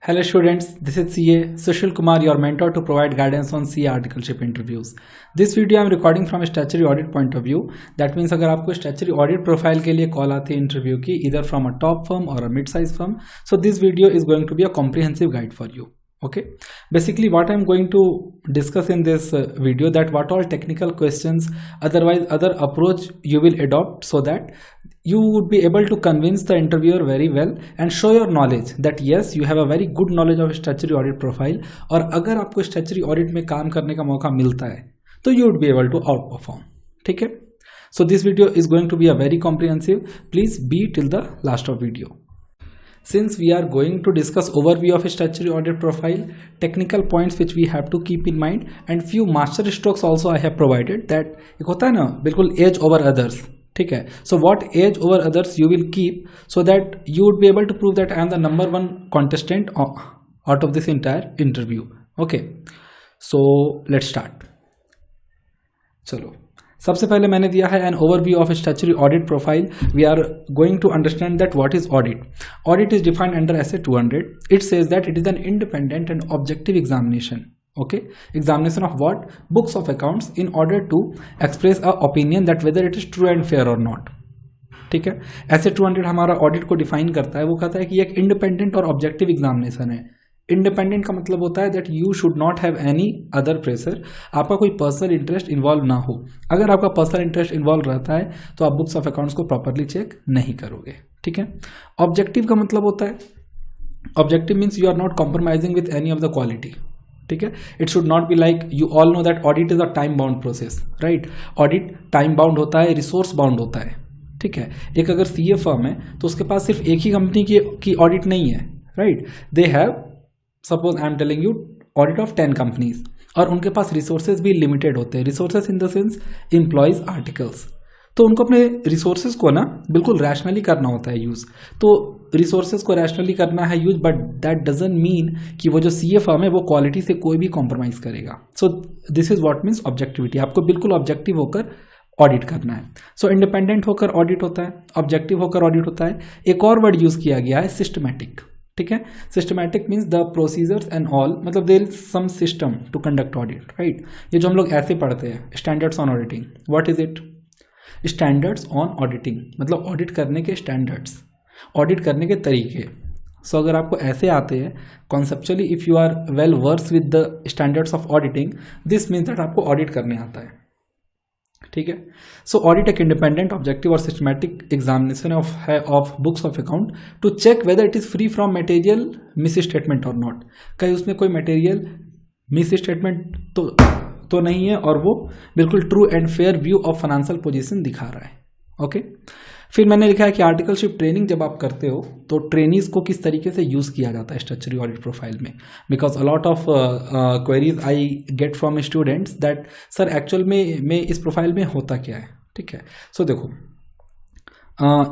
Hello students, this is CA Sushil Kumar, your mentor to provide guidance on CA articleship interviews. This video I am recording from a statutory audit point of view. That means अगर आपको statutory audit profile के लिए call आती है interview की, either from a top firm or a mid-size firm, so this video is going to be a comprehensive guide for you. Okay, basically what I am going to discuss in this video, that what all technical questions, otherwise other approach you will adopt so that you would be able to convince the interviewer very well and show your knowledge that yes, you have a very good knowledge of statutory audit profile. और अगर आपको statutory audit में काम करने का मौका मिलता है तो you would be able to outperform. ठीक है? So this video is going to be a very comprehensive. Please be till the last of video. Since we are going to discuss overview of a statutory audit profile, technical points which we have to keep in mind and few master strokes also I have provided, that एक होता है ना बिल्कुल edge over others. ठीक है, so what edge over others you will keep so that you would be able to prove that I am the number one contestant out of this entire interview. Okay, so let's start. चलो, सबसे पहले मैंने दिया है an overview of statutory audit profile. We are going to understand that what is audit. Audit is defined under SA 200. It says that it is an independent and objective examination. Okay, examination of what? Books of accounts in order to express a opinion that whether it is true and fair or not. ठीक है, SA 200 हमारा audit को define करता है. वो कहता है कि एक इंडिपेंडेंट और ऑब्जेक्टिव एग्जामिनेशन है. इंडिपेंडेंट का मतलब होता है that you should not have any other pressure. आपका कोई पर्सनल इंटरेस्ट इन्वॉल्व ना हो. अगर आपका पर्सनल इंटरेस्ट इन्वॉल्व रहता है तो आप बुक्स ऑफ अकाउंट्स को प्रॉपरली चेक नहीं करोगे. ठीक है, ऑब्जेक्टिव का मतलब होता है, objective means you are not compromising with any of the quality. ठीक है, it should not be like, you all know that audit is a time bound process, right. Audit time bound होता है, resource bound होता है. ठीक है, एक अगर सीए फर्म है तो उसके पास सिर्फ एक ही कंपनी की ऑडिट नहीं है, right. They have, suppose I am telling you, audit of 10 companies और उनके पास रिसोर्सेज भी लिमिटेड होते हैं. Resources in the sense employees, articles. तो उनको अपने रिसोर्सेज को ना बिल्कुल रैशनली करना होता है यूज़. तो रिसोर्सेज को रैशनली करना है use, but that doesn't mean कि वो जो सीए फर्म है वो क्वालिटी से कोई भी कॉम्प्रोमाइज करेगा. सो this is what means objectivity. आपको बिल्कुल ऑब्जेक्टिव होकर ऑडिट करना है. सो इंडिपेंडेंट होकर ऑडिट होता है, ऑब्जेक्टिव होकर ऑडिट होता है. एक और वर्ड यूज किया गया है, सिस्टमैटिक. ठीक है, systematic means the procedures and all, मतलब there is some system to conduct audit, right. ये जो हम लोग ऐसे पढ़ते हैं, standards on auditing, what is it? Standards on auditing मतलब ऑडिट करने के स्टैंडर्ड्स, ऑडिट करने के तरीके. सो अगर आपको ऐसे आते हैं conceptually, if you are well versed with the standards of auditing, this means that आपको ऑडिट करने आता है. ठीक है, सो ऑडिट एक इंडिपेंडेंट, ऑब्जेक्टिव और systematic examination of books of account to check whether it is free from material misstatement और not. कहीं उसमें कोई मटेरियल मिस स्टेटमेंट तो नहीं है और वो बिल्कुल true and fair view of financial position दिखा रहा है. ओके, फिर मैंने लिखा है कि आर्टिकलशिप ट्रेनिंग जब आप करते हो तो ट्रेनीज को किस तरीके से यूज़ किया जाता है स्ट्रक्चरल ऑडिट प्रोफाइल में. Because a lot of queries I get from students that sir actual में इस प्रोफाइल में होता क्या है. ठीक है, सो देखो,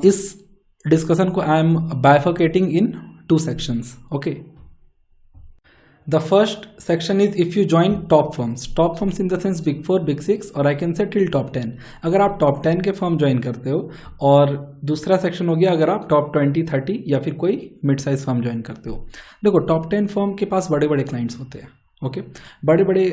इस डिस्कशन को I am bifurcating in 2 sections. Okay, the first section is if you join top firms in the sense big 4, big 6 और I can say till top 10. अगर आप top 10 के फर्म ज्वाइन करते हो. और दूसरा सेक्शन हो गया अगर आप top 20, 30 या फिर कोई मिड साइज फर्म ज्वाइन करते हो. देखो, top 10 फर्म के पास बड़े बड़े क्लाइंट्स होते हैं. ओके, बड़े बड़े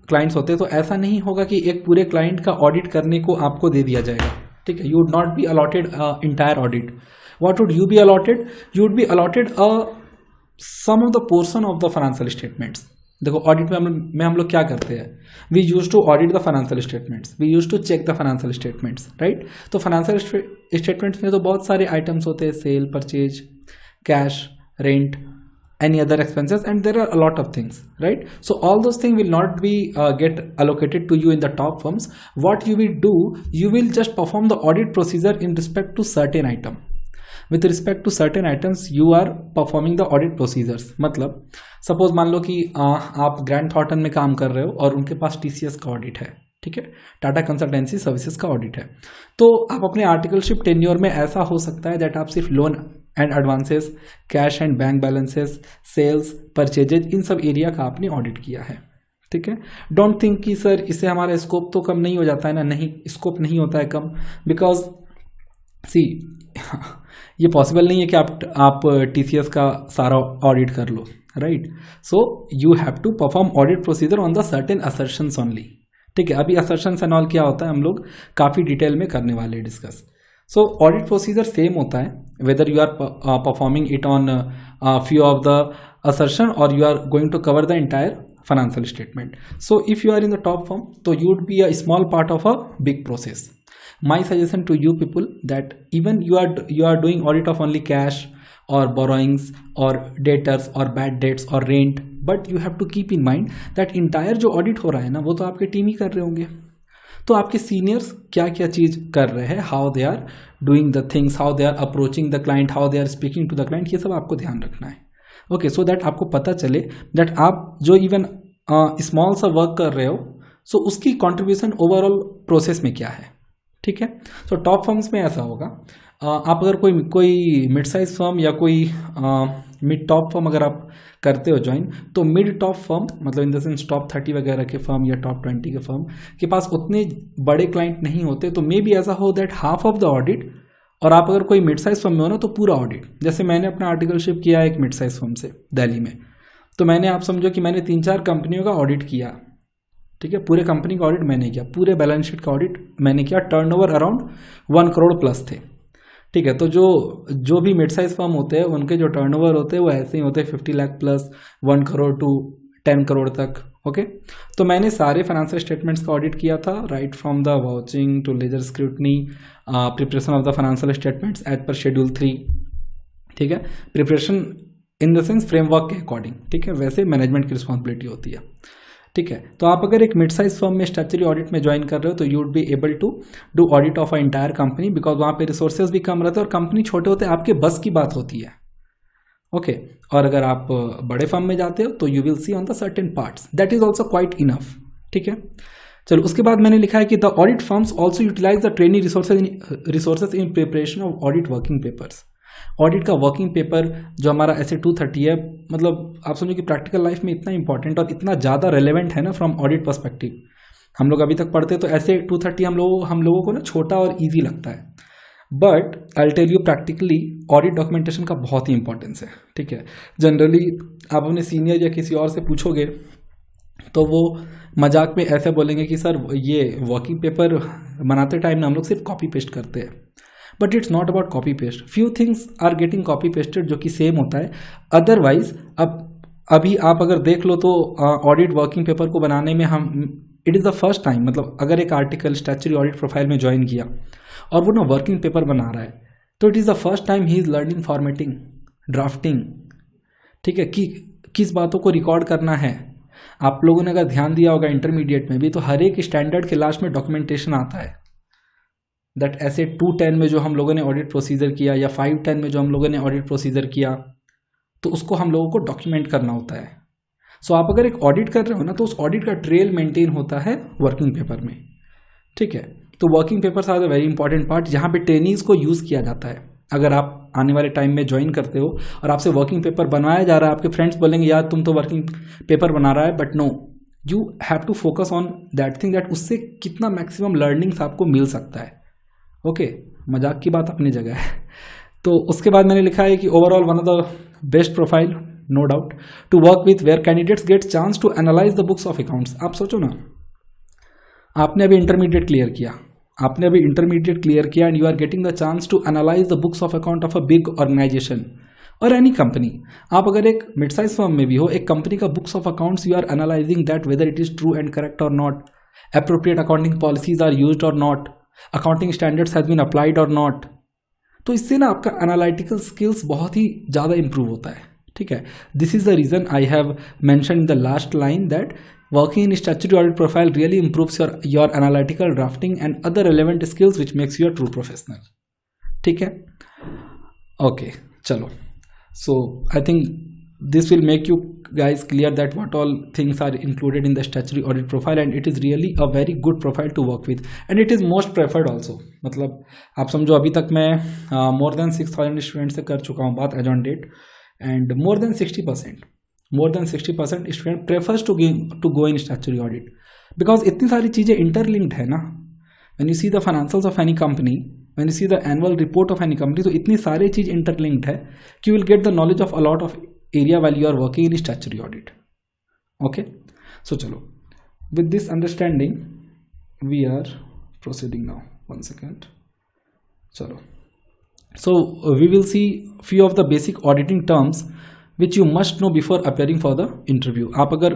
क्लाइंट्स होते हैं तो ऐसा नहीं होगा कि एक पूरे क्लाइंट का ऑडिट करने को आपको दे दिया जाएगा. ठीक है, you would not be allotted entire audit. What would you be allotted? You would be allotted some of the portion of the financial statements. देखो, ऑडिट में हम लोग क्या करते हैं, we use to audit the financial statements, we use to check the financial statements, right. तो financial statements में तो बहुत सारे आइटम्स होते हैं, sale, purchase, cash, rent, any other expenses, and there are a lot of things, right. So all those things will not be get allocated to you in the top firms. What you will do, you will just perform the audit procedure in respect to certain item. With respect to certain items you are performing the audit procedures. मतलब suppose मान लो कि आप grand Thornton में काम कर रहे हो और उनके पास TCS का ऑडिट है. ठीक है, टाटा कंसल्टेंसी सर्विसेज का ऑडिट है. तो आप अपने आर्टिकलशिप टेन्योर में ऐसा हो सकता है दैट आप सिर्फ loan and advances, cash and bank balances, sales, purchases, इन सब एरिया का आपने ऑडिट किया है. ठीक है, डोंट थिंक कि सर इससे हमारा स्कोप तो कम नहीं हो जाता है ना. नहीं, स्कोप नहीं होता है कम, बिकॉज सी ये पॉसिबल नहीं है कि आप TCS का सारा ऑडिट कर लो. Right. So you have to perform audit procedure on the certain assertions only. ठीक है, अभी असर्शंस एंड ऑल क्या होता है हम लोग काफ़ी डिटेल में करने वाले हैं discuss. So audit procedure same होता है whether you are performing it on few of the assertion or you are going to cover the entire financial statement. So if you are in the top firm, so you would be a small part of a big process. My suggestion to you people that even you are doing audit of only cash or borrowings or debtors or bad debts or rent, but you have to keep in mind that entire जो audit हो रहा है ना वो तो आपके team ही कर रहे होंगे. तो आपके सीनियर्स क्या क्या चीज़ कर रहे हैं, how they are doing the things, how they are approaching the client, how they are speaking to the client, ये सब आपको ध्यान रखना है. ओके, सो दैट आपको पता चले दैट आप जो इवन स्मॉल सा वर्क कर रहे हो सो उसकी कंट्रीब्यूशन ओवरऑल प्रोसेस में क्या है. ठीक है, सो टॉप फर्म्स में ऐसा होगा. आप अगर कोई मिड साइज फर्म या कोई मिड टॉप फर्म अगर आप करते हो ज्वाइन, तो मिड टॉप फर्म मतलब इन द सेंस टॉप 30 वगैरह के फर्म या टॉप 20 के फर्म के पास उतने बड़े क्लाइंट नहीं होते. तो मे बी ऐसा हो that half of the audit, और आप अगर कोई मिड साइज फर्म में हो ना तो पूरा ऑडिट. जैसे मैंने अपना आर्टिकलशिप किया एक मिड साइज फर्म से दिल्ली में, तो मैंने आप समझो कि मैंने 3-4 कंपनियों का ऑडिट किया. ठीक है, पूरे कंपनी का ऑडिट मैंने किया, पूरे बैलेंस शीट का ऑडिट मैंने किया. टर्नओवर अराउंड 1 करोड़ प्लस थे. ठीक है, तो जो भी मिड साइज फर्म होते हैं उनके जो टर्नओवर होते हैं वो ऐसे ही होते हैं 50 लाख प्लस 1 करोड़ टू 10 करोड़ तक. ओके, तो मैंने सारे फाइनेंशियल स्टेटमेंट्स का ऑडिट किया था, right from the vouching to ledger scrutiny, preparation of the financial statements as per schedule 3. ठीक है, preparation in the sense framework के अकॉर्डिंग. ठीक है, वैसे मैनेजमेंट की रिस्पॉन्सिबिलिटी होती है. ठीक है, तो आप अगर एक मिड साइज फर्म में स्टैट्यूटरी ऑडिट में ज्वाइन कर रहे हो तो you would be able to do audit of a entire company, because वहाँ पे रिसोर्सेज भी कम रहते हैं और कंपनी छोटे होते हैं, आपके बस की बात होती है. ओके, और अगर आप बड़े फर्म में जाते हो तो you will see on the certain parts, that is also quite enough. ठीक है, चलो उसके बाद मैंने लिखा है कि the audit firms also utilise the trainee resources in preparation of audit working papers. Audit का वर्किंग पेपर जो हमारा ऐसे 230 है, मतलब आप समझो कि प्रैक्टिकल लाइफ में इतना इंपॉर्टेंट और इतना ज़्यादा रेलेवेंट है ना फ्रॉम ऑडिट पर्सपेक्टिव. हम लोग अभी तक पढ़ते तो ऐसे 230 हम लोगों को ना छोटा और ईजी लगता है, but I will tell you practically audit documentation का बहुत ही इंपॉर्टेंस है. ठीक है, जनरली आप अपने सीनियर या किसी और से पूछोगे तो वो मजाक में ऐसे बोलेंगे कि सर ये वर्किंग पेपर बनाते टाइम ना हम लोग सिर्फ कॉपी पेस्ट करते हैं, but it's not about copy paste. Few things are getting copy pasted जो कि सेम होता है. अदरवाइज अभी आप अगर देख लो तो ऑडिट वर्किंग पेपर को बनाने में it is the first time, मतलब अगर एक आर्टिकल स्टैट्यूटरी ऑडिट प्रोफाइल में ज्वाइन किया और वो ना वर्किंग पेपर बना रहा है तो it is the first time he is learning formatting, drafting. ठीक है, कि किस बातों को रिकॉर्ड करना है. आप लोगों ने अगर ध्यान दिया होगा इंटरमीडिएट में भी तो हर एक स्टैंडर्ड के लास्ट में डॉक्यूमेंटेशन आता है. दैट ऐसे 210 में जो हम लोगों ने ऑडिट प्रोसीजर किया या 510 में जो हम लोगों ने ऑडिट प्रोसीजर किया तो उसको हम लोगों को डॉक्यूमेंट करना होता है. सो आप अगर एक ऑडिट कर रहे हो ना तो उस ऑडिट का ट्रेल मेंटेन होता है वर्किंग पेपर में. ठीक है, तो working papers are the very important part जहाँ पे ट्रेनीज को यूज़ किया जाता है. अगर आप आने वाले टाइम में ज्वाइन करते हो और आपसे वर्किंग पेपर बनवाया जा रहा है, आपके फ्रेंड्स बोलेंगे यार तुम तो वर्किंग पेपर बना रहा है, but no, you have to focus on that thing, that उससे कितना मैक्सिमम लर्निंग्स आपको मिल सकता है. ओके, मजाक की बात अपनी जगह है. तो उसके बाद मैंने लिखा है कि overall one of the best profile no doubt to work with where candidates get chance to analyse the books of accounts. आप सोचो ना, आपने अभी इंटरमीडिएट क्लियर किया and you are getting the chance to analyse the books of account of a big organisation और any company. आप अगर एक मिड साइज फर्म में भी हो, एक कंपनी का books of accounts you are analyzing that whether it is true and correct और not, appropriate accounting policies are used और not, accounting standards has been applied और नॉट. तो इससे ना आपका एनालिटिकल स्किल्स बहुत ही ज़्यादा इंप्रूव होता है. ठीक है, this is the reason I have mention in the last line that working in statutory audit profile really improves your analytical drafting and other relevant skills which makes you a true professional. ठीक है, okay, चलो. So I think this will make you guys clear that what all things are included in the statutory audit profile and it is really a very good profile to work with and it is most preferred also. मतलब आप समझो अभी तक मैं more than 6,000 student से कर चुका हूँ बात as on date and more than 60% student prefers to go in statutory audit because इतनी सारी चीज़ें इंटरलिंक्ड है ना. When you see the financials of any company, when you see the annual report of any company, तो इतनी सारी चीज़ interlinked है कि you will get the knowledge of a lot of area while you are working in statutory audit. Okay, so chalo, with this understanding we are proceeding now. One second. Chalo, so we will see few of the basic auditing terms which you must know before appearing for the interview. आप अगर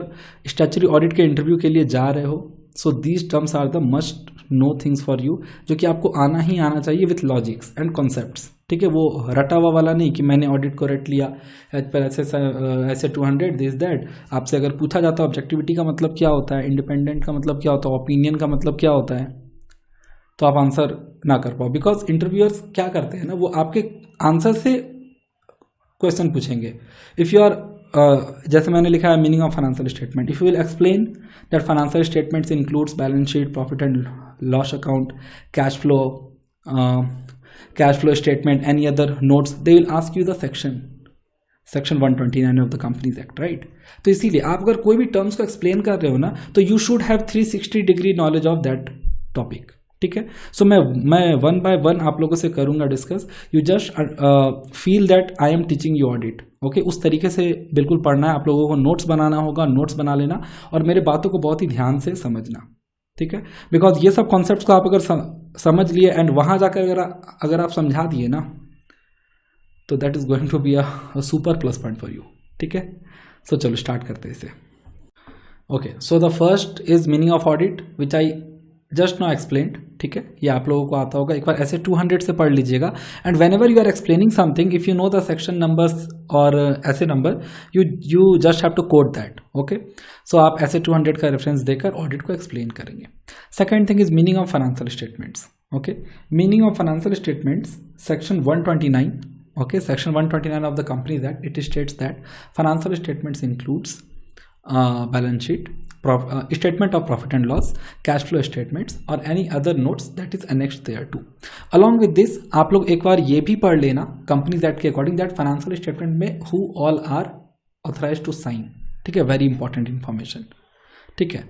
statutory audit के interview के लिए जा रहे हो, so these terms are the must know things for you, जो कि आपको आना ही आना चाहिए with logics and concepts. ठीक है, वो रटा हुआ वाला नहीं कि मैंने ऑडिट को रट लिया एज पर ऐसे 200 दिस दैट. आपसे अगर पूछा जाता है ऑब्जेक्टिविटी का मतलब क्या होता है, इंडिपेंडेंट का मतलब क्या होता है, ओपिनियन का मतलब क्या होता है, तो आप आंसर ना कर पाओ. बिकॉज इंटरव्यूअर्स क्या करते हैं ना, वो आपके आंसर से क्वेश्चन पूछेंगे. इफ़ यू आर जैसे मैंने लिखा है meaning of financial statement, if you will explain that financial statements includes balance sheet, profit and loss account, cash flow statement, any other notes, they will ask you the section 129 of the Companies Act, right? तो इसीलिए आप अगर कोई भी terms को explain कर रहे हो ना, तो you should have 360 degree knowledge of that topic. ठीक है, सो मैं वन बाय वन आप लोगों से करूंगा discuss. You just feel that I am teaching you audit. Okay, उस तरीके से बिल्कुल पढ़ना है. आप लोगों को नोट्स बनाना होगा, नोट्स बना लेना और मेरे बातों को बहुत ही ध्यान से समझना. ठीक है, बिकॉज ये सब कॉन्सेप्ट्स को आप अगर समझ लिए एंड वहां जाकर अगर आप समझा दिए ना, तो that is going to be a super plus point for you. ठीक है, सो चलो स्टार्ट करते हैं इसे. Okay, so the first is meaning of audit which I just now explained. ठीक है, ये आप लोगों को आता होगा. एक बार ऐसे 200 से पढ़ लीजिएगा and whenever you are explaining something, if you know the section numbers और ऐसे number, you just have to quote that. Okay, so आप ऐसे 200 का रेफरेंस देकर ऑडिट को एक्सप्लेन करेंगे. Second thing is meaning of financial statements. Okay, meaning of financial statements, section 129. Okay, section 129 of the Companies Act, it states that financial statements includes balance sheet, statement of profit and loss, cash flow statements or any other notes that is annexed thereto. Along with this, आप लोग एक बार ये भी पढ़ लेना Companies Act के according that financial statement में who all are authorized to sign. ठीक है, वेरी इंपॉर्टेंट इंफॉर्मेशन. ठीक है,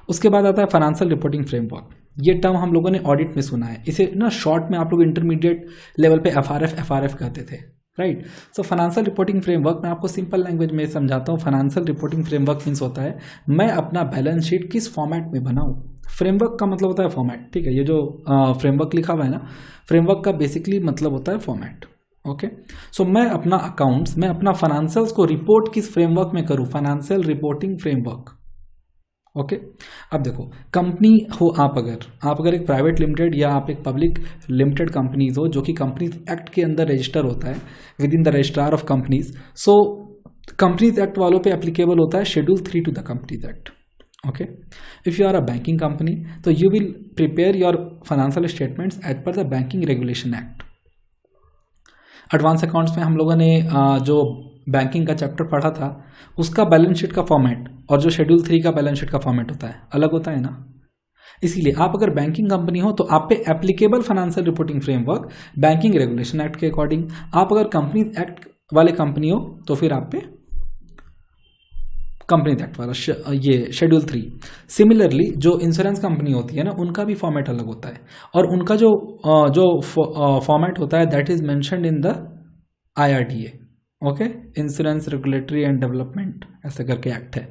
उसके बाद आता है फाइनेंशियल रिपोर्टिंग फ्रेमवर्क. ये टर्म हम लोगों ने ऑडिट में सुना है. इसे ना शॉर्ट में आप लोग इंटरमीडिएट लेवल पे एफआरएफ कहते थे, right? So financial reporting framework मैं आपको सिंपल लैंग्वेज में समझाता हूँ. फाइनेंशियल रिपोर्टिंग फ्रेमवर्क मीन्स होता है मैं अपना बैलेंस शीट किस फॉर्मेट में बनाऊँ. फ्रेमवर्क का मतलब होता है फॉर्मेट. ठीक है, ये जो फ्रेमवर्क लिखा हुआ है ना, फ्रेमवर्क का बेसिकली मतलब होता है फॉर्मेट. ओके, सो मैं अपना अकाउंट्स, मैं अपना फाइनेंशियल्स को रिपोर्ट किस फ्रेमवर्क में करूँ, फाइनेंशियल रिपोर्टिंग फ्रेमवर्क. ओके, अब देखो कंपनी हो आप अगर एक प्राइवेट लिमिटेड या आप एक पब्लिक लिमिटेड कंपनीज हो जो कि कंपनीज एक्ट के अंदर रजिस्टर होता है with in the registrar of companies. So companies act वालों पे एप्लीकेबल होता है schedule 3 to the companies act. Okay, if you are a banking company तो you will prepare your financial statements as per the banking regulation act. Advance accounts में हम लोगों ने जो बैंकिंग का चैप्टर पढ़ा था उसका बैलेंस शीट का फॉर्मेट और जो शेड्यूल 3 का बैलेंस शीट का फॉर्मेट होता है अलग होता है ना. इसीलिए आप अगर बैंकिंग कंपनी हो तो आप पे applicable financial reporting framework banking regulation act के अकॉर्डिंग. आप अगर कंपनी एक्ट वाले कंपनी हो तो फिर आप पे कंपनी एक्ट वाला ये शेड्यूल 3. सिमिलरली जो इंश्योरेंस कंपनी होती है ना, उनका भी फॉर्मेट अलग होता है और उनका जो फॉर्मेट होता है that is mentioned in the IRDA. Okay, insurance regulatory and development ऐसे करके एक्ट है.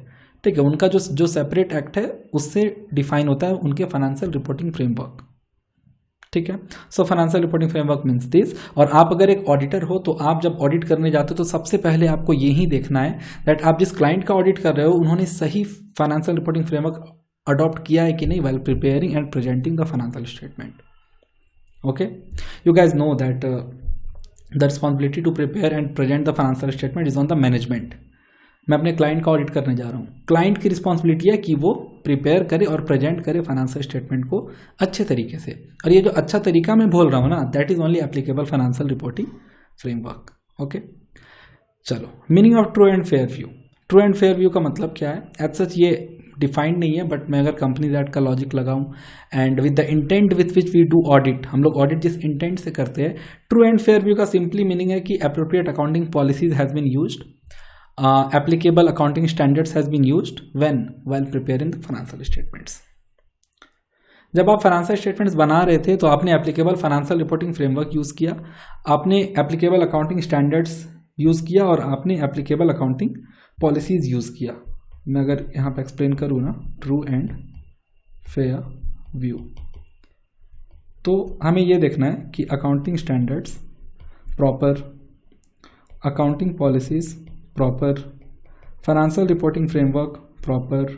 ठीक है, उनका जो सेपरेट एक्ट है उससे डिफाइन होता है उनके फाइनेंशियल रिपोर्टिंग फ्रेमवर्क. ठीक है, so financial reporting framework means this. और आप अगर एक ऑडिटर हो तो आप जब ऑडिट करने जाते हो तो सबसे पहले आपको यही देखना है दैट आप जिस क्लाइंट का ऑडिट कर रहे हो उन्होंने सही फाइनेंशियल रिपोर्टिंग फ्रेमवर्क अडॉप्ट किया है कि नहीं while preparing and presenting the financial statement. Okay, you guys know that the responsibility to prepare and present the financial statement is on the management. मैं अपने क्लाइंट का ऑडिट करने जा रहा हूँ. क्लाइंट की रिस्पॉन्सिबिलिटी है कि वो प्रिपेयर करे और प्रेजेंट करे फाइनेंशियल स्टेटमेंट को अच्छे तरीके से. और ये जो अच्छा तरीका मैं बोल रहा हूँ ना, that is only applicable financial reporting framework. Okay, चलो meaning of true and fair view. True and fair view का मतलब क्या है, एज सच ये डिफाइंड नहीं है, बट मैं अगर कंपनीज एक्ट का लॉजिक लगाऊं and with the intent with which we do audit, हम लोग ऑडिट जिस इंटेंट से करते हैं, ट्रू एंड फेयर व्यू का सिंपली मीनिंग है कि appropriate accounting policies has been used, applicable accounting standards has been used while preparing the financial statements. जब आप फाइनेंशियल स्टेटमेंट्स बना रहे थे तो आपने applicable financial reporting framework use किया, आपने एप्लीकेबल अकाउंटिंग स्टैंडर्ड्स यूज़ किया और आपने एप्लीकेबल अकाउंटिंग पॉलिसीज़ यूज़ किया। मैं अगर यहाँ पे एक्सप्लेन करूँ ना, ट्रू एंड फेयर व्यू, तो हमें ये देखना है कि accounting standards proper, accounting policies proper, financial reporting framework proper,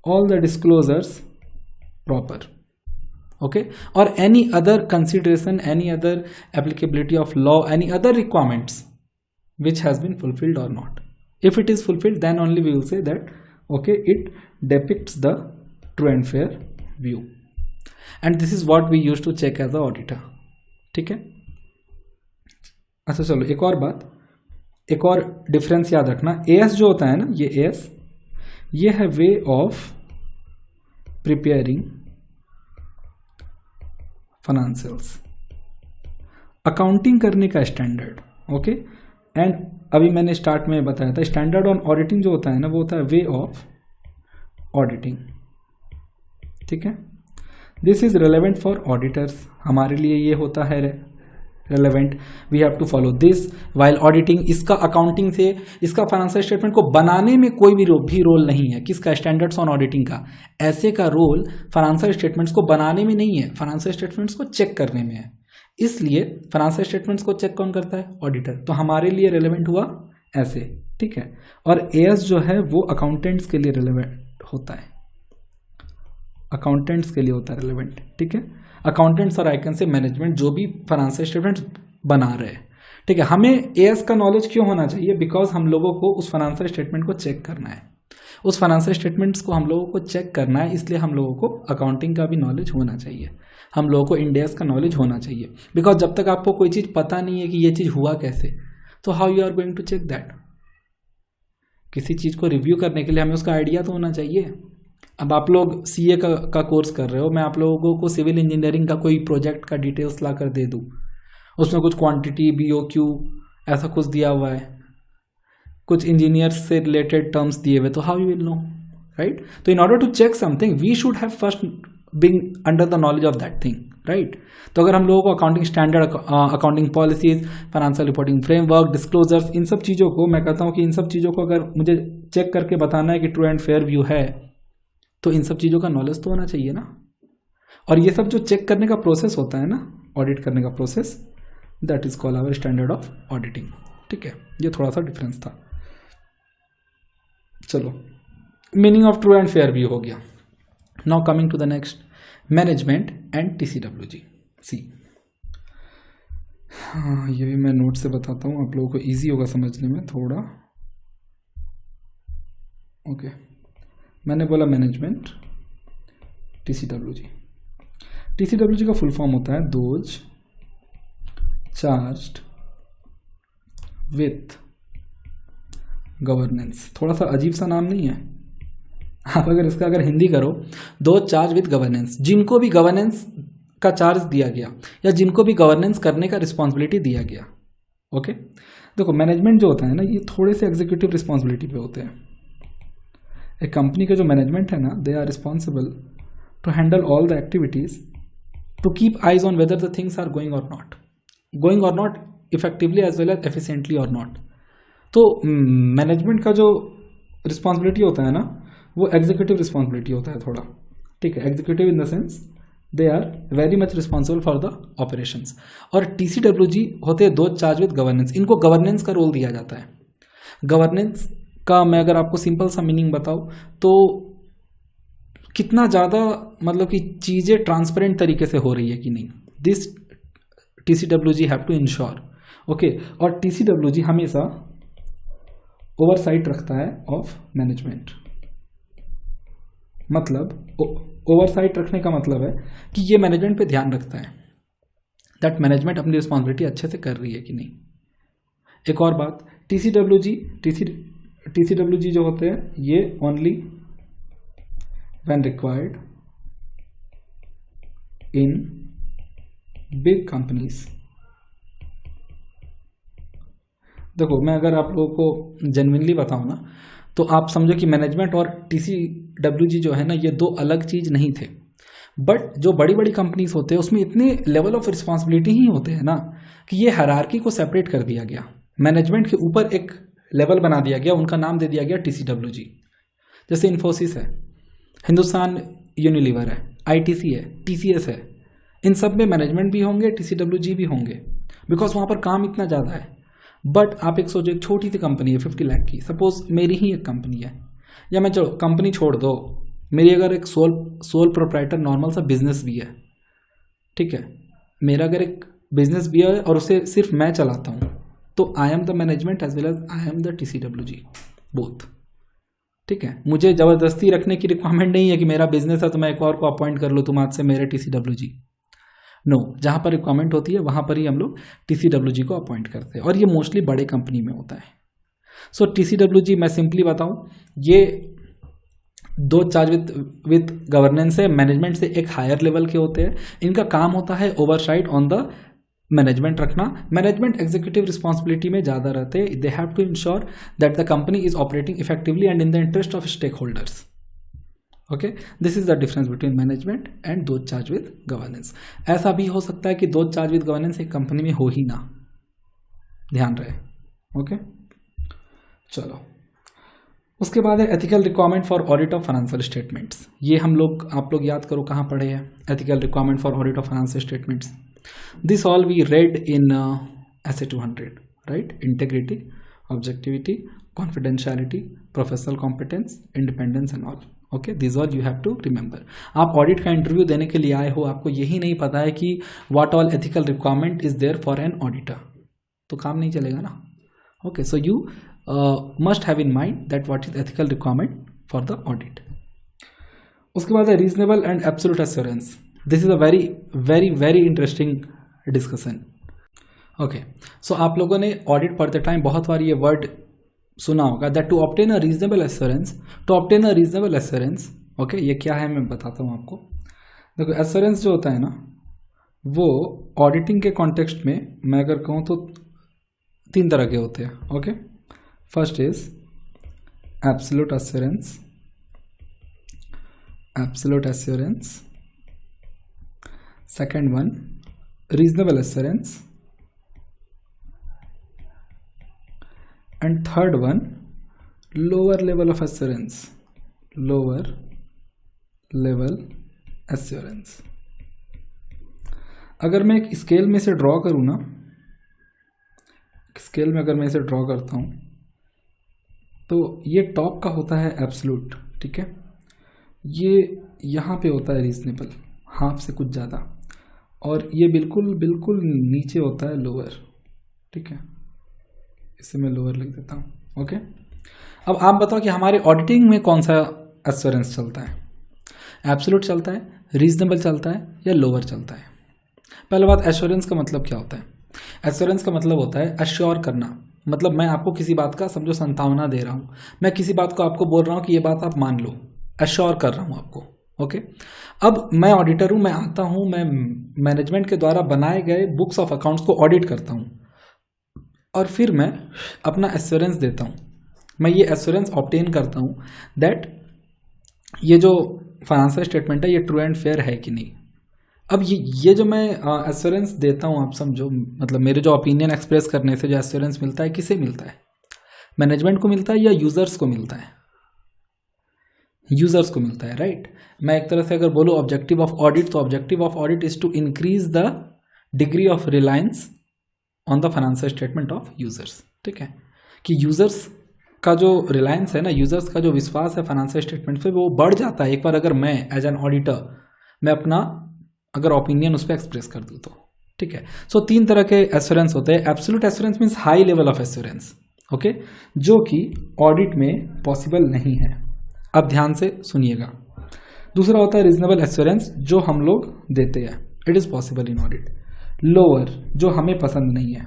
all the disclosures proper, okay, और any other consideration, any other applicability of law, any other requirements which has been fulfilled or not. If it is fulfilled, then only we will say that okay, it depicts the true and fair view, and this is what we used to check as a auditor. ठीक है। अच्छा चलो, एक और बात, एक और difference याद रखना। AS जो होता है ना, ये AS, ये है way of preparing financials, accounting करने का स्टैंडर्ड, ओके। एंड अभी मैंने स्टार्ट में बताया था, स्टैंडर्ड ऑन ऑडिटिंग जो होता है ना, वो होता है वे ऑफ ऑडिटिंग, ठीक है। This is relevant for auditors, हमारे लिए ये होता है relevant, we have to follow this while auditing. इसका अकाउंटिंग से, इसका फाइनेंशियल स्टेटमेंट को बनाने में कोई भी रोल नहीं है। किसका? स्टैंडर्ड्स ऑन ऑडिटिंग का। ऐसे का रोल फाइनेंशियल स्टेटमेंट्स को बनाने में नहीं है, फाइनेंशियल स्टेटमेंट्स को चेक करने में है। इसलिए फाइनेंशियल स्टेटमेंट्स को चेक कौन करता है? ऑडिटर। तो हमारे लिए रेलेवेंट हुआ ऐसे, ठीक है। और एएस जो है वो अकाउंटेंट्स के लिए रेलेवेंट होता है, अकाउंटेंट्स के लिए होता है रेलेवेंट, ठीक है। अकाउंटेंट्स और आई कैन से मैनेजमेंट जो भी फाइनेंशियल स्टेटमेंट्स बना रहे हैं, ठीक है। हमें एएस का नॉलेज क्यों होना चाहिए? बिकॉज हम लोगों को उस फाइनेंशियल स्टेटमेंट को चेक करना है, उस फाइनेंशियल स्टेटमेंट्स को हम लोगों को चेक करना है। इसलिए हम लोगों को अकाउंटिंग का भी नॉलेज होना चाहिए, हम लोगों को इंड एएस का नॉलेज होना चाहिए। बिकॉज जब तक आपको कोई चीज़ पता नहीं है कि ये चीज़ हुआ कैसे, तो how you are going to check that? किसी चीज़ को रिव्यू करने के लिए हमें उसका आइडिया तो होना चाहिए। अब आप लोग सीए का कोर्स कर रहे हो, मैं आप लोगों को सिविल इंजीनियरिंग का कोई प्रोजेक्ट का डिटेल्स ला कर दे दूँ, उसमें कुछ क्वांटिटी, बीओक्यू ऐसा कुछ दिया हुआ है, कुछ इंजीनियर्स से रिलेटेड टर्म्स दिए हुए, तो how you will know, right? तो in order to check something we should have first being under the knowledge of that thing, right? तो अगर हम लोगों को accounting standard, accounting policies, financial reporting framework, disclosures, इन सब चीज़ों को मैं कहता हूँ कि इन सब चीज़ों को अगर मुझे चेक करके बताना है कि ट्रू एंड फेयर व्यू है, तो इन सब चीज़ों का नॉलेज तो होना चाहिए ना। और ये सब जो चेक करने का प्रोसेस होता है ना, ऑडिट करने का process, that is called our standard of auditing, ठीक है। ये थोड़ा सा डिफरेंस था। चलो, meaning of true and fair view हो गया। Now coming to the next, management and TCWG. See, हाँ, ये भी मैं नोट से बताता हूँ, आप लोगों को इजी होगा समझने में थोड़ा। ओके, मैंने बोला मैनेजमेंट, टीसीडब्ल्यूजी। टीसीडब्ल्यूजी का फुल फॉर्म होता है दोज चार्ज्ड विथ गवर्नेंस। थोड़ा सा अजीब सा नाम नहीं है? आप अगर इसका हिंदी करो, दोज चार्ज विथ गवर्नेंस, जिनको भी गवर्नेंस का चार्ज दिया गया या जिनको भी गवर्नेंस करने का रिस्पॉन्सिबिलिटी दिया गया। ओके, देखो मैनेजमेंट जो होता है ना, ये थोड़े से एग्जीक्यूटिव रिस्पॉन्सिबिलिटी पे होते हैं। एक कंपनी का जो मैनेजमेंट है ना, they are responsible to handle all the activities, to keep eyes on whether the things are going और not effectively as well as efficiently और नॉट। तो मैनेजमेंट का जो रिस्पॉन्सिबिलिटी होता है ना, वो एग्जीक्यूटिव रिस्पॉन्सिबिलिटी होता है थोड़ा, ठीक है। Executive in the sense they are very much responsible for the operations. और टीसीडब्ल्यूजी होते हैं दोज चार्ज विद गवर्नेंस, इनको गवर्नेंस का रोल दिया जाता है। गवर्नेंस का मैं अगर आपको सिंपल सा मीनिंग बताऊं तो कितना ज़्यादा, मतलब कि चीज़ें ट्रांसपेरेंट तरीके से हो रही है कि नहीं, this TCWG have to ensure, okay. और टीसीडब्ल्यूजी हमेशा ओवरसाइट रखता है ऑफ मैनेजमेंट। मतलब ओवरसाइट रखने का मतलब है कि ये मैनेजमेंट पे ध्यान रखता है दैट मैनेजमेंट अपनी रिस्पॉन्सिबिलिटी अच्छे से कर रही है कि नहीं। एक और बात, टीसीडब्ल्यूजी जो होते हैं, ये only when required in big companies. देखो, मैं अगर आप लोगों को जेन्युइनली बताऊं ना, तो आप समझो कि मैनेजमेंट और टीसीडब्ल्यूजी जो है ना, ये दो अलग चीज़ नहीं थे। बट जो बड़ी बड़ी कंपनीज होते हैं उसमें इतने लेवल ऑफ रिस्पॉन्सिबिलिटी ही होते हैं ना कि ये हायरार्की को सेपरेट कर दिया गया। मैनेजमेंट के ऊपर एक लेवल बना दिया गया, उनका नाम दे दिया गया TCWG। जैसे इन्फोसिस है, हिंदुस्तान यूनिलीवर है, ITC है, TCS है, इन सब में मैनेजमेंट भी होंगे, TCWG भी होंगे, बिकॉज वहाँ पर काम इतना ज़्यादा है। बट आप एक सोचो, एक छोटी सी कंपनी है 50 लाख की, सपोज मेरी ही एक कंपनी है, या मैं चलो कंपनी छोड़ दो, मेरी अगर एक सोल प्रोप्राइटर नॉर्मल सा बिजनेस भी है, ठीक है, मेरा अगर एक बिजनेस भी है और उसे सिर्फ मैं चलाता हूँ, तो I am the management as well as I am the TCWG both. ठीक है, मुझे ज़बरदस्ती रखने की रिक्वायरमेंट नहीं है कि मेरा बिजनेस है तो मैं एक और को अपॉइंट कर लूँ, तुम आज से मेरे TCWG। नो, जहाँ पर रिक्वायरमेंट होती है वहाँ पर ही हम लोग TCWG को अपॉइंट करते हैं, और ये मोस्टली बड़े कंपनी में होता है। सो TCWG मैं सिंपली बताऊँ, ये दो चार्ज विद गवर्नेंस है, मैनेजमेंट से एक हायर लेवल के होते हैं। इनका काम होता है ओवरसाइट ऑन द मैनेजमेंट रखना। मैनेजमेंट एग्जीक्यूटिव रिस्पॉन्सिबिलिटी में ज़्यादा रहते हैं। They have to ensure that the company is operating effectively and in the interest of stakeholders. Okay, this is the difference between management and those charge with governance. ऐसा भी हो सकता है कि दो चार्ज विद गवर्नेंस एक company में हो ही ना, ध्यान रहे। ओके, चलो उसके बाद है ethical requirement for audit of financial statements. ये हम लोग, आप लोग याद करो कहाँ पढ़े हैं, ethical requirement for audit of financial statements. This all we read in SA 200, right? Integrity, objectivity, confidentiality, professional competence, independence and all. Okay, this all you have to remember. आप ऑडिट का इंटरव्यू देने के लिए आए हो, आपको यही नहीं पता है कि what all ethical requirement is there for an auditor, तो काम नहीं चलेगा ना। Okay, so you must have in mind that what is ethical requirement for the audit. उसके बाद है reasonable and absolute assurance. This is a very very very interesting discussion. Okay, so आप लोगों ने audit पढ़ते टाइम बहुत बार ये word सुना होगा that to obtain a reasonable assurance, to obtain a reasonable assurance, okay, ये क्या है मैं बताता हूँ आपको। देखो, assurance जो होता है ना, वो auditing के context में मैं अगर कहूँ तो 3 तरह के होते हैं। Okay, First is absolute assurance, absolute assurance. Second one, reasonable assurance. And third one, lower level of assurance, lower level assurance. अगर मैं एक स्केल में से ड्रॉ करूँ ना, स्केल में अगर मैं इसे ड्रॉ करता हूँ, तो ये टॉप का होता है एब्सोल्यूट, ठीक है, ये यहाँ पे होता है रीजनेबल, हाफ से कुछ ज़्यादा, और ये बिल्कुल बिल्कुल नीचे होता है लोअर। ठीक है, इसे मैं लोअर लिख देता हूँ। ओके, अब आप बताओ कि हमारे ऑडिटिंग में कौन सा एश्योरेंस चलता है, एब्सोल्यूट चलता है, रीजनेबल चलता है, या लोअर चलता है? पहले बात, एश्योरेंस का मतलब क्या होता है? एश्योरेंस का मतलब होता है अश्योर करना, मतलब मैं आपको किसी बात का समझो संभावना दे रहा हूँ, मैं किसी बात को आपको बोल रहा हूँ कि ये बात आप मान लो, अश्योर कर रहा हूँ आपको। ओके, अब मैं ऑडिटर हूँ, मैं आता हूँ, मैं मैनेजमेंट के द्वारा बनाए गए बुक्स ऑफ अकाउंट्स को ऑडिट करता हूँ, और फिर मैं अपना एश्योरेंस देता हूँ, मैं ये एश्योरेंस ऑब्टेन करता हूँ दैट ये जो फाइनेंशियल स्टेटमेंट है ये ट्रू एंड फेयर है कि नहीं। अब ये जो मैं एश्योरेंस देता हूँ, आप समझो, मतलब मेरे जो ओपिनियन एक्सप्रेस करने से जो एश्योरेंस मिलता है, किसे मिलता है? मैनेजमेंट को मिलता है या यूजर्स को मिलता है? यूजर्स को मिलता है, राइट? मैं एक तरह से अगर बोलूँ ऑब्जेक्टिव ऑफ ऑडिट, तो objective of audit is to increase the degree of reliance on the financial statement of users. ठीक है, कि यूजर्स का जो रिलायंस है ना, यूजर्स का जो विश्वास है फाइनेंशियल स्टेटमेंट पे, वो बढ़ जाता है एक बार अगर मैं एज एन ऑडिटर मैं अपना अगर ओपिनियन उस पर एक्सप्रेस कर दूँ तो। ठीक है, सो 3 तरह के एश्योरेंस होते हैं। Absolute assurance means high level of assurance, okay, जो कि ऑडिट में पॉसिबल नहीं है। अब ध्यान से सुनिएगा। दूसरा होता है रीजनेबल एश्योरेंस, जो हम लोग देते हैं, it is possible in audit. Lower, जो हमें पसंद नहीं है।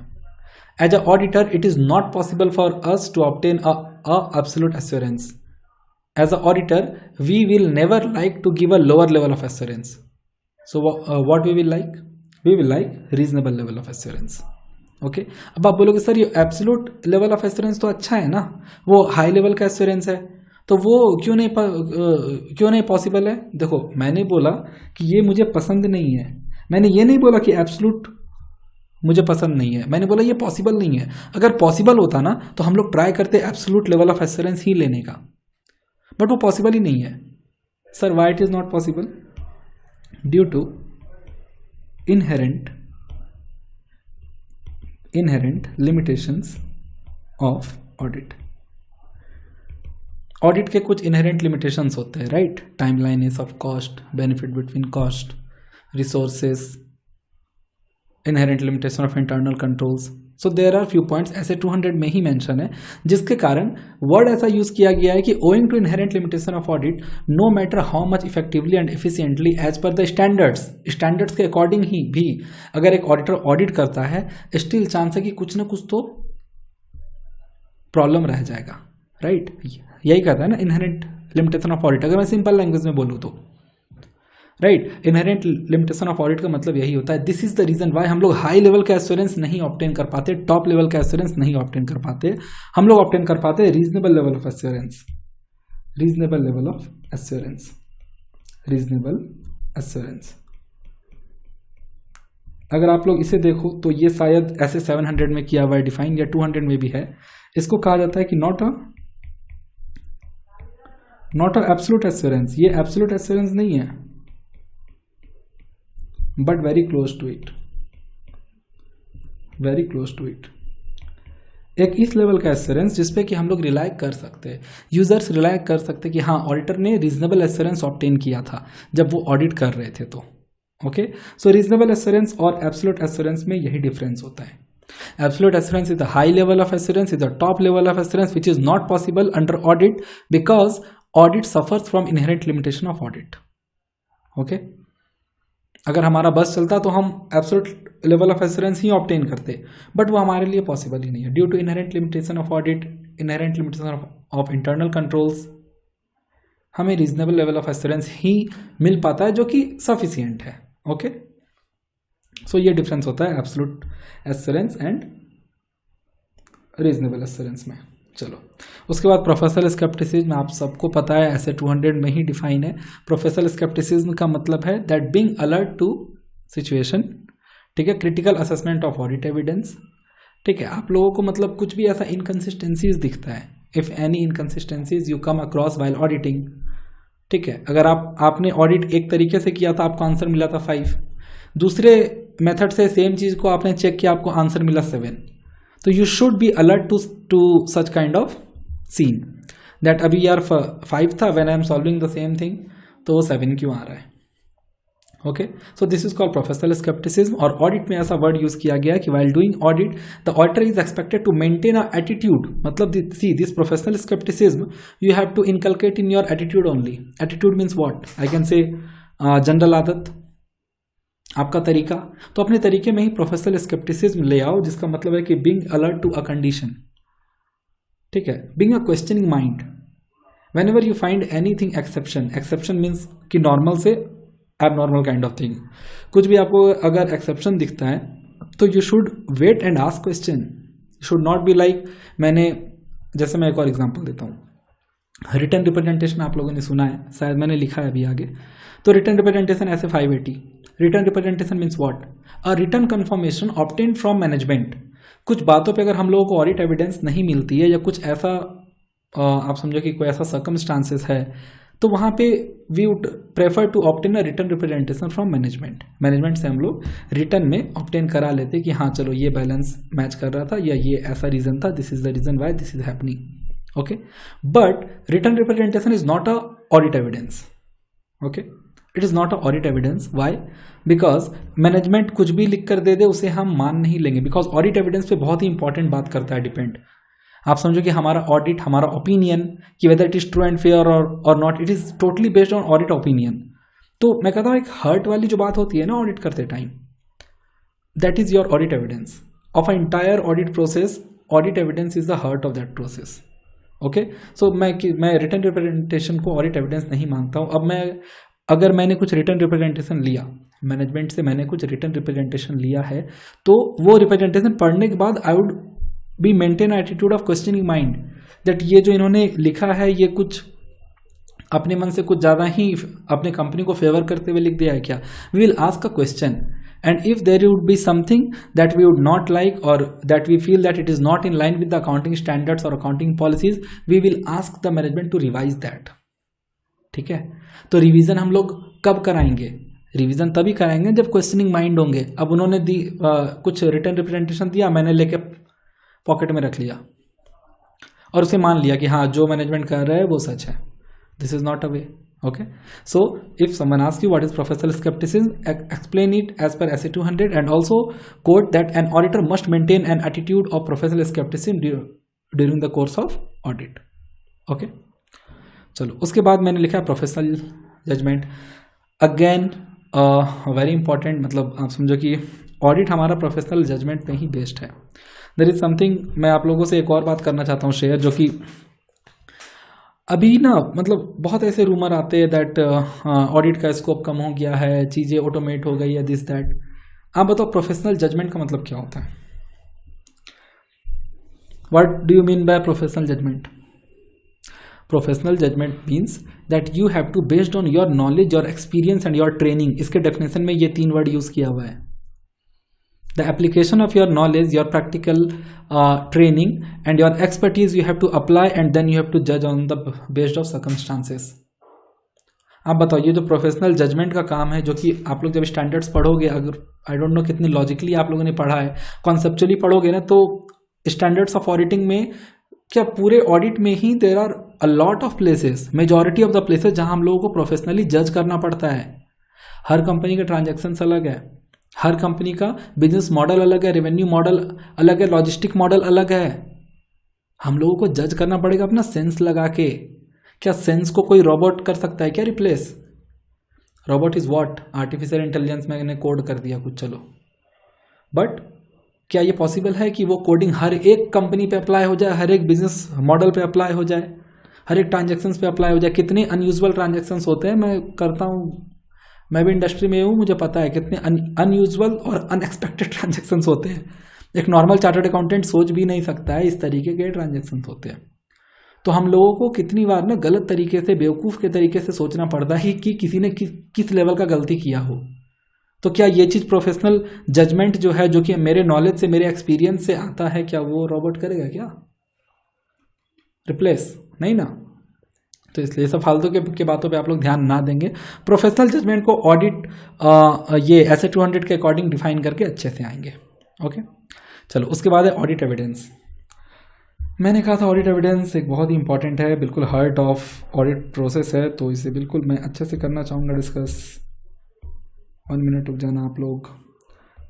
As a auditor it is not possible for us to obtain a absolute assurance. As a auditor we will never like to give a lower level of assurance. So what we will like? We will like reasonable level of assurance. Okay? अब आप बोलोगे sir ये absolute level of assurance तो अच्छा है ना, वो high level का एश्योरेंस है, तो वो क्यों नहीं पॉसिबल है? देखो, मैंने बोला कि ये मुझे पसंद नहीं है, मैंने ये नहीं बोला कि एब्सोल्यूट मुझे पसंद नहीं है। मैंने बोला ये पॉसिबल नहीं है। अगर पॉसिबल होता ना तो हम लोग ट्राई करते एब्सोल्यूट लेवल ऑफ एश्योरेंस ही लेने का, बट वो पॉसिबल ही नहीं है। Sir why it is not possible? Due to inherent limitations of audit. Audit के कुछ इनहेरेंट लिमिटेशंस होते हैं, right? Timeliness of cost, benefit between cost, resources, inherent limitation of internal controls. So there are few points, SA 200 में ही mention है, जिसके कारण word ऐसा use किया गया है कि owing to inherent limitation of audit, no matter how much effectively and efficiently as per the standards के अकॉर्डिंग ही भी अगर एक ऑडिटर ऑडिट करता है, स्टिल चांस है कि कुछ ना कुछ तो प्रॉब्लम रह जाएगा, राइट? यही कहता है ना इनहेरेंट लिमिटेशन ऑफ ऑडिट, अगर मैं सिंपल लैंग्वेज में बोलूँ तो, right? Inherent limitation of audit का मतलब यही होता है। This is the reason why हम लोग हाई लेवल का एश्योरेंस नहीं ऑब्टेन कर पाते, टॉप लेवल का एश्योरेंस नहीं ऑब्टेन कर पाते। हम लोग ऑब्टेन कर पाते reasonable level of assurance, reasonable level of assurance, reasonable assurance. अगर आप लोग इसे देखो तो ये शायद ऐसे 700 में किया हुआ है डिफाइन, या 200 में भी है। इसको कहा जाता है कि नॉट अ एब्सोल्यूट एश्योरेंस। ये एब्सोल्यूट एश्योरेंस नहीं है, but very close to it, very close to it. एक इस लेवल का एश्योरेंस जिसपे कि हम लोग रिलाई कर सकते हैं, यूजर्स रिलाई कर सकते हैं कि हाँ ऑडिटर ने रीजनेबल एश्योरेंस ऑब्टेन किया था जब वो ऑडिट कर रहे थे। तो ओके, सो रीजनेबल एश्योरेंस और एब्सोल्यूट एश्योरेंस में यही डिफरेंस होता है। Absolute assurance is the high level of assurance, is the top level of assurance, which is not possible under audit because audit suffers from inherent limitation of audit. Okay? अगर हमारा बस चलता तो हम एब्सोल्यूट लेवल ऑफ एश्योरेंस ही obtain करते, but वो हमारे लिए पॉसिबल ही नहीं है due to inherent limitation of audit, inherent limitation of internal controls. हमें रीजनेबल लेवल ऑफ एश्योरेंस ही मिल पाता है जो कि सफिशिएंट है। ओके, सो ये डिफरेंस होता है absolute assurance and reasonable assurance में। चलो, उसके बाद प्रोफेशनल स्केप्टिसिज्म, आप सबको पता है ऐसे 200 में ही डिफाइन है। प्रोफेशनल स्केप्टिसिज्म का मतलब है that being alert to situation, ठीक है, critical assessment of audit evidence, ठीक है। आप लोगों को मतलब कुछ भी ऐसा इनकन्सिस्टेंसीज दिखता है, if any inconsistencies you come across while auditing, ठीक है। अगर आपने ऑडिट एक तरीके से किया था, आपको आंसर मिला था 5, दूसरे मेथड से सेम चीज को आपने चेक किया, आपको आंसर मिला 7, तो you should be alert to such kind of scene that अभी यार 5 था, when I am solving the same thing तो वो 7 क्यों आ रहा है। Okay, so this is called professional scepticism. और ऑडिट में ऐसा वर्ड यूज किया गया कि while doing audit the auditor is expected to maintain a attitude, मतलब see this professional scepticism you have to inculcate in your attitude only. Attitude means what, I can से general आदत, आपका तरीका, तो अपने तरीके में ही प्रोफेशनल स्केप्टिसिज्म ले आओ, जिसका मतलब है कि being alert to a condition, ठीक है, being a questioning mind whenever you find anything exception. Exception means कि नॉर्मल से एबनॉर्मल काइंड ऑफ थिंग, कुछ भी आपको अगर एक्सेप्शन दिखता है तो you should wait and ask question, you should not be like, जैसे मैं एक और एग्जांपल देता हूँ, रिटर्न रिप्रेजेंटेशन आप लोगों ने सुना है, शायद मैंने लिखा है अभी आगे, तो रिटर्न रिप्रेजेंटेशन ऐसे 580, written representation means what, a return confirmation obtained from management. कुछ बातों पे अगर हम लोगों को ऑडिट एविडेंस नहीं मिलती है, या कुछ ऐसा आप समझो कि कोई ऐसा सर्कमस्टांसेस है, तो वहाँ पे we would prefer to obtain a written representation from management. Management से हम लोग रिटर्न में ऑब्टेन करा लेते कि हाँ चलो ये बैलेंस मैच कर रहा था, या ये ऐसा रीजन था, this is the reason why this is happening. Okay, but written representation is not a audit evidence. Okay, it is not a audit evidence. Why? Because management कुछ भी लिख कर दे दे उसे हम मान नहीं लेंगे, बिकॉज ऑडिट एविडेंस पे बहुत ही इंपॉर्टेंट बात करता है डिपेंड। आप समझो कि हमारा ऑडिट, हमारा ओपिनियन कि whether it is true and fair और not, it is totally based on audit opinion. तो मैं कहता हूँ एक हर्ट वाली जो बात होती है ना ऑडिट करते time, that is your audit evidence of a entire audit process. Audit evidence is the heart of that process. Okay, so मैं रिटर्न रिप्रेजेंटेशन को ऑडिट एविडेंस नहीं मानता हूँ। अब अगर मैंने कुछ रिटर्न रिप्रेजेंटेशन लिया मैनेजमेंट से, मैंने कुछ रिटर्न रिप्रेजेंटेशन लिया है, तो वो रिप्रेजेंटेशन पढ़ने के बाद I would be maintain attitude of questioning mind that ये जो इन्होंने लिखा है ये कुछ अपने मन से कुछ ज़्यादा ही अपने कंपनी को फेवर करते हुए लिख दिया है क्या। We will ask a question and if there would be something that we would not like or that we feel that it is not in line with the accounting standards or accounting policies, we will ask the management to revise that. ठीक है, तो revision हम लोग कब कराएंगे? Revision तभी कराएंगे जब क्वेश्चनिंग माइंड होंगे. अब उन्होंने कुछ रिटर्न रिप्रेजेंटेशन दिया, मैंने लेके पॉकेट में रख लिया और उसे मान लिया कि हाँ जो मैनेजमेंट कर रहा है वो सच है. This is not a way. Okay, so if someone asks you what is professional skepticism, explain it as per SE 200 and also quote that an auditor must maintain an attitude of professional skepticism during the course of audit. Okay, चलो उसके बाद मैंने लिखा professional judgement. Again very important, मतलब आप समझो कि audit हमारा प्रोफेशनल जजमेंट पे ही बेस्ड है. देयर इज समथिंग मैं आप लोगों से एक और बात करना चाहता हूँ शेयर, जो कि अभी ना मतलब बहुत ऐसे रूमर आते हैं दैट ऑडिट का स्कोप कम हो गया है, चीज़ें ऑटोमेट हो गई है, दिस दैट. आप बताओ प्रोफेशनल जजमेंट का मतलब क्या होता है? What do you mean by professional judgement? Professional judgement means that you have to based on your knowledge, your experience and your training. इसके डेफिनेशन में ये 3 वर्ड यूज किया हुआ है. The application of your knowledge, your practical training and your expertise you have to apply and then you have to judge on the based of circumstances. आप बताओ ये जो प्रोफेशनल जजमेंट का काम है, जो कि आप लोग जब स्टैंडर्ड्स पढ़ोगे, अगर आई डोंट नो कितनी लॉजिकली आप लोगों ने पढ़ा है, कॉन्सेप्चुअली पढ़ोगे ना, तो स्टैंडर्ड्स ऑफ ऑडिटिंग में क्या पूरे ऑडिट में ही there are a lot of places, majority of the places जहां हम लोगों को प्रोफेशनली जज करना पड़ता है. हर कंपनी के ट्रांजैक्शंस अलग है, हर कंपनी का बिजनेस मॉडल अलग है, रेवेन्यू मॉडल अलग है, लॉजिस्टिक मॉडल अलग है. हम लोगों को जज करना पड़ेगा अपना सेंस लगा के. क्या सेंस को कोई रोबोट कर सकता है क्या replace? Robot is what? Artificial intelligence मैंने कोड कर दिया कुछ, चलो. बट क्या ये पॉसिबल है कि वो कोडिंग हर एक कंपनी पे अप्लाई हो जाए, हर एक बिजनेस मॉडल पे अप्लाई हो जाए, हर एक ट्रांजेक्शन्स पे अप्लाई हो जाए? कितने अनयूजुअल ट्रांजेक्शन्स होते हैं, मैं करता हूँ, मैं भी इंडस्ट्री में हूँ, मुझे पता है कितने अनयूजुअल और अनएक्सपेक्टेड ट्रांजैक्शंस होते हैं. एक नॉर्मल चार्टर्ड अकाउंटेंट सोच भी नहीं सकता है इस तरीके के ट्रांजैक्शंस होते हैं. तो हम लोगों को कितनी बार ना गलत तरीके से, बेवकूफ़ के तरीके से सोचना पड़ता है कि किसी ने किस लेवल का गलती किया हो. तो क्या ये चीज़ प्रोफेशनल जजमेंट जो है, जो कि मेरे नॉलेज से, मेरे एक्सपीरियंस से आता है, क्या वो रोबोट करेगा क्या रिप्लेस? नहीं ना. तो इसलिए सब फालतू के बातों पे आप लोग ध्यान ना देंगे. प्रोफेशनल जजमेंट को ऑडिट ये SE 200 के अकॉर्डिंग डिफाइन करके अच्छे से आएंगे. ओके, चलो उसके बाद है ऑडिट एविडेंस. मैंने कहा था ऑडिट एविडेंस एक बहुत ही इंपॉर्टेंट है, बिल्कुल हार्ट ऑफ ऑडिट प्रोसेस है, तो इसे बिल्कुल मैं अच्छे से करना चाहूँगा डिस्कस. 1 मिनट रुक जाना आप लोग,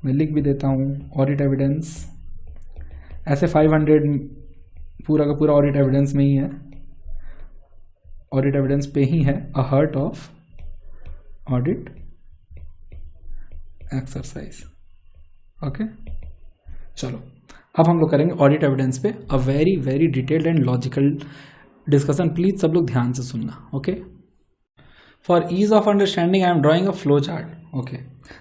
मैं लिख भी देता हूँ. ऑडिट एविडेंस ऐसे 500 पूरा का पूरा ऑडिट एविडेंस में ही है, ऑडिट एविडेंस पे ही है a heart of audit exercise. Okay, चलो अब हम लोग करेंगे ऑडिट एविडेंस पे a very very detailed and logical discussion. Please सब लोग ध्यान से सुनना. Okay, for ease of understanding I am drawing a flow chart. Okay,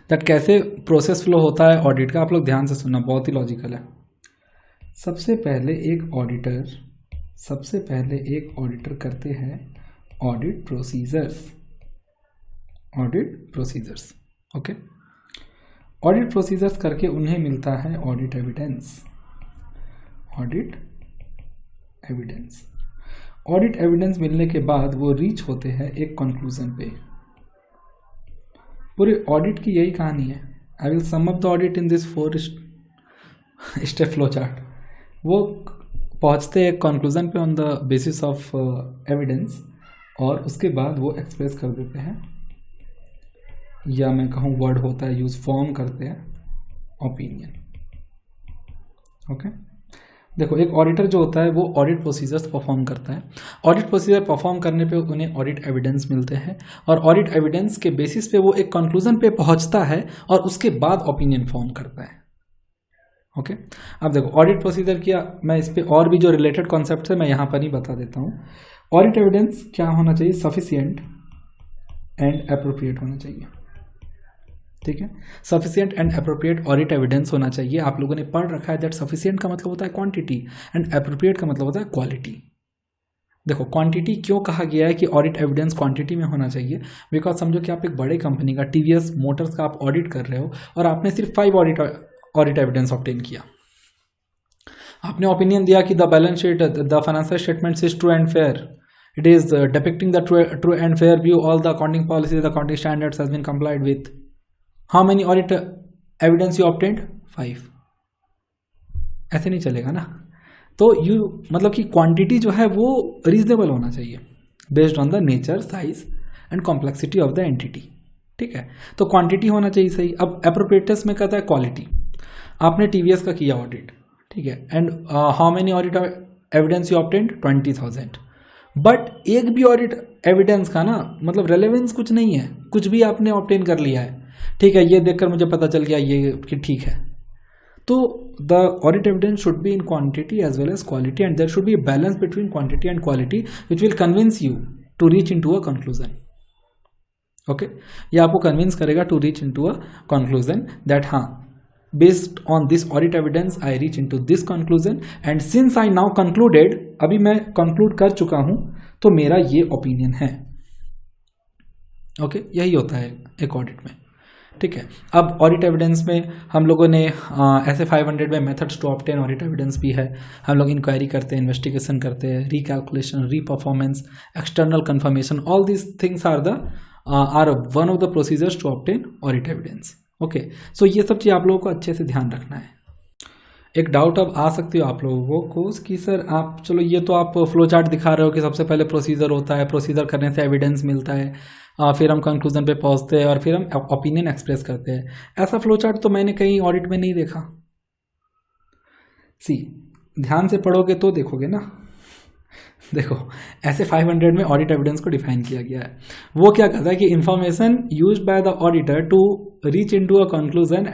that कैसे प्रोसेस फ्लो होता है ऑडिट का, आप लोग ध्यान से सुनना, बहुत ही लॉजिकल है. सबसे पहले एक ऑडिटर करते हैं audit procedures. Okay, audit procedures करके उन्हें मिलता है ऑडिट एविडेंस. ऑडिट एविडेंस मिलने के बाद वो रीच होते हैं एक कंक्लूजन पे. पूरे ऑडिट की यही कहानी है. I will sum up the audit in this 4 step flow chart. वो पहुंचते हैं कंक्लूजन पे on the basis of evidence, और उसके बाद वो एक्सप्रेस कर देते हैं, या मैं कहूँ वर्ड होता है यूज, फॉर्म करते हैं ओपिनियन. ओके, देखो एक ऑडिटर जो होता है वो ऑडिट प्रोसीजर्स परफॉर्म करता है. ऑडिट प्रोसीजर परफॉर्म करने पे उन्हें ऑडिट एविडेंस मिलते हैं, और ऑडिट एविडेंस के बेसिस पे वो एक कंक्लूजन पे पहुंचता है और उसके बाद ओपिनियन फॉर्म करता है. ओके, अब देखो ऑडिट प्रोसीजर किया, मैं इस पे और भी जो रिलेटेड कॉन्सेप्ट है मैं यहाँ पर ही बता देता हूँ. ऑडिट एविडेंस क्या होना चाहिए? सफिशिएंट एंड एप्रोप्रिएट होना चाहिए. ठीक है, sufficient and appropriate audit evidence होना चाहिए. आप लोगों ने पढ़ रखा है दैट सफिशिएंट का मतलब होता है क्वांटिटी एंड एप्रोप्रिएट का मतलब होता है क्वालिटी. देखो क्वांटिटी क्यों कहा गया है कि ऑडिट एविडेंस क्वांटिटी में होना चाहिए, बिकॉज समझो कि आप एक बड़े कंपनी का टीवीएस मोटर्स का आप ऑडिट कर रहे हो और आपने सिर्फ 5 ऑडिट एविडेंस ऑब्टेन किया। आपने ओपिनियन दिया कि the balance sheet, the financial statements is true and fair, it is depicting the true and fair view, all the accounting policies, the accounting standards has been complied with. How many audit evidence you obtained? 5। ऐसे नहीं चलेगा ना। तो you मतलब कि quantity जो है वो रीजनेबल होना चाहिए based on the nature, size and complexity of the entity. ठीक है, तो क्वांटिटी होना चाहिए सही। अब एप्रोप्रिएटनेस में कहता है क्वालिटी। आपने टीवीएस का किया ऑडिट, ठीक है, and how many audit evidence you obtained? 20,000। But एक भी ऑडिट एविडेंस का ना मतलब रेलेवेंस कुछ नहीं है, कुछ भी आपने ऑब्टेन कर लिया है, ठीक है, ये देखकर मुझे पता चल गया ये कि ठीक है। तो the audit evidence should be in quantity as well as quality, and there should be a balance between quantity and quality which will convince you to reach into a conclusion. Okay, ये आपको convince करेगा to reach into a conclusion that हाँ, based on this audit evidence I reach into this conclusion, and since I now concluded, अभी मैं conclude कर चुका हूँ तो मेरा ये opinion है। Okay, यही होता है एक audit में। ठीक है, अब ऑडिट एविडेंस में हम लोगों ने ऐसे 500 में methods to obtain audit evidence भी है। हम लोग इंक्वायरी करते हैं, इन्वेस्टिगेशन करते हैं, recalculation, reperformance, external confirmation, all these things are one of the procedures to obtain audit evidence. Okay, so ये सब चीज़ आप लोगों को अच्छे से ध्यान रखना है। एक डाउट अब आ सकती हो आप लोगों को कि सर आप, चलो ये तो आप फ्लो चार्ट दिखा रहे हो कि सबसे पहले प्रोसीजर होता है, प्रोसीजर करने से एविडेंस मिलता है, फिर हम कंक्लूजन पे पहुंचते हैं और फिर हम ओपिनियन एक्सप्रेस करते हैं। ऐसा फ्लो चार्ट तो मैंने कहीं ऑडिट में नहीं देखा। ध्यान से पढ़ोगे तो देखोगे ना। देखो, ऐसे 500 में ऑडिट एविडेंस को डिफाइन किया गया है। वो क्या कहता है कि information used by the auditor to reach into a conclusion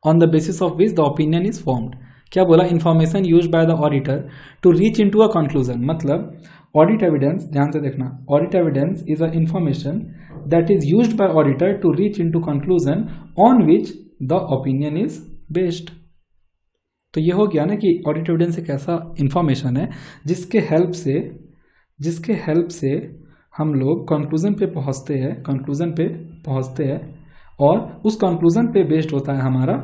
on the basis of which the opinion is formed। क्या बोला? Information used by the auditor to reach into a conclusion. मतलब ऑडिट एविडेंस, ध्यान से देखना, audit evidence is a information that is used by auditor to reach into conclusion on which the opinion is based. तो ये हो गया ना कि ऑडिट एविडेंस एक ऐसा इंफॉर्मेशन है जिसके हेल्प से हम लोग कंक्लूजन पे पहुंचते हैं और उस कंक्लूजन पे बेस्ड होता है हमारा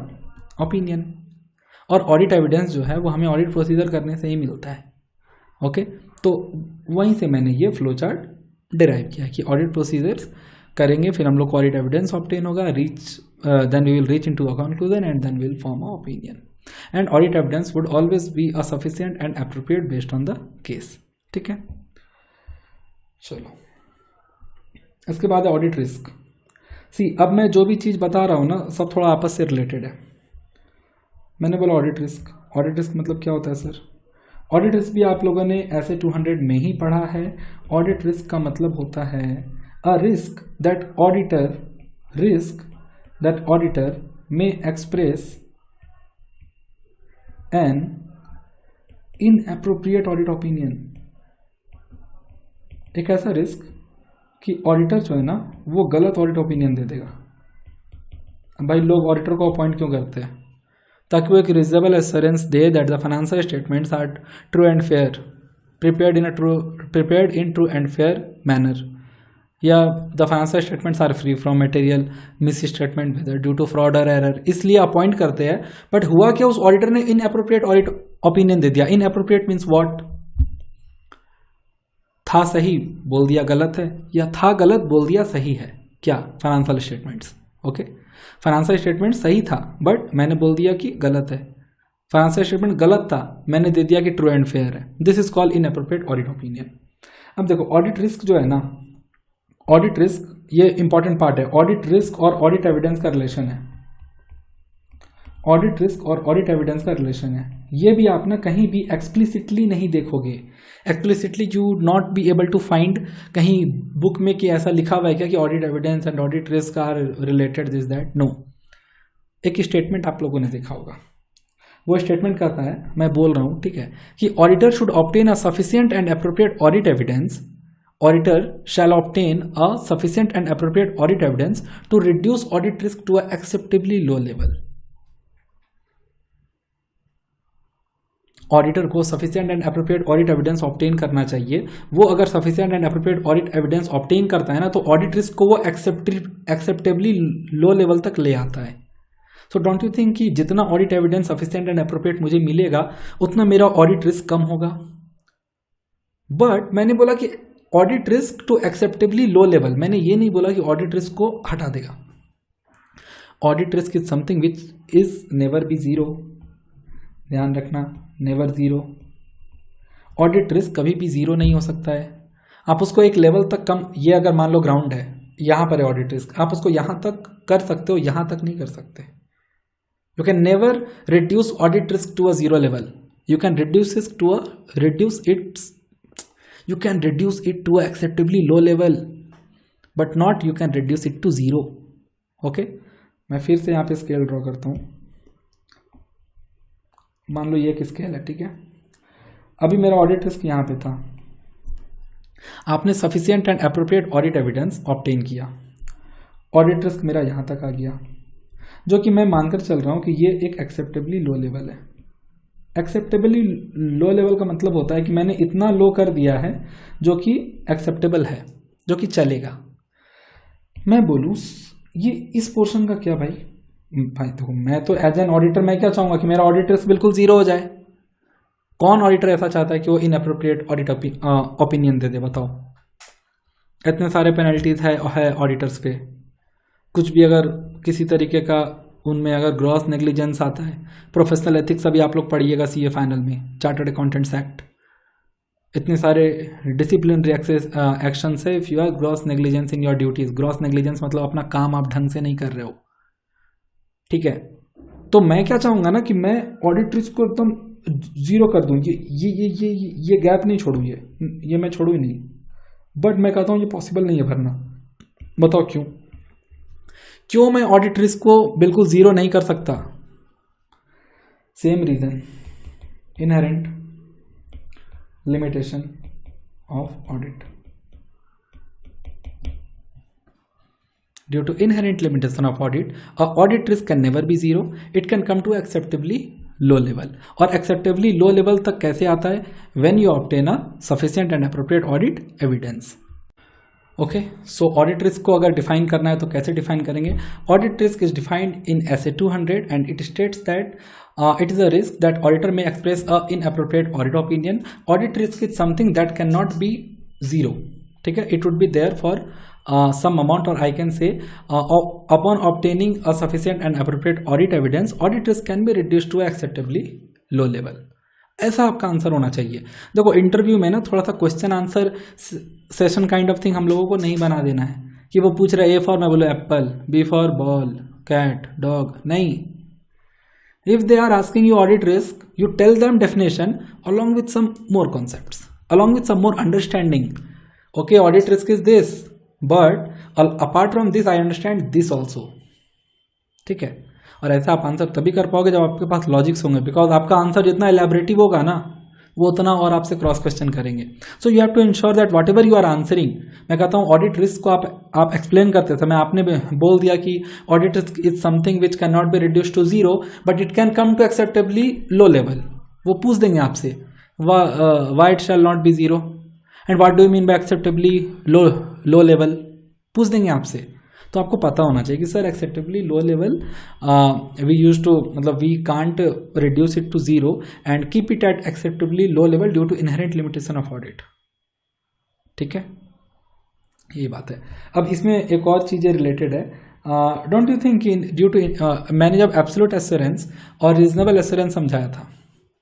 ओपिनियन। और ऑडिट एविडेंस जो है वो हमें ऑडिट प्रोसीजर करने से ही मिलता है। ओके, तो वहीं से मैंने ये फ्लो चार्ट डिराइव किया कि ऑडिट प्रोसीजर्स करेंगे, फिर हम लोग को ऑडिट एविडेंस ऑब्टेन होगा, then we will reach into a conclusion and then will form a opinion. And audit evidence would always be a sufficient and appropriate based on the case. ठीक है, चलो इसके बाद है ऑडिट रिस्क। अब मैं जो भी चीज़ बता रहा हूँ ना, सब थोड़ा आपस से रिलेटेड है। मैंने बोला ऑडिट रिस्क मतलब क्या होता है सर? ऑडिट रिस्क भी आप लोगों ने ऐसे 200 में ही पढ़ा है। ऑडिट रिस्क का मतलब होता है अ रिस्क दैट ऑडिटर में express an inappropriate audit opinion. एक ऐसा रिस्क कि ऑडिटर जो है ना वो गलत ऑडिट ओपिनियन दे देगा। भाई लोग ऑडिटर को अपॉइंट क्यों करते हैं? ताकि वो एक रीजनेबल एश्योरेंस दे that the financial statements are true and fair, prepared in true and fair manner, या the financial statements are free from material misstatement whether due to fraud और एरर। इसलिए अपॉइंट करते हैं। But हुआ क्या, उस auditor ने inappropriate audit opinion दे दिया। Inappropriate means what? था सही बोल दिया गलत है, या था गलत बोल दिया सही है। क्या? Financial statements. Okay, financial statement सही था बट मैंने बोल दिया कि गलत है। फाइनेंशियल स्टेटमेंट गलत था, मैंने दे दिया कि ट्रू एंड फेयर है। This is called inappropriate audit opinion. अब देखो ऑडिट रिस्क जो है ना, ऑडिट रिस्क ये इंपॉर्टेंट पार्ट है। ऑडिट रिस्क और ऑडिट एविडेंस का रिलेशन है। ऑडिट रिस्क और ऑडिट एविडेंस का रिलेशन है। ये भी आप ना कहीं भी एक्सप्लिसिटली नहीं देखोगे। Explicitly you not be able to find कहीं बुक में कि ऐसा लिखा हुआ है क्या कि audit evidence and audit risk are related this that. No, एक स्टेटमेंट आप लोगों ने देखा होगा। वो स्टेटमेंट कहता है, मैं बोल रहा हूँ ठीक है, कि auditor should obtain a sufficient and appropriate audit evidence. Auditor shall obtain a sufficient and appropriate audit evidence to reduce audit risk to a acceptably low level. Auditor को sufficient and appropriate audit evidence obtain करना चाहिए, वो अगर sufficient and appropriate audit evidence obtain करता है ना, तो audit risk को वो एक्सेप्टेबली लो लेवल तक ले आता है। सो डोंट यू थिंक कि जितना audit evidence sufficient and appropriate मुझे मिलेगा उतना मेरा ऑडिट रिस्क कम होगा। बट मैंने बोला कि audit risk to acceptably low level, मैंने ये नहीं बोला कि ऑडिट रिस्क को हटा देगा। Audit risk is something which is never be zero, ध्यान रखना, नेवर जीरो। ऑडिट रिस्क कभी भी जीरो नहीं हो सकता है। आप उसको एक लेवल तक कम, ये अगर मान लो ग्राउंड है, यहां पर है ऑडिट रिस्क, आप उसको यहां तक कर सकते हो, यहां तक नहीं कर सकते। You can never reduce audit risk to a zero level, you can reduce it to acceptably low level, but not you can reduce it to zero. Okay, मैं फिर से यहां पे स्केल ड्रॉ करता हूं। मान लो ये एक स्केल है, ठीक है। अभी मेरा ऑडिट रिस्क यहां पे था, आपने sufficient and appropriate audit evidence obtain किया, ऑडिट रिस्क मेरा यहां तक आ गया, जो कि मैं मानकर चल रहा हूं कि ये एक एक्सेप्टेबली लो लेवल है। एक्सेप्टेबली लो लेवल का मतलब होता है कि मैंने इतना लो कर दिया है जो कि एक्सेप्टेबल है, जो कि चलेगा। मैं बोलूं ये इस पोर्शन का क्या भाई देखो, मैं तो एज एन ऑडिटर मैं क्या चाहूंगा कि मेरा ऑडिट रिस्क बिल्कुल जीरो हो जाए। कौन ऑडिटर ऐसा चाहता है कि वो इनएप्रोप्रिएट ऑडिट ओपिनियन दे दे, बताओ। इतने सारे पेनल्टीज है ऑडिटर्स पे, कुछ भी अगर किसी तरीके का उनमें अगर ग्रॉस नेग्लिजेंस आता है, प्रोफेशनल एथिक्स अभी आप लोग पढ़िएगा सीए फाइनल में, चार्टर्ड अकाउंटेंट्स एक्ट, इतने सारे डिसिप्लिनरी एक्शन है if you are gross negligence in your duties. Gross negligence मतलब अपना काम आप ढंग से नहीं कर रहे हो, ठीक है। तो मैं क्या चाहूंगा ना कि मैं ऑडिट रिस्क को एकदम जीरो कर दूं, ये गैप नहीं छोड़ू, ये मैं छोड़ू ही नहीं। बट मैं कहता हूं ये पॉसिबल नहीं है भरना। बताओ क्यों मैं ऑडिट रिस्क को बिल्कुल जीरो नहीं कर सकता? Same reason, inherent limitation of audit. Due to inherent limitation of audit, a audit risk can never be zero. It can come to acceptably low level. और acceptably low level तक कैसे आता है? When you obtain a sufficient and appropriate audit evidence. Okay, so audit risk को अगर define करना है तो कैसे define करेंगे? Audit risk is defined in SA 200 and it states that it is a risk that auditor may express a inappropriate audit opinion. Audit risk is something that cannot be zero. ठीक है, it would be there for some amount, or I can say upon obtaining a sufficient and appropriate audit evidence, audit risk can be reduced to acceptably low level. ऐसा आपका answer होना चाहिए। देखो interview में ना थोड़ा सा question answer session kind of thing हम लोगों को नहीं बना देना है कि वो पूछ रहे ए फॉर मैं बोलो apple, B for ball, cat, dog, नहीं। If they are asking you audit risk, you tell them definition along with some more concepts, along with some more understanding. Okay, audit risk is this, but apart from this I understand this also. ठीक है, और ऐसा आप answer तभी कर पाओगे जब आपके पास लॉजिक्स होंगे, बिकॉज आपका आंसर जितना एलैबोरेटिव होगा ना वो उतना और आपसे क्रॉस क्वेश्चन करेंगे। So you have to ensure that whatever you are answering, मैं कहता हूँ ऑडिट रिस्क को आप एक्सप्लेन करते थे, मैं आपने बोल दिया कि audit risk is something which can not be reduce to zero but it can come to acceptably low level. वो पूछ देंगे आपसे why it shall not be zero and what do you mean by acceptably low level, पूछ देंगे आपसे। तो आपको पता होना चाहिए कि sir acceptably low level we use to, मतलब we can't reduce it to zero and keep it at acceptably low level due to inherent limitation of audit. ठीक है, ये बात है। अब इसमें एक और चीज़ें रिलेटेड है, don't you think in due to, मैंने जब एब्सोल्यूट एश्योरेंस और रीजनेबल एश्योरेंस समझाया था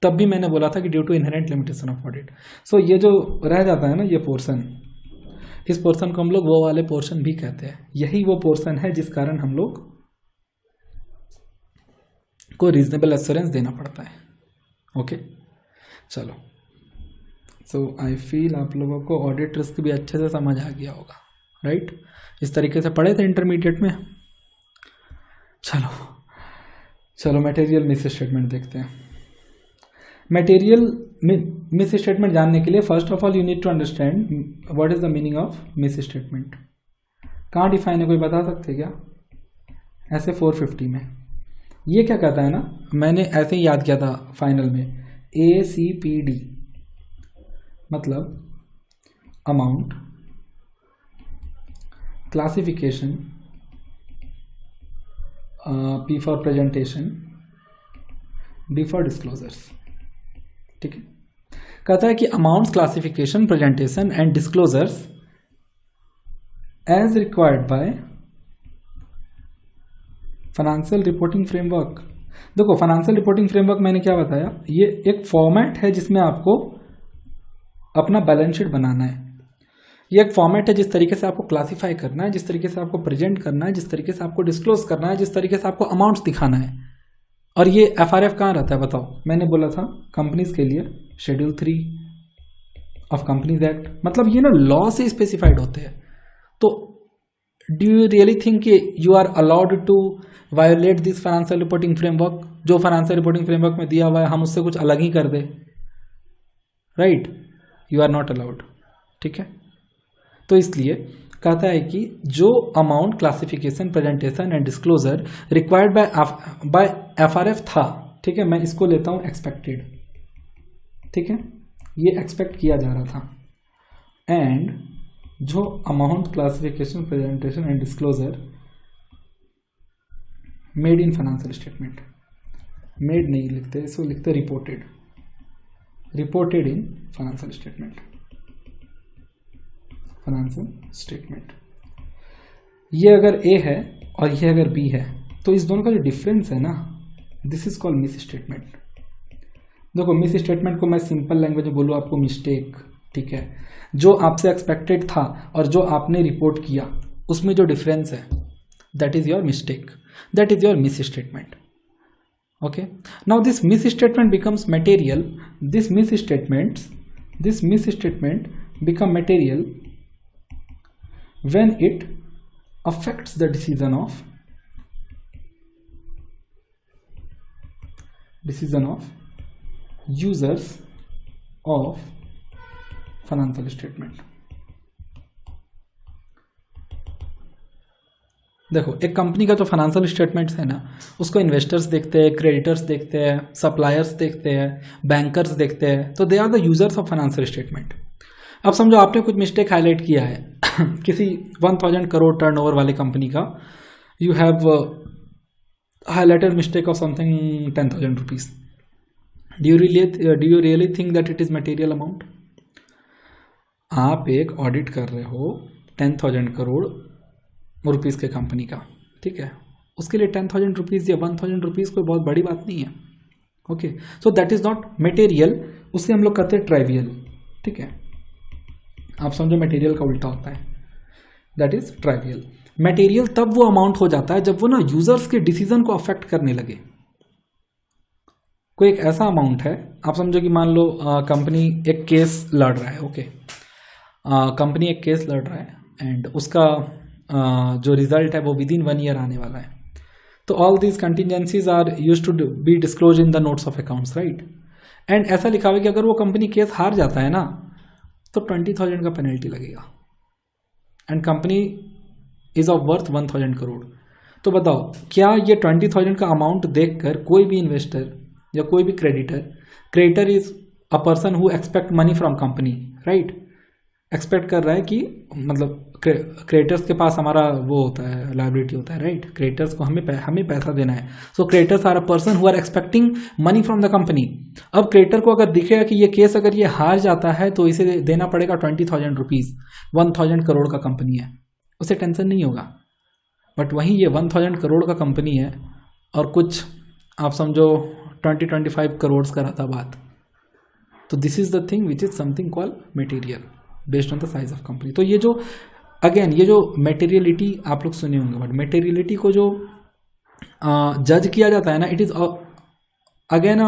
तब भी मैंने बोला था कि due to inherent limitation of audit. So ये जो रह जाता है ना ये पोर्शन, इस पोर्शन को हम लोग वो वाले पोर्शन भी कहते हैं। यही वो पोर्शन है जिस कारण हम लोग को रीजनेबल एश्योरेंस देना पड़ता है। ओके चलो, सो आई फील आप लोगों को ऑडिट रिस्क भी अच्छे से समझ आ गया होगा, राइट? इस तरीके से पढ़े थे इंटरमीडिएट में। चलो मटेरियल मिस स्टेटमेंट देखते हैं। मटेरियल मिस स्टेटमेंट जानने के लिए first of all you need to understand what is the meaning of misstatement. कहाँ डिफाइन है, कोई बता सकते क्या? ऐसे 450 में ये क्या कहता है ना, मैंने ऐसे ही याद किया था फाइनल में ACPD मतलब amount, classification, P for presentation, D for disclosures. ठीक है, कहता है कि amounts, classification, presentation and disclosures as required by financial reporting framework. देखो, फाइनेंशियल रिपोर्टिंग फ्रेमवर्क मैंने क्या बताया, ये एक फॉर्मेट है जिसमें आपको अपना बैलेंस शीट बनाना है। ये एक फॉर्मेट है जिस तरीके से आपको क्लासिफाई करना है, जिस तरीके से आपको प्रेजेंट करना है, जिस तरीके से आपको डिस्क्लोज करना है, जिस तरीके से आपको अमाउंट्स दिखाना है। और ये FRF कहाँ रहता है बताओ? मैंने बोला था कंपनीज के लिए शेड्यूल 3 ऑफ कंपनीज एक्ट, मतलब ये ना लॉ से स्पेसिफाइड होते हैं। तो do you really think you are allowed to violate this financial reporting framework? जो फाइनेंशियल रिपोर्टिंग फ्रेमवर्क में दिया हुआ है हम उससे कुछ अलग ही कर दे, right? You are not allowed. ठीक है, तो इसलिए कहता है कि जो amount, classification, presentation and disclosure required by FRF था, ठीक है, मैं इसको लेता हूं एक्सपेक्टेड। ठीक है, ये एक्सपेक्ट किया जा रहा था। एंड जो amount, classification, presentation and disclosure made in financial statement, made नहीं लिखते, इसको लिखते reported, reported in financial statement, financial statement. ये अगर A है और ये अगर B है तो इस दोनों का जो डिफरेंस है ना, this is called miss statement. देखो, मिस स्टेटमेंट को मैं सिंपल लैंग्वेज में बोलूँ आपको मिस्टेक। ठीक है, जो आपसे एक्सपेक्टेड था और जो आपने रिपोर्ट किया उसमें जो डिफरेंस है, that is your mistake, that is your miss statement. Okay, now this miss statement becomes material, this miss statement become material when it affects the decision of users of financial statement। देखो, एक company का जो financial statements है ना, उसको investors देखते हैं, creditors देखते हैं, सप्लायर्स देखते हैं, बैंकर्स देखते हैं, तो they are the users of financial statement. अब समझो आपने कुछ मिस्टेक हाईलाइट किया है किसी 1000 करोड़ टर्नओवर वाले कंपनी का, you have highlighted mistake of something 10,000 rupees. Do you really think that it is material amount? आप एक ऑडिट कर रहे हो 10,000 करोड़ रुपीज़ के कंपनी का, ठीक है, उसके लिए 10,000 रुपीज़ या 1,000 रुपीज़ कोई बहुत बड़ी बात नहीं है। Okay, so that is not material, उससे हम लोग कहते हैं ट्राइवियल। ठीक है, आप समझो मटेरियल का उल्टा होता है, दैट इज ट्राइवियल। मटेरियल तब वो अमाउंट हो जाता है जब वो ना यूजर्स के डिसीजन को अफेक्ट करने लगे। कोई एक ऐसा अमाउंट है, आप समझो कि मान लो कंपनी एक केस लड़ रहा है। ओके, कंपनी एक केस लड़ रहा है एंड उसका जो रिजल्ट है वो विद इन 1 ईयर आने वाला है। तो all these contingencies are used to be disclose in the notes of accounts, right. And ऐसा लिखा हुआ है कि अगर वो कंपनी केस हार जाता है ना तो 20,000 का पेनल्टी लगेगा and company is of worth 1,000 crore. तो बताओ, क्या ये 20,000 का अमाउंट देखकर कोई भी इन्वेस्टर या कोई भी creditor is a person who expect money from company, right, expect कर रहा है कि मतलब क्रेडिटर्स के पास हमारा वो होता है, लायबिलिटी होता है, राइट, क्रेडिटर्स को हमें पैसा देना है। So creditors are a person who are expecting money from the company. अब क्रेडिटर को अगर दिखेगा कि ये केस अगर ये हार जाता है तो इसे देना पड़ेगा 20,000 रुपीज़, 1,000 करोड़ का कंपनी है, उसे टेंशन नहीं होगा। बट वहीं ये 1,000 करोड़ का कंपनी है और कुछ आप समझो 20-25 करोड़ का रहता बात, तो this is the thing which is something called material based on the size of company. तो ये जो अगेन ये जो मटेरियलिटी आप लोग सुने होंगे, बट मटेरियलिटी को जो जज किया जाता है ना, इट इज अगेन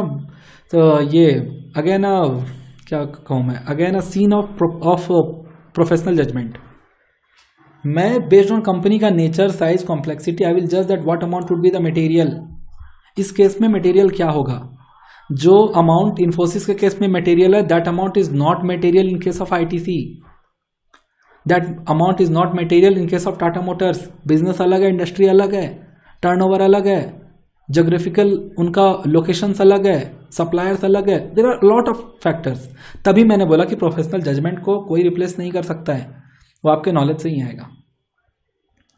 क्या कहूँ मैं, again a scene of professional judgement. मैं बेस्ड ऑन कंपनी का nature, size, complexity, I will जज that what amount would be the material. इस केस में मटेरियल क्या होगा? जो अमाउंट इन्फोसिस के केस में मटेरियल है, that amount is not material in case of ITC, that amount is not material in case of Tata Motors. Business अलग है, इंडस्ट्री अलग है, टर्नओवर अलग है, जोग्राफिकल उनका लोकेशंस अलग है, सप्लायर्स अलग है, there are lot of factors. तभी मैंने बोला कि प्रोफेशनल जजमेंट को कोई रिप्लेस नहीं कर सकता है, वो आपके नॉलेज से ही आएगा।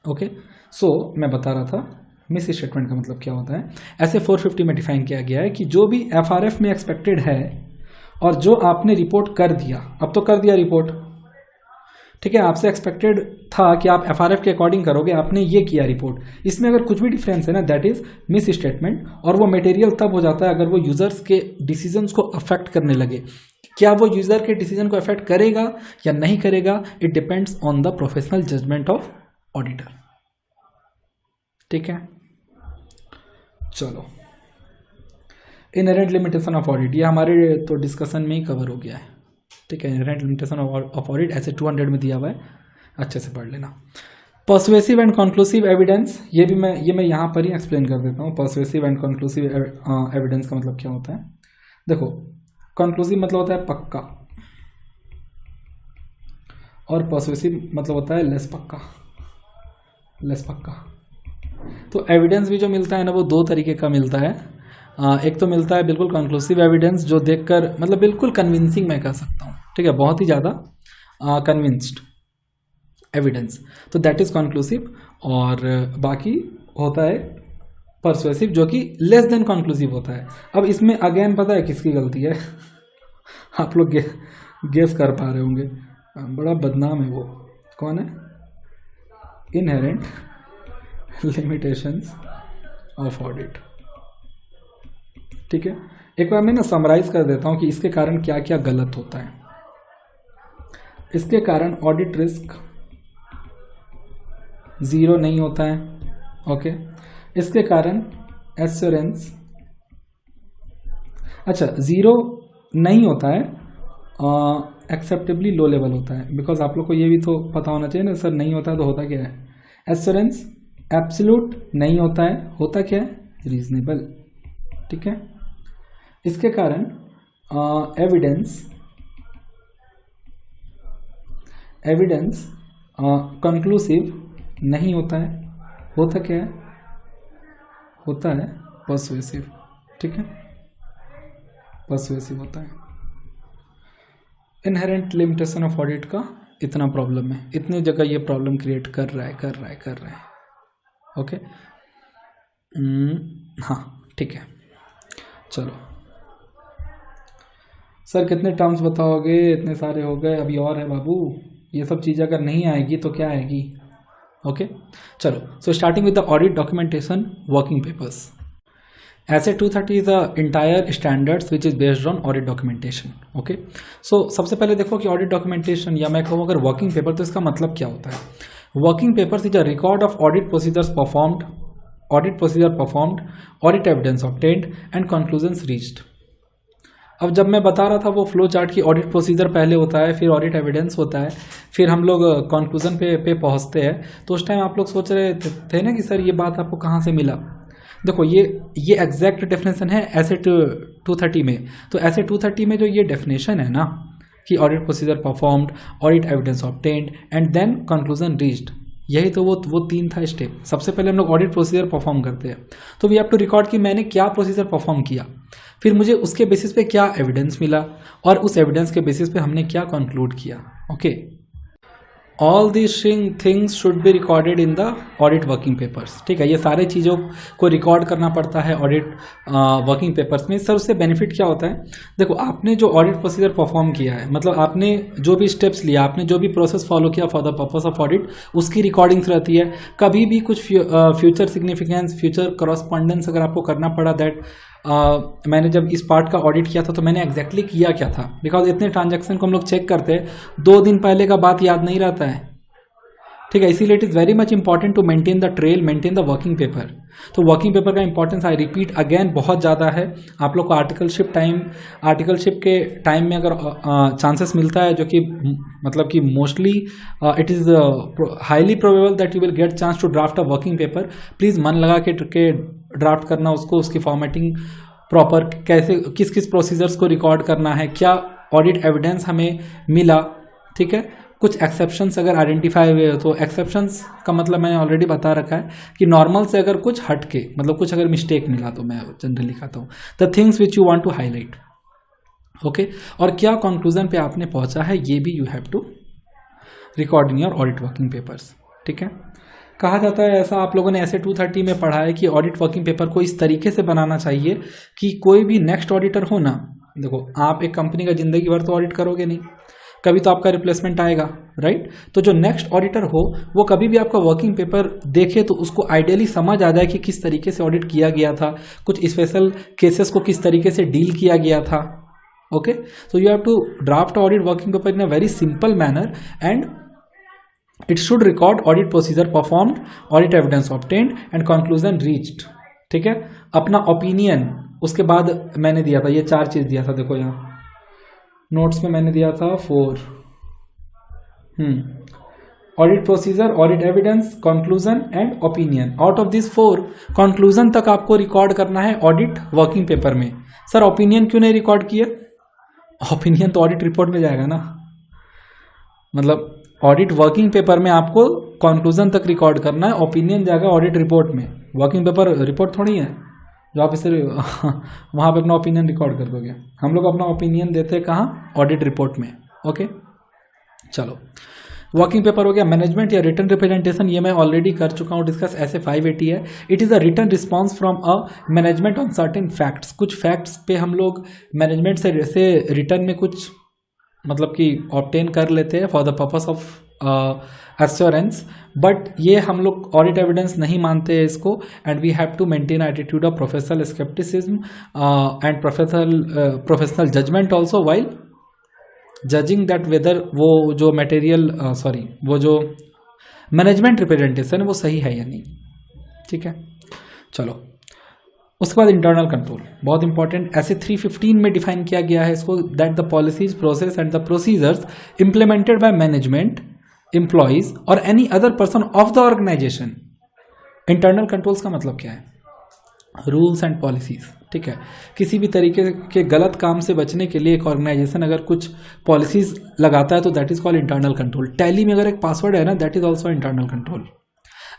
ओके, सो मैं बता रहा था मिस स्टेटमेंट का मतलब क्या होता है। ऐसे 450 में डिफाइन किया गया है कि जो भी एफआरएफ में एक्सपेक्टेड है और जो आपने रिपोर्ट कर दिया, अब तो कर दिया रिपोर्ट, ठीक है, आपसे एक्सपेक्टेड था कि आप एफआरएफ के अकॉर्डिंग करोगे, आपने ये किया रिपोर्ट, इसमें अगर कुछ भी डिफरेंस है ना, दैट इज मिस स्टेटमेंट। और वो मटेरियल तब हो जाता है अगर वो यूजर्स के डिसीजंस को अफेक्ट करने लगे। क्या वो यूजर के डिसीजन को अफेक्ट करेगा या नहीं करेगा, it depends on the professional judgement of auditor. ठीक है, चलो, इनहेरेंट लिमिटेशन ऑफ ऑडिट, ये हमारे तो डिस्कशन में ही कवर हो गया है। ठीक है, इनहेरेंट लिमिटेशन ऑफ ऑडिट ऐसे 200 में दिया हुआ है, अच्छे से पढ़ लेना। पर्सुएसिव एंड कंक्लूसिव एविडेंस, ये मैं यहाँ पर ही एक्सप्लेन कर देता हूँ। पर्सुएसिव एंड कंक्लूसिव एविडेंस का मतलब क्या होता है। देखो, कंक्लूसिव मतलब होता है पक्का और पर्सुएसिव मतलब होता है लेस पक्का। तो एविडेंस भी जो मिलता है ना, वो दो तरीके का मिलता है। एक तो मिलता है बिल्कुल कंक्लूसिव एविडेंस, जो देखकर मतलब बिल्कुल कन्विंसिंग मैं कह सकता हूँ, ठीक है, बहुत ही ज़्यादा कन्विंस्ड एविडेंस, तो दैट इज कंक्लूसिव। और बाकी होता है परसुएसिव, जो कि लेस देन कंक्लूसिव होता है। अब इसमें अगेन पता है किसकी गलती है आप लोग गेस कर पा रहे होंगे, बड़ा बदनाम है वो, कौन है, इनहेरेंट लिमिटेशंस ऑफ ऑडिट। ठीक है, एक बार मैं ना समराइज कर देता हूं कि इसके कारण क्या क्या गलत होता है। इसके कारण ऑडिट रिस्क 0 नहीं होता है। ओके, इसके कारण एश्योरेंस, अच्छा 0 नहीं होता है, एक्सेप्टेबली लो लेवल होता है। बिकॉज आप लोग को ये भी तो पता होना चाहिए ना सर, नहीं होता है तो होता क्या है। एश्योरेंस एब्सोल्यूट नहीं होता है, होता क्या है, रीजनेबल। ठीक है, इसके कारण एविडेंस कंक्लूसिव नहीं होता है, होता क्या है, होता है पर्सुएसिव। ठीक है, पर्सुएसिव होता है। इनहेरेंट लिमिटेशन ऑफ ऑडिट का इतना प्रॉब्लम है, इतनी जगह ये प्रॉब्लम क्रिएट कर रहा है। ओके, हाँ ठीक है, चलो सर कितने टर्म्स बताओगे, इतने सारे हो गए, अभी और है बाबू, ये सब चीज़ अगर नहीं आएगी तो क्या आएगी। ओके, चलो, so starting with the audit documentation working papers. SA 230 is the entire standards which is based on audit documentation. Okay, so सबसे पहले देखो कि ऑडिट डॉक्यूमेंटेशन, या मैं कहूँ अगर वर्किंग पेपर, तो इसका मतलब क्या होता है। Working papers is a record of audit procedure performed, audit evidence obtained and conclusions reached. अब जब मैं बता रहा था वो फ्लो चार्ट की ऑडिट प्रोसीजर पहले होता है, फिर ऑडिट एविडेंस होता है, फिर हम लोग कंक्लूजन पे पहुंचते हैं, तो उस टाइम आप लोग सोच रहे थे ना कि सर ये बात आपको कहाँ से मिला। देखो ये एग्जैक्ट डेफिनेशन है एसेट 230 में। तो एसेट 230 में जो ये डेफिनेशन है ना कि audit procedure performed, audit evidence obtained and then conclusion reached, यही तो वो 3 था स्टेप। सबसे पहले हम लोग ऑडिट प्रोसीजर परफॉर्म करते हैं, तो वी हैव टू रिकॉर्ड कि मैंने क्या प्रोसीजर परफॉर्म किया, फिर मुझे उसके बेसिस पे क्या एविडेंस मिला और उस एविडेंस के बेसिस पे हमने क्या कंक्लूड किया। Okay, all this things should be recorded in the audit working papers. ठीक है, ये सारे चीज़ों को रिकॉर्ड करना पड़ता है ऑडिट वर्किंग पेपर्स में। सर उससे बेनिफिट क्या होता है, देखो आपने जो ऑडिट प्रोसीजर परफॉर्म किया है, मतलब आपने जो भी स्टेप्स लिया, आपने जो भी प्रोसेस फॉलो किया for the purpose of audit, उसकी रिकॉर्डिंग्स रहती है। कभी भी कुछ फ्यूचर सिग्निफिकेंस, फ्यूचर करस्पॉन्डेंस अगर आपको करना पड़ा, दैट मैंने जब इस पार्ट का ऑडिट किया था तो मैंने एग्जैक्टली किया क्या था, बिकॉज इतने ट्रांजैक्शन को हम लोग चेक करते हैं, 2 दिन पहले का बात याद नहीं रहता है। ठीक है, इसीलिए it is very much important to maintain the trail, maintain the working paper. तो वर्किंग पेपर का इंपॉर्टेंस, आई रिपीट अगेन, बहुत ज़्यादा है। आप लोग को आर्टिकलशिप के टाइम में अगर चांसेस मिलता है, जो कि मतलब कि mostly it is highly probable that you will get chance to draft a working paper, please मन लगा के ड्राफ्ट करना उसको, उसकी फॉर्मेटिंग प्रॉपर, कैसे किस प्रोसीजर्स को रिकॉर्ड करना है, क्या ऑडिट एविडेंस हमें मिला, ठीक है, कुछ एक्सेप्शंस अगर आइडेंटिफाई हुए हो, तो एक्सेप्शंस का मतलब मैंने ऑलरेडी बता रखा है कि नॉर्मल से अगर कुछ हट के, मतलब कुछ अगर मिस्टेक मिला तो मैं जनरली लिखाता हूँ the things which you want to highlight. Okay, और क्या कंक्लूजन पे आपने पहुंचा है ये भी you have to record in your audit working papers. ठीक है, कहा जाता है ऐसा, आप लोगों ने ऐसे 230 में पढ़ा है कि ऑडिट वर्किंग पेपर को इस तरीके से बनाना चाहिए कि कोई भी नेक्स्ट ऑडिटर हो ना, देखो आप एक कंपनी का जिंदगी भर तो ऑडिट करोगे नहीं, कभी तो आपका रिप्लेसमेंट आएगा, राइट। तो जो नेक्स्ट ऑडिटर हो वो कभी भी आपका वर्किंग पेपर देखे तो उसको आइडियली समझ आ जाए कि किस तरीके से ऑडिट किया गया था, कुछ स्पेशल केसेस को किस तरीके से डील किया गया था। Okay, so you have to draft audit working paper in a very simple manner and it should record audit procedure performed, audit evidence obtained and conclusion reached. ठीक है, अपना ओपिनियन उसके बाद मैंने दिया था, ये 4 चीज दिया था, देखो यहाँ नोट्स में मैंने दिया था 4, audit procedure, audit evidence, conclusion and opinion. Out of this 4 conclusion तक आपको रिकॉर्ड करना है ऑडिट वर्किंग पेपर में। सर ओपिनियन क्यों नहीं रिकॉर्ड किए? ओपिनियन तो ऑडिट रिपोर्ट में जाएगा ना, मतलब ऑडिट वर्किंग पेपर में आपको कंक्लूजन तक रिकॉर्ड करना है, ओपिनियन जाएगा ऑडिट रिपोर्ट में। वर्किंग पेपर रिपोर्ट थोड़ी है जो आप इसे वहां पे अपना ओपिनियन रिकॉर्ड कर दोगे। हम लोग अपना ओपिनियन देते हैं कहाँ? ऑडिट रिपोर्ट में। ओके, चलो वर्किंग पेपर हो गया। मैनेजमेंट या रिटर्न रिप्रेजेंटेशन, ये मैं ऑलरेडी कर चुका हूँ डिस्कस, ऐसे 580 है। It is a return response from a management on certain facts. कुछ फैक्ट्स पे हम लोग मैनेजमेंट से जैसे रिटर्न में कुछ मतलब कि ऑब्टेन कर लेते हैं for the purpose of assurance, but ये हम लोग ऑडिट एविडेंस नहीं मानते हैं इसको, and we have to maintain attitude of professional scepticism and professional judgement also while judging that whether वो जो मटेरियल वो जो मैनेजमेंट रिप्रेजेंटेशन है वो सही है या नहीं। ठीक है, चलो उसके बाद इंटरनल कंट्रोल बहुत इंपॉर्टेंट, ऐसे 315 में डिफाइन किया गया है इसको, that the policies, process and the procedures implemented by management, employees और any other person of the organisation. Internal controls का मतलब क्या है? Rules and policies. ठीक है, किसी भी तरीके के गलत काम से बचने के लिए एक ऑर्गेनाइजेशन अगर कुछ पॉलिसीज लगाता है तो that is called internal control. Tally में अगर एक पासवर्ड है ना, that is also internal control.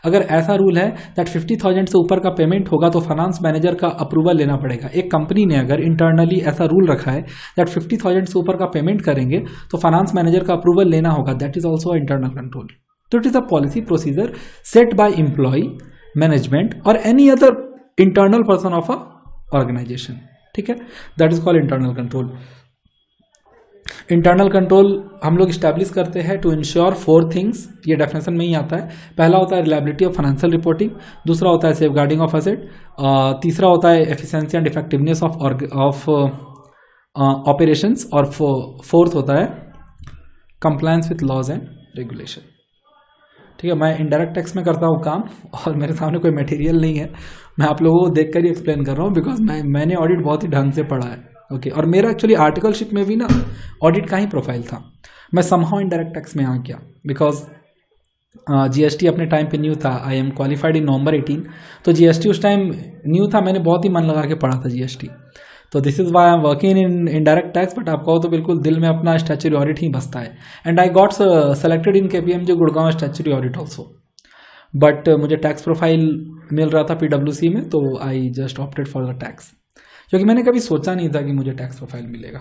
अगर ऐसा रूल है दैट 50,000 से ऊपर का पेमेंट होगा तो फाइनेंस मैनेजर का अप्रूवल लेना पड़ेगा। एक कंपनी ने अगर इंटरनली ऐसा रूल रखा है दैट 50,000 से ऊपर का पेमेंट करेंगे तो फाइनेंस मैनेजर का अप्रूवल लेना होगा, that is also internal control. तो it is a policy procedure set by employ, management और any other internal person of a organisation. ठीक है, that is called internal control. Internal control हम लोग establish करते हैं टू इंश्योर 4 थिंग्स, ये definition में ही आता है। पहला होता है रिलायबिलिटी ऑफ फाइनेंशियल रिपोर्टिंग, दूसरा होता है सेफगार्डिंग ऑफ एसेट, तीसरा होता है efficiency and effectiveness of operations, और फोर्थ होता है compliance with laws and regulation. ठीक है, मैं इनडायरेक्ट टैक्स में करता हूँ काम और मेरे सामने कोई मटेरियल नहीं है, मैं आप लोगों को देखकर ही एक्सप्लेन कर रहा हूँ बिकॉज मैंने ऑडिट बहुत ही ढंग से पढ़ा है। ओके, और मेरा एक्चुअली आर्टिकलशिप में भी ना ऑडिट का ही प्रोफाइल था। मैं समहाउ इनडायरेक्ट टैक्स में आ गया बिकॉज जीएसटी अपने टाइम पे न्यू था। आई एम क्वालिफाइड इन नवंबर 18, तो जीएसटी उस टाइम न्यू था, मैंने बहुत ही मन लगा के पढ़ा था जीएसटी। तो this is why I am working in indirect tax. But आप कहो तो बिल्कुल दिल में अपना स्टैच्यूटरी ऑडिट ही बसता है, and I got selected in KPMG Gurgaon statutory audit also. But मुझे टैक्स प्रोफाइल मिल रहा था PwC में, तो I just opted for the tax, क्योंकि मैंने कभी सोचा नहीं था कि मुझे टैक्स प्रोफाइल मिलेगा।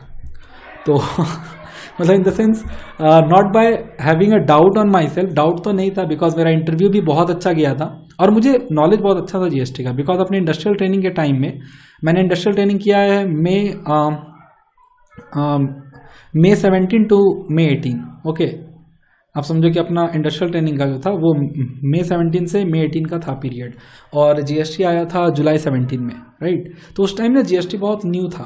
तो मतलब इन the sense not by having a doubt on my self, doubt तो नहीं था बिकॉज मेरा इंटरव्यू भी बहुत अच्छा गया था और मुझे नॉलेज बहुत अच्छा था जीएसटी का। बिकॉज अपने इंडस्ट्रियल ट्रेनिंग के टाइम में मैंने इंडस्ट्रियल ट्रेनिंग किया है May 17 टू May 18। ओके, आप समझो कि अपना इंडस्ट्रियल ट्रेनिंग का जो था वो May 17 से May 18 का था पीरियड, और जीएसटी आया था July 17 में, राइट। तो उस टाइम ना जीएसटी बहुत न्यू था,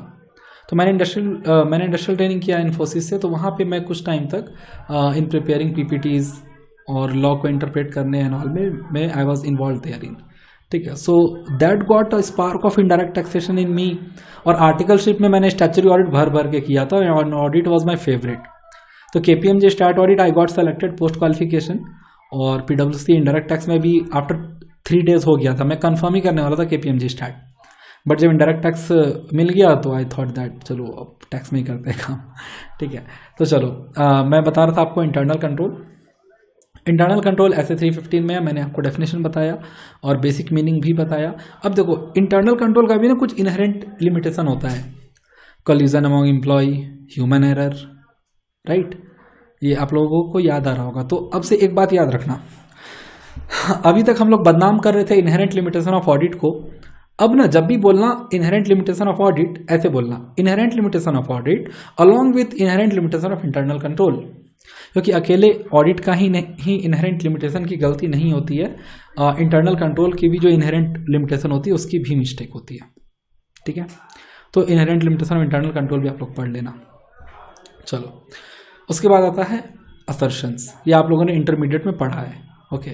तो मैंने इंडस्ट्रियल ट्रेनिंग किया इन्फोसिस से। तो वहाँ पे मैं कुछ टाइम तक इन प्रिपेयरिंग PPTs और लॉ को इंटरप्रेट करने एंड ऑल में I was involve there in. ठीक है, so that got a spark of indirect taxation in me. और आर्टिकलशिप में मैंने स्टैच्यूटरी ऑडिट भर के किया था, ऑडिट वॉज माई फेवरेट। तो KPMG start audit I got selected post qualification, और PwC इंडायरेक्ट टैक्स में भी आफ्टर 3 days हो गया था। मैं कंफर्म ही करने वाला था KPMG स्टार्ट, बट जब इंडायरेक्ट टैक्स मिल गया तो आई थॉट दैट चलो अब टैक्स में ही करते हैं काम, ठीक है। तो चलो मैं बता रहा था आपको इंटरनल कंट्रोल। इंटरनल कंट्रोल ऐसे 315 में है, मैंने आपको डेफिनेशन बताया और बेसिक मीनिंग भी बताया। अब देखो इंटरनल कंट्रोल का भी ना कुछ इनहेरेंट लिमिटेशन होता है, collusion among employ, human error, right, ये आप लोगों को याद आ रहा होगा। तो अब से एक बात याद रखना, अभी तक हम लोग बदनाम कर रहे थे इनहेरेंट लिमिटेशन ऑफ ऑडिट को, अब ना जब भी बोलना इनहेरेंट लिमिटेशन ऑफ ऑडिट ऐसे बोलना, inherent limitation of audit along with inherent limitation of internal control, क्योंकि अकेले ऑडिट का ही इनहेरेंट लिमिटेशन की गलती नहीं होती है, इंटरनल कंट्रोल की भी जो इनहेरेंट लिमिटेशन होती है उसकी भी मिस्टेक होती है, ठीक है। तो inherent limitation of internal control भी आप लोग पढ़ लेना। चलो उसके बाद आता है असर्शंस, ये आप लोगों ने इंटरमीडिएट में पढ़ा है, okay.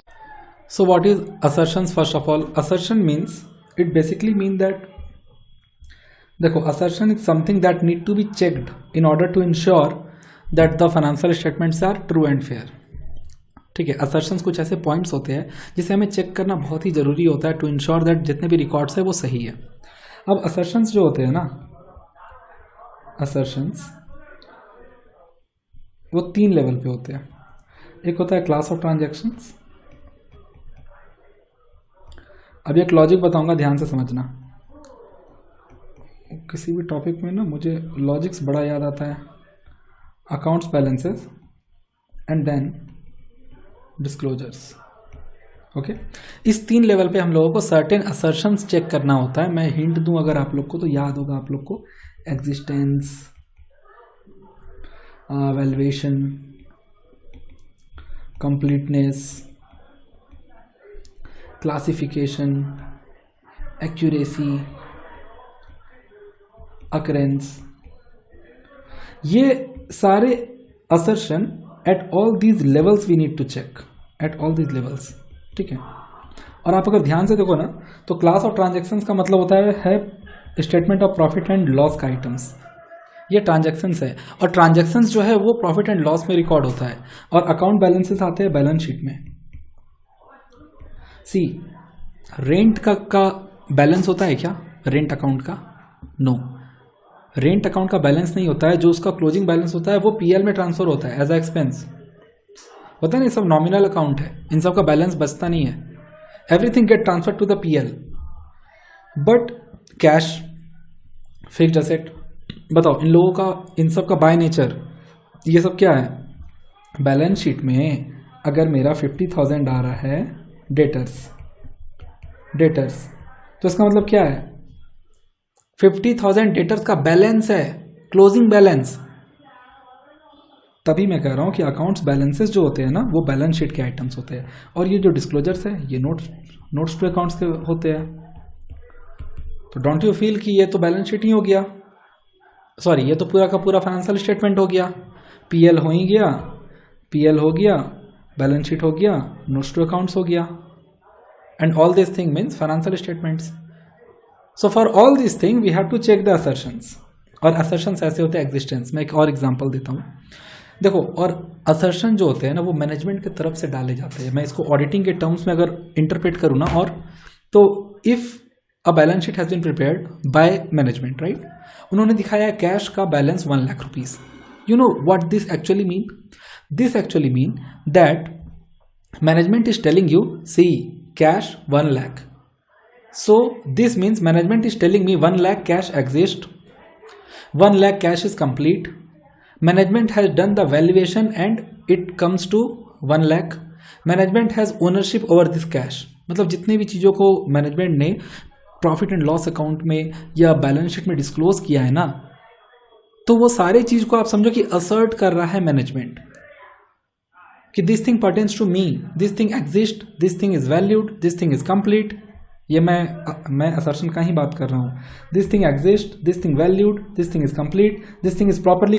So what is assertions? First of all assertion means, it basically mean that, देखो assertion is something that need to be checked in order to ensure that the financial statements are true and fair, ठीक है। Assertions कुछ ऐसे points होते हैं जिसे हमें check करना बहुत ही जरूरी होता है टू इंश्योर दैट जितने भी रिकॉर्ड्स है वो सही है। अब असर्शंस जो होते हैं ना, असर्शंस वो 3 लेवल पे होते हैं। एक होता है क्लास ऑफ ट्रांजैक्शंस। अब एक लॉजिक बताऊंगा, ध्यान से समझना। किसी भी टॉपिक में ना मुझे लॉजिक्स बड़ा याद आता है। Accounts balances and then disclosures, okay. इस 3 लेवल पे हम लोगों को सर्टेन असर्शंस चेक करना होता है। मैं हिंट दूं अगर आप लोग को तो याद होगा आप लोग को, existence, valuation, completeness, classification, accuracy, occurrence, ये सारे assertion at all these levels we need to check, at all these levels, ठीक है। और आप अगर ध्यान से देखो ना तो क्लास ऑफ ट्रांजैक्शंस का मतलब होता है statement of profit and loss का आइटम्स, ये ट्रांजैक्शंस है। और ट्रांजैक्शंस जो है वो प्रॉफिट एंड लॉस में रिकॉर्ड होता है, और अकाउंट बैलेंसेस आते हैं बैलेंस शीट में। सी, रेंट का बैलेंस होता है क्या रेंट अकाउंट का? नो, रेंट अकाउंट का बैलेंस नहीं होता है। जो उसका क्लोजिंग बैलेंस होता है वो पीएल में ट्रांसफर होता है एज अ एक्सपेंस, होता है ना। सब नॉमिनल अकाउंट है, इन सब का बैलेंस बचता नहीं है, everything get transfer to the PL. But cash, fixed asset, बताओ इन लोगों का, इन सब का बाय नेचर ये सब क्या है? बैलेंस शीट में अगर मेरा 50,000 आ रहा है डेटर्स, तो इसका मतलब क्या है? 50,000 डेटर्स का बैलेंस है, क्लोजिंग बैलेंस। तभी मैं कह रहा हूं कि अकाउंट्स बैलेंसेस जो होते हैं ना वो बैलेंस शीट के आइटम्स होते हैं, और ये जो डिस्क्लोजर्स है ये नोट्स टू अकाउंट्स के होते हैं। तो डोंट यू फील कि ये तो बैलेंस शीट ही हो गया, सॉरी ये तो पूरा का पूरा फाइनेंशियल स्टेटमेंट हो गया। पीएल हो ही गया, पीएल हो गया, बैलेंस शीट हो गया, नोट्स टू अकाउंट्स हो गया, and all this thing means financial statements. So for all this thing we have to check the assertions, और असर्शंस ऐसे होते हैं एग्जिस्टेंस। मैं एक और एग्जांपल देता हूँ, देखो। और असर्शन जो होते हैं ना वो मैनेजमेंट की तरफ से डाले जाते हैं। मैं इसको ऑडिटिंग के टर्म्स में अगर इंटरप्रेट करूँ ना, और तो if a balance sheet has been prepared by management, right, उन्होंने दिखाया कैश का balance 1 lakh rupees. You know what this actually mean? This actually mean that management is telling you, see cash 1 lakh. So this means management is telling me 1 lakh cash exists, 1 lakh cash is complete. Management has done the valuation and it comes to 1 lakh. Management has ownership over this cash. मतलब जितने भी चीज़ों को management ने profit and loss account में या balance sheet में disclose किया है ना, तो वो सारे चीज को आप समझो कि असर्ट कर रहा है मैनेजमेंट कि this thing pertains to me, this thing exist, this thing is valued, this thing is complete. ये मैं असर्शन का ही बात कर रहा हूँ। This thing exist, this thing valued, this thing is complete, this thing is properly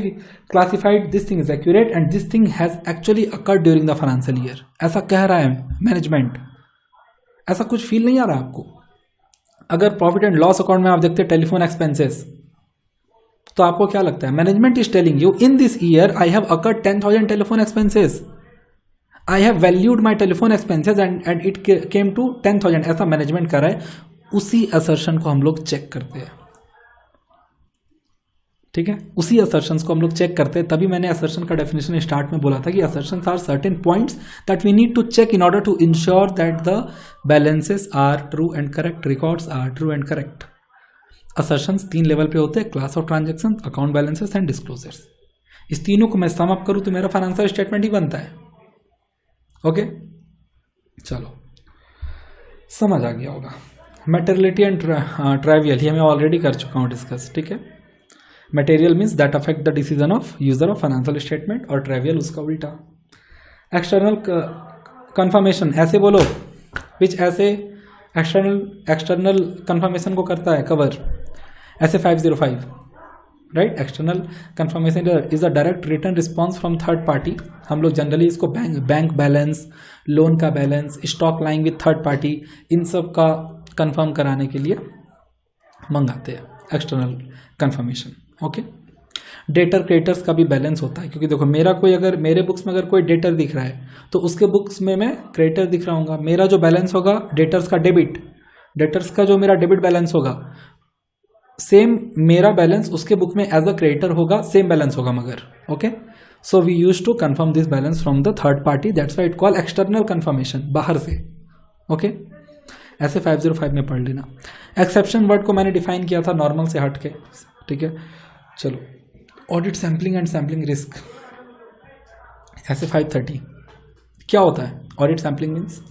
classified, this thing is accurate and this thing has actually occurred during the financial year. ऐसा कह रहा है मैनेजमेंट। ऐसा कुछ फील नहीं आ रहा आपको? अगर प्रॉफिट एंड लॉस अकाउंट में आप देखते हैं टेलीफोन एक्सपेंसेस, तो आपको क्या लगता है? Management is telling you in this year I have occurred 10,000 telephone expenses, I have valued my telephone expenses and it came to 10,000। ऐसा मैनेजमेंट कर रहा है। उसी असर्शन को हम लोग चेक करते हैं, ठीक है, उसी असर्शंस को हम लोग चेक करते हैं। तभी मैंने असर्शन का डेफिनेशन स्टार्ट में बोला था कि assertions are certain points that we need to check in order to ensure that the balances are true and correct, records are true and correct. Assertions 3 level पे होते हैं, class of transaction, account balances and disclosures. इस तीनों को मैं sum up करूं तो मेरा फाइनेंशियल स्टेटमेंट ही बनता है। ओके, चलो समझ आ गया होगा। मैटेरियलिटी एंड ट्राइवियल ये मैं ऑलरेडी कर चुका हूँ डिस्कस, ठीक है। Material means that affect the decision of user of financial statement, और ट्राइवियल उसका उल्टा। एक्सटर्नल कंफर्मेशन ऐसे बोलो विच ऐसे एक्सटर्नल कंफर्मेशन को करता है cover, SA 505 right. External confirmation is a direct written response from third party. हम लोग जनरली इसको बैंक बैलेंस, लोन का balance, stock lying with third party, इन सब का कंफर्म कराने के लिए मंगाते हैं external confirmation. Okay, debtor creditors का भी बैलेंस होता है, क्योंकि देखो मेरा कोई अगर मेरे बुक्स में अगर कोई डेटर दिख रहा है तो उसके बुक्स में मैं क्रेडिटर दिख रहा हूँ। मेरा जो बैलेंस होगा डेटर्स का डेबिट, डेटर्स का जो मेरा डेबिट बैलेंस होगा, सेम मेरा बैलेंस उसके बुक में एज अ क्रेडिटर होगा, सेम बैलेंस होगा मगर। Okay, so we use to confirm this balance from the third party, that's why it call external confirmation, बाहर से। ओके, ऐसे 505 में पढ़ लेना। एक्सेप्शन वर्ड को मैंने डिफाइन किया था नॉर्मल से हट के, ठीक है। चलो, audit sampling and sampling risk, ऐसे 530 क्या होता है? ऑडिट सैम्पलिंग मीन्स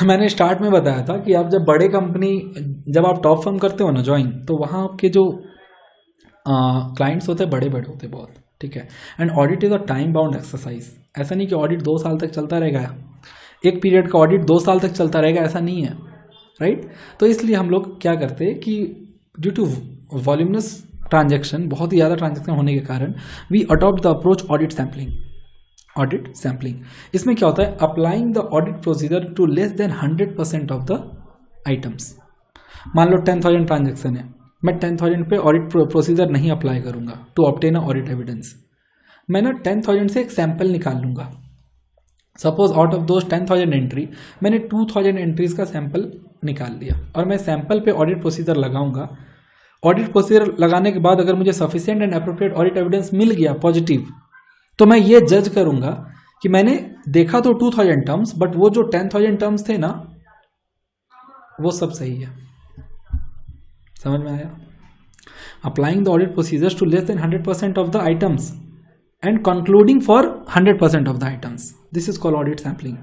मैंने स्टार्ट में बताया था कि आप जब बड़े कंपनी, जब आप टॉप फर्म करते हो ना ज्वाइन, तो वहाँ आपके जो क्लाइंट्स होते हैं बड़े बड़े होते हैं बहुत, ठीक है। And audit is a time bound exercise. ऐसा नहीं कि ऑडिट 2 साल तक चलता रहेगा, एक पीरियड का ऑडिट 2 साल तक चलता रहेगा, ऐसा नहीं है, राइट। तो इसलिए हम लोग क्या करते हैं कि ड्यू टू वॉल्यूमनस ट्रांजैक्शन, बहुत ही ज़्यादा ट्रांजैक्शन होने के कारण, we adopt the approach audit sampling. Audit sampling इसमें क्या होता है? Applying the audit procedure to less than 100% of the items. मान लो 10,000 ट्रांजैक्शन है, मैं 10,000 पे ऑडिट प्रोसीजर नहीं अप्लाई करूंगा to obtain a audit evidence. मैं ना 10,000 से एक सैंपल निकाल लूंगा। Suppose out of those 10,000 entry मैंने 2,000 एंट्रीज का सैंपल निकाल लिया, और मैं सैंपल पे ऑडिट प्रोसीजर लगाऊंगा। ऑडिट प्रोसीजर लगाने के बाद अगर मुझे sufficient and appropriate audit evidence मिल गया पॉजिटिव, तो मैं ये जज करूंगा कि मैंने देखा तो 2,000 टर्म्स, बट वो जो 10,000 टर्म्स थे ना, वो सब सही है। समझ में आया? Applying the audit procedures to less than 100% of the items and concluding for 100% of the items, this is called audit sampling.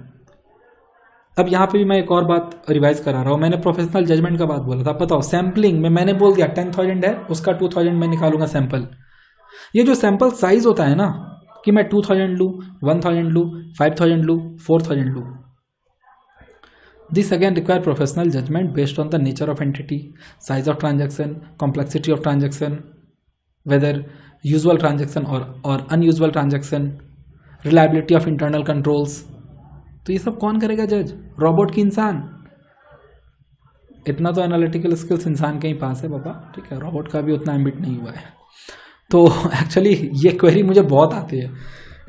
अब यहाँ पे भी मैं एक और बात रिवाइज करा रहा हूँ। मैंने प्रोफेशनल जजमेंट का बात बोला था, बताओ सैम्पलिंग में मैंने बोल दिया 10,000 है, उसका 2,000 मैं निकालूंगा सैंपल। ये जो सैंपल साइज होता है ना, कि मैं 2,000 लूँ, 1,000 लूँ, 5,000 लूँ, 4,000 लूँ, this again require professional judgement based on the nature of entity, size of transaction, complexity of transaction, whether usual transaction और unusual transaction, reliability of internal controls. तो ये सब कौन करेगा जज? रोबोट की इंसान? इतना तो एनालिटिकल स्किल्स इंसान के ही पास है बाबा, ठीक है। रोबोट का भी उतना एम्बिट नहीं हुआ है। तो एक्चुअली ये क्वेरी मुझे बहुत आती है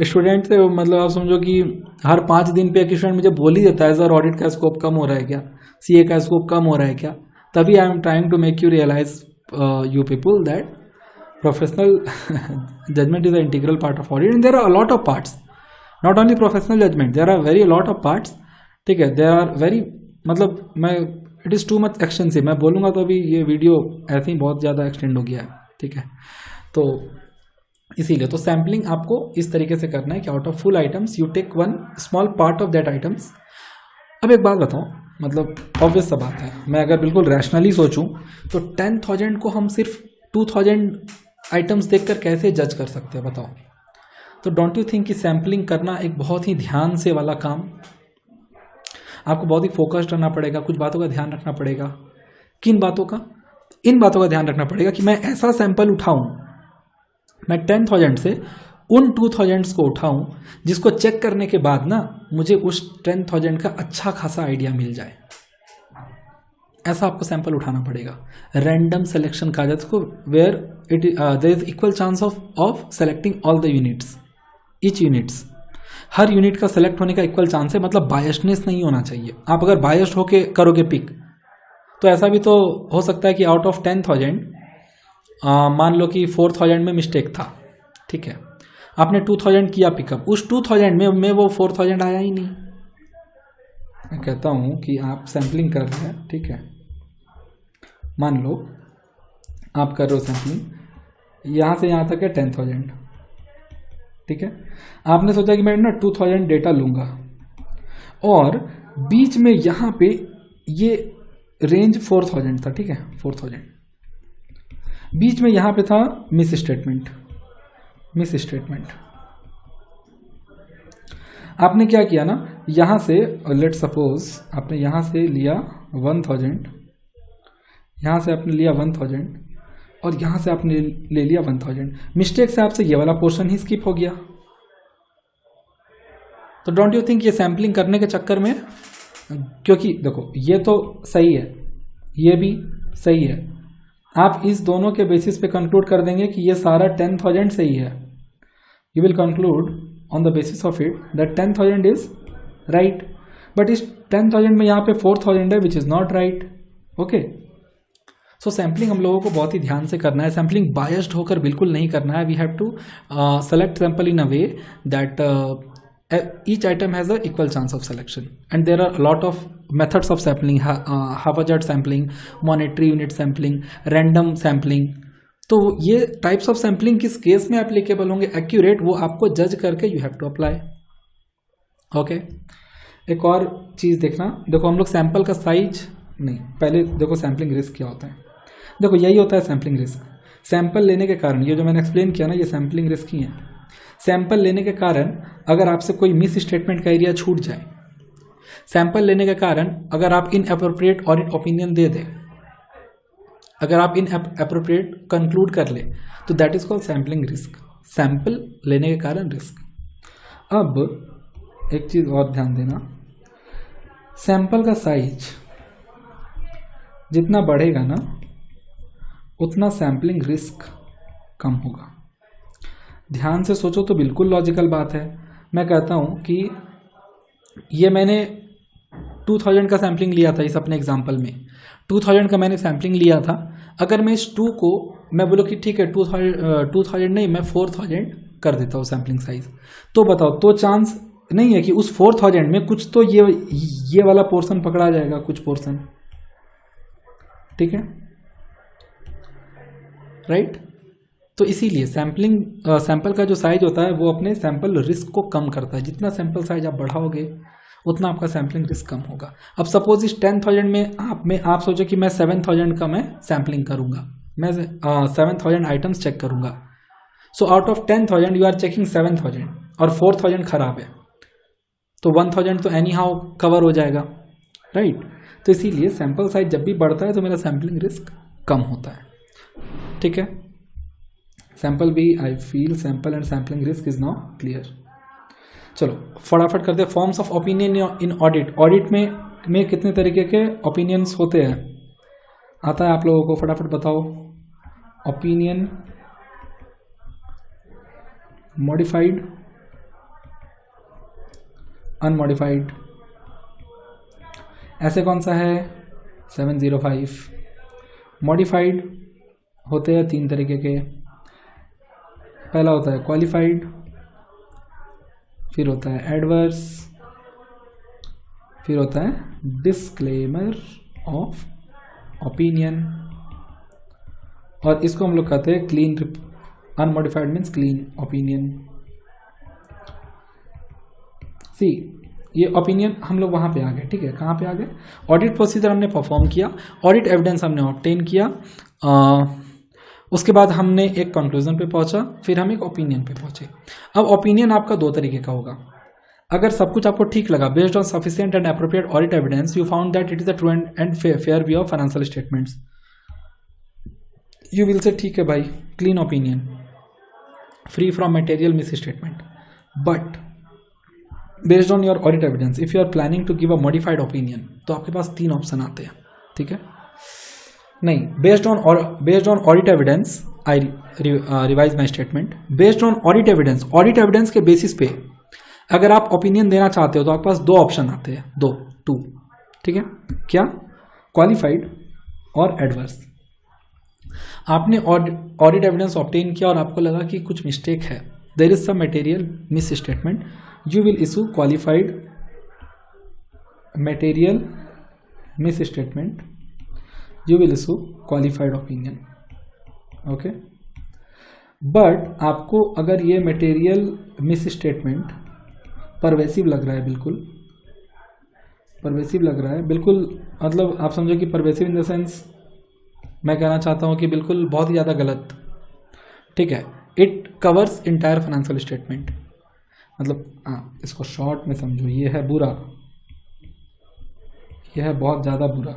स्टूडेंट से, मतलब आप समझो कि हर 5 दिन पे एक स्टूडेंट मुझे बोल ही देता है सर ऑडिट का स्कोप कम हो रहा है क्या, सीए का स्कोप कम हो रहा है क्या। तभी I am trying to make you realise you people that professional judgement is a integral part of audit, and there are a lot of parts, not only professional judgement, there are very lot of parts, ठीक है। There are very, मतलब मैं it is too much extensive, मैं बोलूँगा तो अभी ये video ऐसे ही बहुत ज़्यादा एक्सटेंड हो गया है, ठीक है। तो इसीलिए तो सैम्पलिंग आपको इस तरीके से करना है कि out of full items you take one small part of that items. अब एक बात बताऊं, मतलब ऑब्वियस सा बात है, मैं अगर बिल्कुल रैशनली सोचूं तो 10,000 को हम सिर्फ 2,000 आइटम्स देखकर कैसे जज कर सकते हैं बताओ? तो डोंट यू थिंक कि सैम्पलिंग करना एक बहुत ही ध्यान से वाला काम, आपको बहुत ही फोकस्ड रहना पड़ेगा, कुछ बातों का ध्यान रखना पड़ेगा। किन बातों का? इन बातों का ध्यान रखना पड़ेगा कि मैं ऐसा सैंपल उठाऊं, मैं 10,000 से उन 2,000 को उठाऊं जिसको चेक करने के बाद ना मुझे उस 10,000 का अच्छा खासा आइडिया मिल जाए। ऐसा आपको सैंपल उठाना पड़ेगा। रैंडम सिलेक्शन कहा जाता है इसको, where it there is equal chance of selecting all the units, each units. हर यूनिट का सेलेक्ट होने का इक्वल चांस है, मतलब बायसनेस नहीं होना चाहिए। आप अगर बायस्ड होके करोगे पिक तो ऐसा भी तो हो सकता है कि आउट ऑफ 10,000 मान लो कि 4,000 में मिस्टेक था, ठीक है, आपने 2,000 किया पिकअप, उस 2,000 में वो 4,000 आया ही नहीं। मैं कहता हूँ कि आप सैम्पलिंग कर रहे हैं, ठीक है, मान लो आप कर रहे हो सैम्पलिंग यहाँ से यहाँ तक है 10,000, ठीक है, आपने सोचा कि मैं ना 2,000 डेटा लूँगा और बीच में यहाँ पे ये रेंज 4,000 था, ठीक है, 4,000 बीच में यहाँ पे था मिस स्टेटमेंट। आपने क्या किया ना, यहाँ से लेट सपोज आपने यहाँ से लिया 1,000, यहाँ से आपने लिया 1,000 और यहाँ से आपने ले लिया 1,000, मिस्टेक से आपसे ये वाला पोर्शन ही स्किप हो गया। तो डोंट यू थिंक ये सैम्पलिंग करने के चक्कर में, क्योंकि देखो ये तो सही है, ये भी सही है, आप इस दोनों के बेसिस पे कंक्लूड कर देंगे कि ये सारा 10,000 सही है। You will conclude on the basis of it that 10,000 is right, but इस 10,000 में यहाँ पे 4,000 है which is not right. Okay, so sampling हम लोगों को बहुत ही ध्यान से करना है, सैम्पलिंग बायस्ड होकर बिल्कुल नहीं करना है। We have to select sample in a way that each item has a equal chance of selection, and there are a lot of methods of sampling, haphazard sampling, monetary unit sampling, random sampling। तो ये types of sampling किस case में applicable होंगे accurate, वो आपको जज करके you have to apply. Okay, एक और चीज़ देखना, देखो हम लोग सैंपल का साइज नहीं, पहले देखो सैम्पलिंग रिस्क क्या होता है। देखो यही होता है सैम्पलिंग रिस्क, सैंपल लेने के कारण, ये जो मैंने एक्सप्लेन किया ना, ये सैम्पलिंग रिस्क ही है। सैंपल लेने के कारण अगर आपसे कोई मिस स्टेटमेंट का एरिया छूट जाए, सैंपल लेने के कारण अगर आप इनएप्रोप्रिएट ऑडिट ओपिनियन दे दें, अगर आप इनएप्रोप्रिएट कंक्लूड कर ले, तो that is called sampling risk, sample लेने के कारण रिस्क। अब एक चीज और ध्यान देना, सैंपल का साइज जितना बढ़ेगा ना उतना सैम्पलिंग रिस्क कम होगा। ध्यान से सोचो तो बिल्कुल लॉजिकल बात है। मैं कहता हूँ कि ये मैंने 2,000 का सैम्पलिंग लिया था, इस अपने एग्जांपल में 2,000 का मैंने सैम्पलिंग लिया था। अगर मैं इस 2 को मैं बोलो कि ठीक है 2,000 नहीं, मैं 4,000 कर देता हूँ सैम्पलिंग साइज, तो बताओ, तो चांस नहीं है कि उस 4,000 में कुछ तो ये वाला पोर्शन पकड़ा जाएगा, कुछ पोर्शन, ठीक है, राइट। तो इसीलिए सैंपल का जो साइज होता है वो अपने सैंपल रिस्क को कम करता है। जितना सैंपल साइज आप बढ़ाओगे उतना आपका सैम्पलिंग रिस्क कम होगा। अब सपोज इस 10,000 में आप सोचो कि मैं 7,000 का मैं सैम्पलिंग करूंगा, मैं 7,000 आइटम्स चेक करूंगा। So out of 10,000 you are checking 7,000 और 4,000 खराब है, तो 1,000 तो एनी हाउ कवर हो जाएगा, राइट। तो इसीलिए सैंपल साइज जब भी बढ़ता है तो मेरा सैम्पलिंग रिस्क कम होता है, ठीक है। सैंपल भी I feel sample and sampling risk is now clear. चलो फटाफट करते हैं। Forms of opinion in audit, audit में कितने तरीके के ओपिनियंस होते हैं, आता है आप लोगों को, फटाफट बताओ। ओपिनियन, मॉडिफाइड, अनमॉडिफाइड, ऐसे कौन सा है 705। मॉडिफाइड होते हैं 3 तरीके के, पहला होता है क्वालिफाइड, फिर होता है एडवर्स, फिर होता है डिस्क्लेमर ऑफ ओपिनियन, और इसको हम लोग कहते हैं clean. Unmodified means clean opinion. See ये ओपिनियन हम लोग वहाँ पे आ गए, ठीक है, कहाँ पे आ गए, ऑडिट प्रोसीजर हमने परफॉर्म किया, ऑडिट एविडेंस हमने ऑब्टेन किया, उसके बाद हमने एक कंक्लूजन पे पहुंचा, फिर हम एक ओपिनियन पे पहुंचे। अब ओपिनियन आपका 2 तरीके का होगा। अगर सब कुछ आपको ठीक लगा, based on sufficient and appropriate audit evidence, you found that it is a true and fair view of financial statements, you will say ठीक है भाई, clean opinion, free from material misstatement. But based on your audit evidence, if you are planning to give a modified opinion, तो आपके पास 3 option आते हैं, ठीक है। नहीं, based on audit evidence, I revise my statement, based on audit evidence के basis पे अगर आप ओपिनियन देना चाहते हो तो आपके पास दो ऑप्शन आते हैं, टू, ठीक है, क्या, क्वालिफाइड और एडवर्स। आपने ऑडिट एविडेंस ऑब्टेन किया और आपको लगा कि कुछ मिस्टेक है, there is some material misstatement, you will issue qualified material misstatement, you will issue qualified opinion, okay. But आपको अगर ये मटेरियल मिस स्टेटमेंट परवेसिव लग रहा है, बिल्कुल परवेसिव लग रहा है, बिल्कुल मतलब आप समझो कि परवेसिव इन द सेंस मैं कहना चाहता हूँ कि बिल्कुल बहुत ही ज़्यादा गलत, ठीक है, it covers entire financial statement, मतलब इसको शॉर्ट में समझो, ये है बुरा, यह है बहुत ज़्यादा बुरा,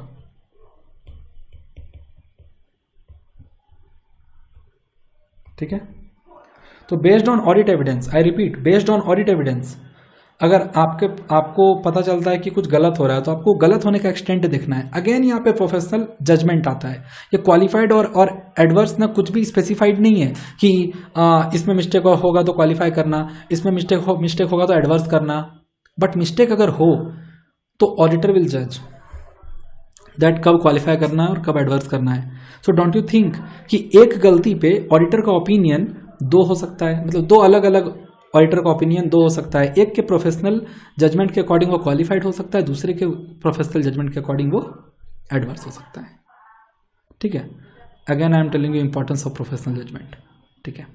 ठीक है। तो based on audit evidence, I repeat, based on audit evidence, अगर आपको पता चलता है कि कुछ गलत हो रहा है तो आपको गलत होने का एक्सटेंट देखना है। अगेन यहाँ पे प्रोफेशनल जजमेंट आता है। ये क्वालिफाइड और एडवर्स ना कुछ भी स्पेसिफाइड नहीं है कि इसमें मिस्टेक होगा तो क्वालिफाई करना, इसमें मिस्टेक होगा तो एडवर्स करना। बट मिस्टेक अगर हो तो ऑडिटर विल जज दैट कब क्वालिफाई करना है और कब एडवर्स करना है। सो डोंट यू थिंक कि एक गलती पे ऑडिटर का ओपिनियन दो हो सकता है, मतलब दो अलग अलग ऑडिटर का ओपिनियन दो हो सकता है। एक के प्रोफेशनल जजमेंट के अकॉर्डिंग वो क्वालिफाइड हो सकता है, दूसरे के प्रोफेशनल जजमेंट के अकॉर्डिंग वो एडवर्स हो सकता है, ठीक है। Again I am telling you importance of professional judgement, ठीक है।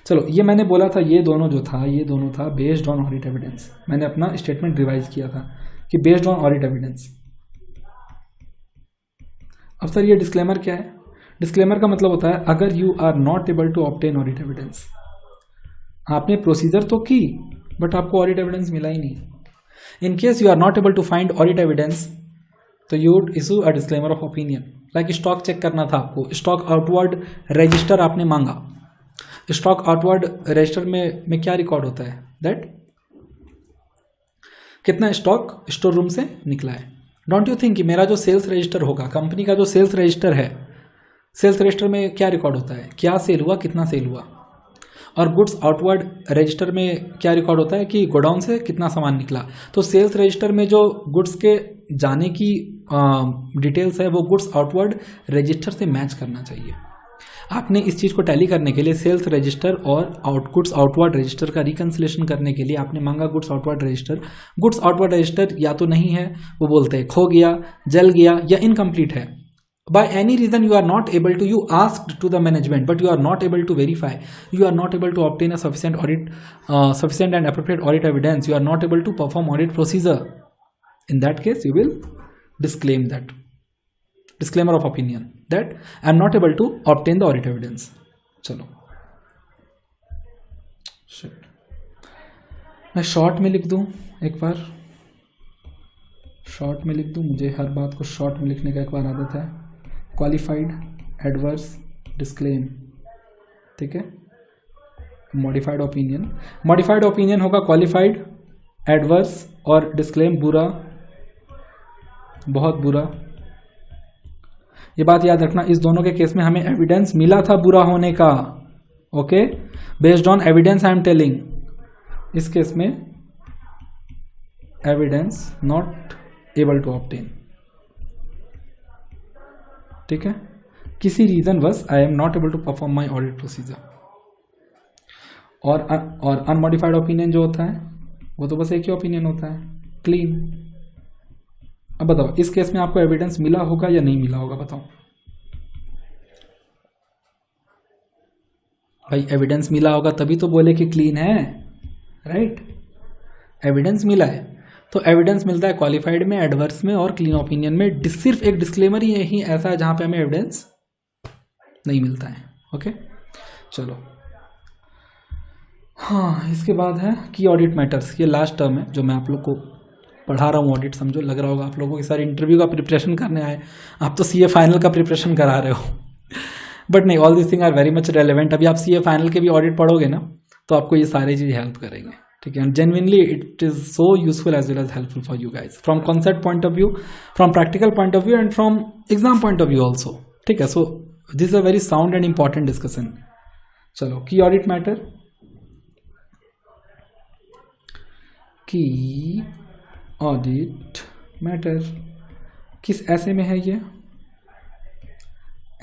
चलो, ये मैंने बोला था, ये दोनों था बेस्ड ऑन ऑडिट एविडेंस। मैंने अपना स्टेटमेंट रिवाइज किया था कि बेस्ड ऑन ऑडिट एविडेंस। अब सर ये डिस्क्लेमर क्या है? डिस्क्लेमर का मतलब होता है अगर you are not able to obtain audit evidence, आपने प्रोसीजर तो की बट आपको ऑडिट एविडेंस मिला ही नहीं। In case you are not able to find audit evidence तो you would issue a disclaimer of opinion. Like stock check करना था आपको, स्टॉक आउटवर्ड रजिस्टर आपने मांगा। स्टॉक आउटवर्ड रजिस्टर में क्या रिकॉर्ड होता है? दैट कितना स्टॉक स्टोर रूम से निकला है। डोंट यू थिंक कि मेरा जो सेल्स रजिस्टर होगा, कंपनी का जो सेल्स रजिस्टर है, सेल्स रजिस्टर में क्या रिकॉर्ड होता है? क्या सेल हुआ, कितना सेल हुआ। और गुड्स आउटवर्ड रजिस्टर में क्या रिकॉर्ड होता है कि गोडाउन से कितना सामान निकला। तो सेल्स रजिस्टर में जो गुड्स के जाने की डिटेल्स है वो गुड्स आउटवर्ड रजिस्टर से मैच करना चाहिए। आपने इस चीज़ को टैली करने के लिए सेल्स रजिस्टर और गुड्स आउटवर्ड रजिस्टर का रिकंसिलेशन करने के लिए आपने मांगा goods outward register. Goods outward register या तो नहीं है, वो बोलते हैं खो गया, जल गया या इनकम्प्लीट है। By any reason you are not able to, you asked to the management but you are not able to verify, you are not able to obtain a sufficient and appropriate audit evidence, you are not able to perform audit procedure. In that case you will disclaim that disclaimer of opinion that I am not able to obtain the audit evidence. चलो मैं short में लिख दूं, एक बार short में लिख दूं, मुझे हर बात को शॉर्ट में लिखने का एक बार आदत है। क्वालिफाइड, एडवर्स, डिस्क्लेम, ठीक है। मॉडिफाइड ओपिनियन, मॉडिफाइड ओपिनियन होगा क्वालिफाइड, एडवर्स और डिस्क्लेम बुरा, बहुत बुरा। ये बात याद रखना, इस दोनों के केस में हमें एविडेंस मिला था बुरा होने का, okay, based on evidence I am telling. इस केस में evidence not able to obtain, ठीक है। किसी रीजन बस I am not able to perform my audit procedure. और अनमॉडिफाइड ओपिनियन जो होता है वो तो बस एक ही ओपिनियन होता है, क्लीन। अब बताओ इस केस में आपको एविडेंस मिला होगा या नहीं मिला होगा, बताओ भाई। एविडेंस मिला होगा तभी तो बोले कि क्लीन है, राइट। एविडेंस मिला है तो एविडेंस मिलता है क्वालिफाइड में, एडवर्स में और क्लीन ओपिनियन में। सिर्फ एक डिस्क्लेमर ही ऐसा है जहां पे हमें एविडेंस नहीं मिलता है, ओके। चलो हाँ, इसके बाद है की ऑडिट मैटर्स। ये लास्ट टर्म है जो मैं आप लोग को पढ़ा रहा हूँ। ऑडिट समझो, लग रहा होगा आप लोगों को सारे इंटरव्यू का प्रिपरेशन करने आए, आप तो सीए फाइनल का प्रिपरेशन करा रहे हो। बट नहीं, all this thing are very much relevant. अभी आप सीए फाइनल के भी ऑडिट पढ़ोगे ना तो आपको ये सारी चीज़ हेल्प करेंगे, ठीक है। Genuinely it is so useful as well as helpful for you guys from concept point of view, from practical point of view and from exam point of view also, ठीक है। So this is a very sound and important discussion. चलो, key audit matter. Key audit matter किस ऐसे में है ये?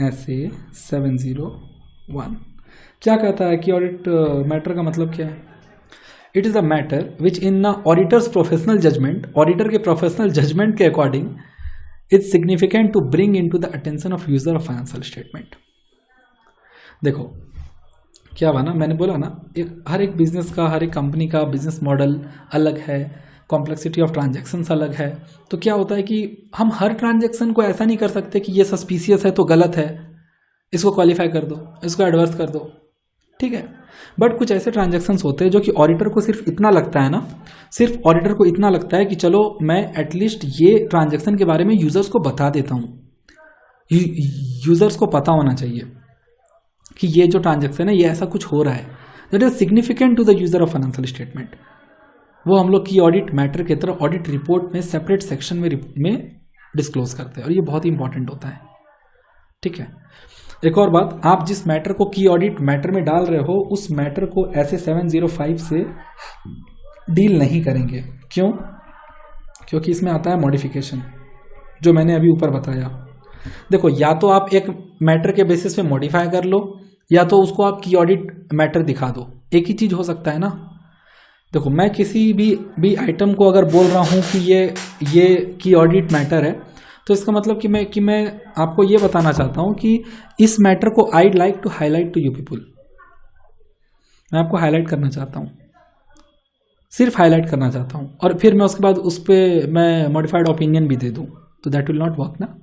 ऐसे 701 क्या कहता है कि ऑडिट मैटर का मतलब क्या है? It is a matter which in the auditor's professional judgement, auditor के प्रोफेशनल जजमेंट के according its significant to bring into the attention of user of financial statement. देखो क्या हुआ ना, मैंने बोला ना, हर एक बिजनेस का, हर एक कंपनी का बिजनेस मॉडल अलग है, कॉम्प्लेक्सिटी ऑफ ट्रांजैक्शंस अलग है। तो क्या होता है कि हम हर ट्रांजैक्शन को ऐसा नहीं कर सकते कि ये सस्पिशियस है तो गलत है, इसको क्वालिफाई कर दो, इसको एडवर्स कर दो, ठीक है। बट कुछ ऐसे ट्रांजैक्शंस होते हैं जो कि ऑडिटर को सिर्फ इतना लगता है ना, सिर्फ ऑडिटर को इतना लगता है कि चलो मैं एटलीस्ट ये ट्रांजैक्शन के बारे में यूजर्स को बता देता हूँ, यूजर्स को पता होना चाहिए कि ये जो ट्रांजैक्शन है ये ऐसा कुछ हो रहा है that is significant to the user of financial statement. वो हम लोग की ऑडिट मैटर की तरह ऑडिट रिपोर्ट में सेपरेट सेक्शन में डिस्क्लोज करते हैं और ये बहुत ही इंपॉर्टेंट होता है, ठीक है। एक और बात, आप जिस मैटर को की ऑडिट मैटर में डाल रहे हो उस मैटर को ऐसे 705 से डील नहीं करेंगे। क्यों? क्योंकि इसमें आता है मॉडिफिकेशन, जो मैंने अभी ऊपर बताया। देखो, या तो आप एक मैटर के बेसिस पे मॉडिफाई कर लो, या तो उसको आप की ऑडिट मैटर दिखा दो, एक ही चीज हो सकता है ना। देखो, मैं किसी भी आइटम को अगर बोल रहा हूं कि ये की ऑडिट मैटर है, तो इसका मतलब कि मैं आपको ये बताना चाहता हूं कि इस मैटर को I like to highlight to you people. मैं आपको हाईलाइट करना चाहता हूं, सिर्फ हाईलाइट करना चाहता हूं, और फिर मैं उसके बाद उस पर मैं मॉडिफाइड ओपिनियन भी दे दूं, तो दैट विल नॉट वर्क ना।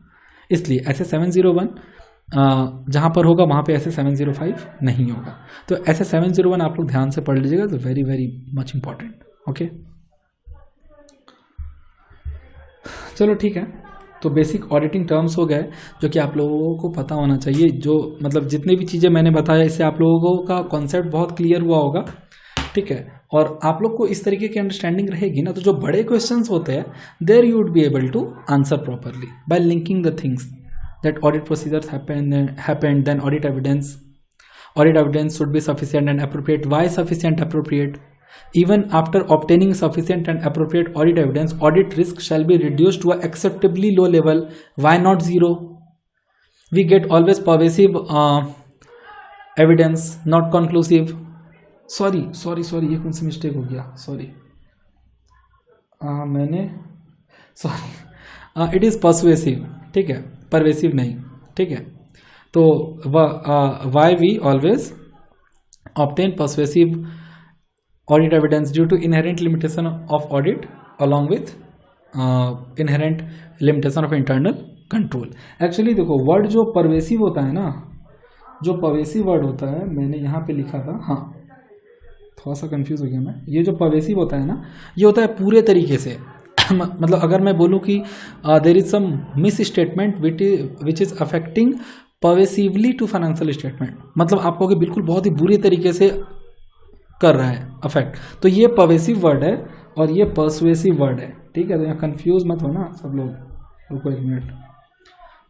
इसलिए ऐसे 701 जहां पर होगा वहां पे ऐसे 705 नहीं होगा। तो ऐसे 701 आप लोग ध्यान से पढ़ लीजिएगा, तो very very much important. Okay, चलो ठीक है। तो बेसिक ऑडिटिंग टर्म्स हो गए जो कि आप लोगों को पता होना चाहिए। जो मतलब जितनी भी चीज़ें मैंने बताया, इससे आप लोगों का कॉन्सेप्ट बहुत क्लियर हुआ होगा, ठीक है। और आप लोग को इस तरीके की अंडरस्टैंडिंग रहेगी ना, तो जो बड़े क्वेश्चंस होते हैं there you would be able to answer properly by linking the things that audit procedures happened, then audit evidence should be sufficient and appropriate. Why sufficient appropriate? Even after obtaining sufficient and appropriate audit evidence, audit risk shall be reduced to an acceptably low level. Why not zero? We get always pervasive evidence, not conclusive. Sorry, ये कौन सी mistake हो गया? Sorry, it is persuasive, ठीक है, pervasive नहीं, ठीक है। तो why we always obtain persuasive audit evidence due to inherent limitation of audit along with inherent limitation of internal control. Actually देखो, वर्ड जो परवेसिव होता है ना, जो परवेसिव वर्ड होता है, मैंने यहाँ पे लिखा था, हाँ थोड़ा सा कंफ्यूज हो गया मैं। ये जो परवेसिव होता है ना, ये होता है पूरे तरीके से मतलब अगर मैं बोलूँ कि there is some misstatement which is affecting pervasively to financial statement, मतलब आप कहोगे बिल्कुल बहुत ही बुरी तरीके से कर रहा है अफेक्ट, तो ये परवेसिव वर्ड है और ये पर्सुएसिव वर्ड है, ठीक है। तो यहाँ कंफ्यूज मत हो ना सब लोग। रुको एक मिनट,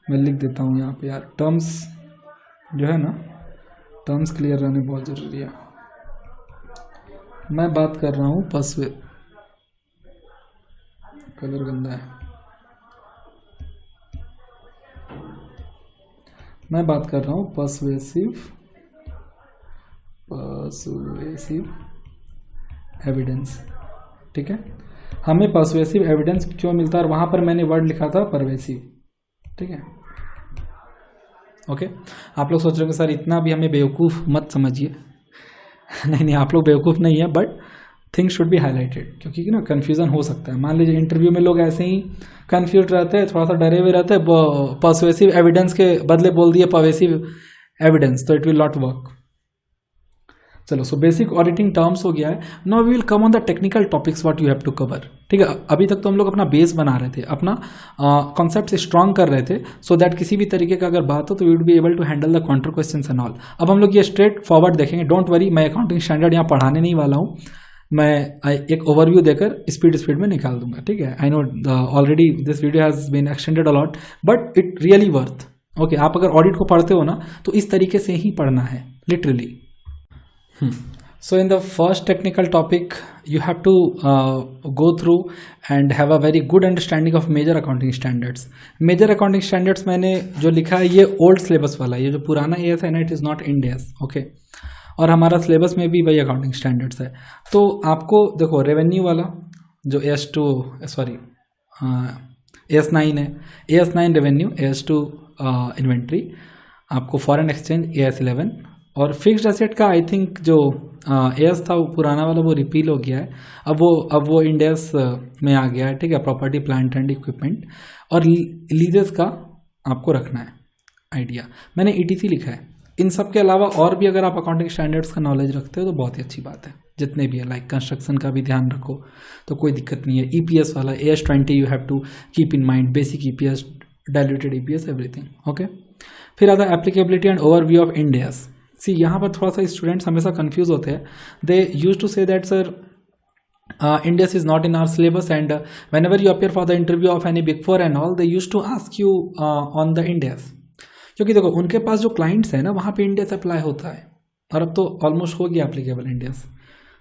मैं लिख देता हूँ यहाँ पे यार। टर्म्स जो है ना, टर्म्स क्लियर रहने बहुत ज़रूरी है। मैं बात कर रहा हूँ कलर गंदा है। मैं बात कर रहा हूँ पर्सुएसिव एविडेंस, ठीक है। हमें पर्सुएसिव एविडेंस क्यों मिलता है, और वहां पर मैंने वर्ड लिखा था परवेसिव, ठीक है। ओके, आप लोग सोच रहे हो सर इतना भी हमें बेवकूफ़ मत समझिए नहीं, आप लोग बेवकूफ़ नहीं है, but things should be highlighted, क्योंकि ना कन्फ्यूज़न हो सकता है। मान लीजिए इंटरव्यू में लोग ऐसे ही कन्फ्यूज रहते हैं, थोड़ा सा डरे हुए रहते हैं, पर्सुएसिव एविडेंस के बदले बोल दिए परवेसिव एविडेंस, तो इट विल नॉट वर्क। चलो, सो बेसिक ऑडिटिंग टर्म्स हो गया है। Now we will come on the technical topics what you have to cover, ठीक है। अभी तक तो हम लोग अपना बेस बना रहे थे, अपना कॉन्सेप्ट से स्ट्रॉन्ग कर रहे थे, सो दैट किसी भी तरीके का अगर बात हो तो we would be able to handle the counter questions and all. अब हम लोग ये स्ट्रेट फॉरवर्ड देखेंगे, डोंट वरी, मैं अकाउंटिंग स्टैंडर्ड यहाँ पढ़ाने नहीं वाला हूँ, मैं एक ओवरव्यू देकर स्पीड में निकाल दूंगा, ठीक है। I know already this video has been extended a lot, but it really worth. Okay, आप अगर ऑडिट को पढ़ते हो ना, तो इस तरीके से ही पढ़ना है, literally. So in the first technical topic, you have to go through and have a very good understanding of major accounting standards. Major accounting standards मैंने जो लिखा है ये ओल्ड सिलेबस वाला है, ये जो पुराना AS है ना, it is not Ind AS, okay. और हमारा सिलेबस में भी वही अकाउंटिंग स्टैंडर्ड्स है। तो आपको देखो रेवेन्यू वाला जो AS9 है, AS9 रेवेन्यू, AS2 इन्वेंट्री, आपको फॉरेन एक्सचेंज AS11 और फिक्स्ड एसेट का आई थिंक जो AS था वो पुराना वाला वो रिपील हो गया है, अब वो इंड AS में आ गया है, ठीक है। प्रॉपर्टी प्लांट एंड इक्विपमेंट और लीजेस का आपको रखना है आइडिया, मैंने ETC लिखा है। इन सब के अलावा और भी अगर आप अकाउंटिंग स्टैंडर्ड्स का नॉलेज रखते हो तो बहुत ही अच्छी बात है, जितने भी है, लाइक कंस्ट्रक्शन का भी ध्यान रखो तो कोई दिक्कत नहीं है। EPS वाला AS20 you have to keep in mind, basic EPS, diluted EPS, everything, okay. फिर आता है applicability and overview of Ind AS। See यहाँ पर थोड़ा सा स्टूडेंट्स हमेशा कंफ्यूज होते हैं, they use to say that sir Ind AS is not in our syllabus and whenever you appear for the interview of any Big Four and all, they used to ask you on the Ind AS, क्योंकि देखो उनके पास जो clients हैं ना वहाँ पे end AS apply होता है, और अब तो ऑलमोस्ट हो गया एप्लीकेबल इंड AS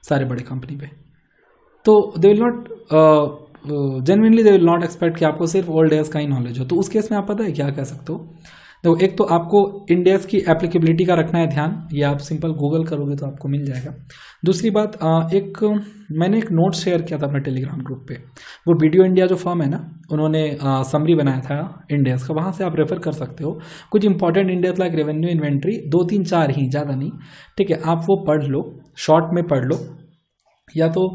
सारे बड़े कंपनी पे। तो they will not genuinely they will not expect कि आपको सिर्फ ओल्ड AS का ही नॉलेज हो। तो उस केस में आप पता है क्या कह सकते हो, देखो एक तो आपको इंड AS की एप्लीकेबिलिटी का रखना है ध्यान, ये आप सिंपल गूगल करोगे तो आपको मिल जाएगा। दूसरी बात, मैंने एक नोट शेयर किया था अपने टेलीग्राम ग्रुप पे, वो वीडियो इंडिया जो फर्म है ना, उन्होंने समरी बनाया था इंड AS का, वहाँ से आप रेफर कर सकते हो। कुछ important Ind AS like revenue, inventory, 2-3-4 ही, ज़्यादा नहीं, ठीक है। आप वो पढ़ लो, शॉर्ट में पढ़ लो, या तो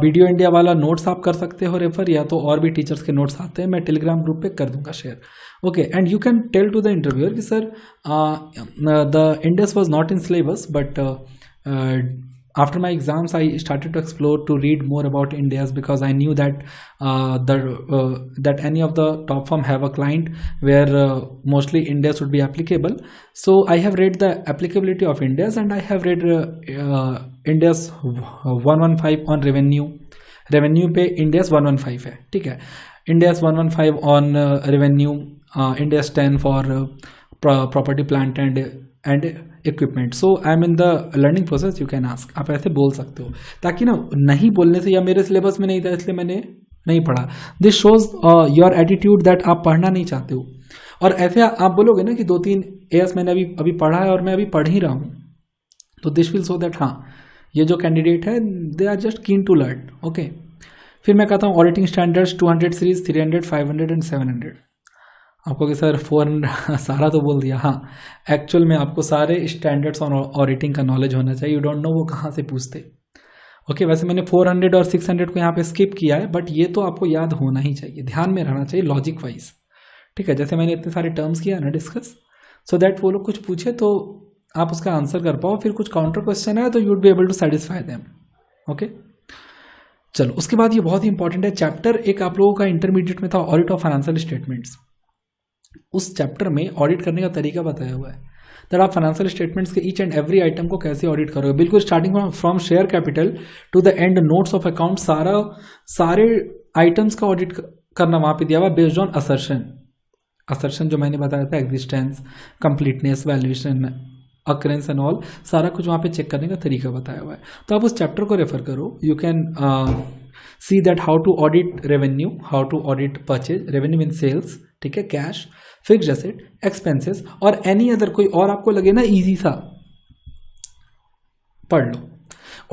वीडियो इंडिया वाला नोट्स आप कर सकते हो रेफर, या तो और भी टीचर्स के नोट्स आते हैं, मैं टेलीग्राम ग्रुप पे कर दूंगा share, okay. And you can tell to the interviewer कि sir the Ind AS was not in syllabus, but after my exams I started to explore to read more about ind AS because I knew that that any of the top firm have a client where mostly ind AS would be applicable. So I have read the applicability of ind AS and I have read ind AS 115 on revenue पे ind AS 115 है, ठीक है। ind AS 115 on revenue, ind AS 10 for property plant and equipment. So I M in the learning process, you can ask, आप ऐसे बोल सकते हो, ताकि ना नहीं बोलने से, या मेरे सिलेबस में नहीं था इसलिए मैंने नहीं पढ़ा, this shows your attitude that आप पढ़ना नहीं चाहते हो। और ऐसे आप बोलोगे ना कि 2-3 AS मैंने अभी पढ़ा है और मैं अभी पढ़ ही रहा हूँ, तो दिस विल सो दैट हाँ ये जो कैंडिडेट है they are just keen to learn, okay. फिर मैं कहता हूँ ऑडिटिंग स्टैंडर्ड्स 200 सीरीज, 300, 500 एंड 700। आपको कि सर 400 सारा तो बोल दिया, हाँ एक्चुअल में आपको सारे स्टैंडर्ड्स और ऑडिटिंग का नॉलेज होना चाहिए। यू डोंट नो वो कहाँ से पूछते, ओके। वैसे मैंने 400 और 600 को यहाँ पे स्किप किया है, बट ये तो आपको याद होना ही चाहिए, ध्यान में रहना चाहिए लॉजिक वाइज, ठीक है। जैसे मैंने इतने सारे टर्म्स किया ना डिस्कस, सो दैट वो लोग कुछ पूछे तो आप उसका आंसर कर पाओ, फिर कुछ काउंटर क्वेश्चन है तो you would be able to satisfy them, okay. चलो उसके बाद ये बहुत ही इंपॉर्टेंट है चैप्टर एक आप लोगों का इंटरमीडिएट में था, ऑडिट ऑफ फाइनेंशियल स्टेटमेंट्स। उस चैप्टर में ऑडिट करने का तरीका बताया हुआ है, दैट आप फाइनेंशियल स्टेटमेंट्स के ईच एंड एवरी आइटम को कैसे ऑडिट करोगे, बिल्कुल starting from share capital to the end notes of account, सारे आइटम्स का ऑडिट करना वहाँ पे दिया हुआ बेस्ड ऑन असर्शन जो मैंने बताया था, existence, completeness, valuation, occurrence and all, सारा कुछ वहाँ पे चेक करने का तरीका बताया हुआ है। तो आप उस चैप्टर को रेफर करो, you can see that how to audit revenue, how to audit purchase, revenue mean sales, ठीक है, कैश, फिक्स्ड एसेट, एक्सपेंसेस और एनी अदर कोई और आपको लगे ना इजी सा, पढ़ लो।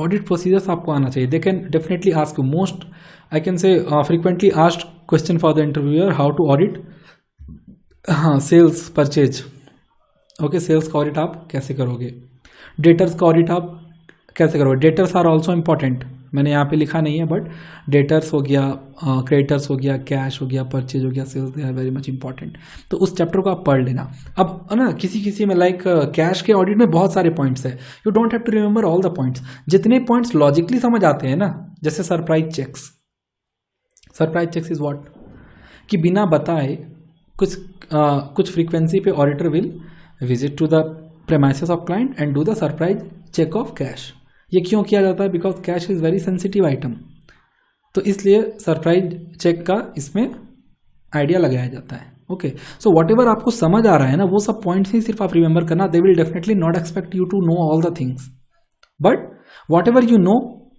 ऑडिट प्रोसीजर्स आपको आना चाहिए, they can definitely ask you, most I can say frequently asked question for the interviewer, how to audit, हाँ सेल्स परचेज, ओके। सेल्स का ऑडिट आप कैसे करोगे, डेटर्स का ऑडिट आप कैसे करोगे, डेटर्स आर ऑल्सो इंपॉर्टेंट, मैंने यहाँ पे लिखा नहीं है बट डेटर्स हो गया, क्रेडिटर्स हो गया, कैश हो गया, परचेज हो गया, sales, they are very much important. तो उस चैप्टर को आप पढ़ लेना। अब ना किसी में लाइक कैश के ऑडिट में बहुत सारे पॉइंट्स है, you don't have to remember all the points, जितने पॉइंट्स लॉजिकली समझ आते हैं ना, जैसे सरप्राइज चेक्स इज व्हाट, कि बिना बताए कुछ फ्रीक्वेंसी पे auditor will visit to the premises of client and do the surprise check of cash. ये क्यों किया जाता है, because cash is very sensitive item, तो इसलिए सरप्राइज चेक का इसमें आइडिया लगाया जाता है, ओके। सो वॉट एवर आपको समझ आ रहा है ना, वो सब पॉइंट्स ही सिर्फ आप रिमेंबर करना, they will definitely not expect you to know all the things, but whatever you know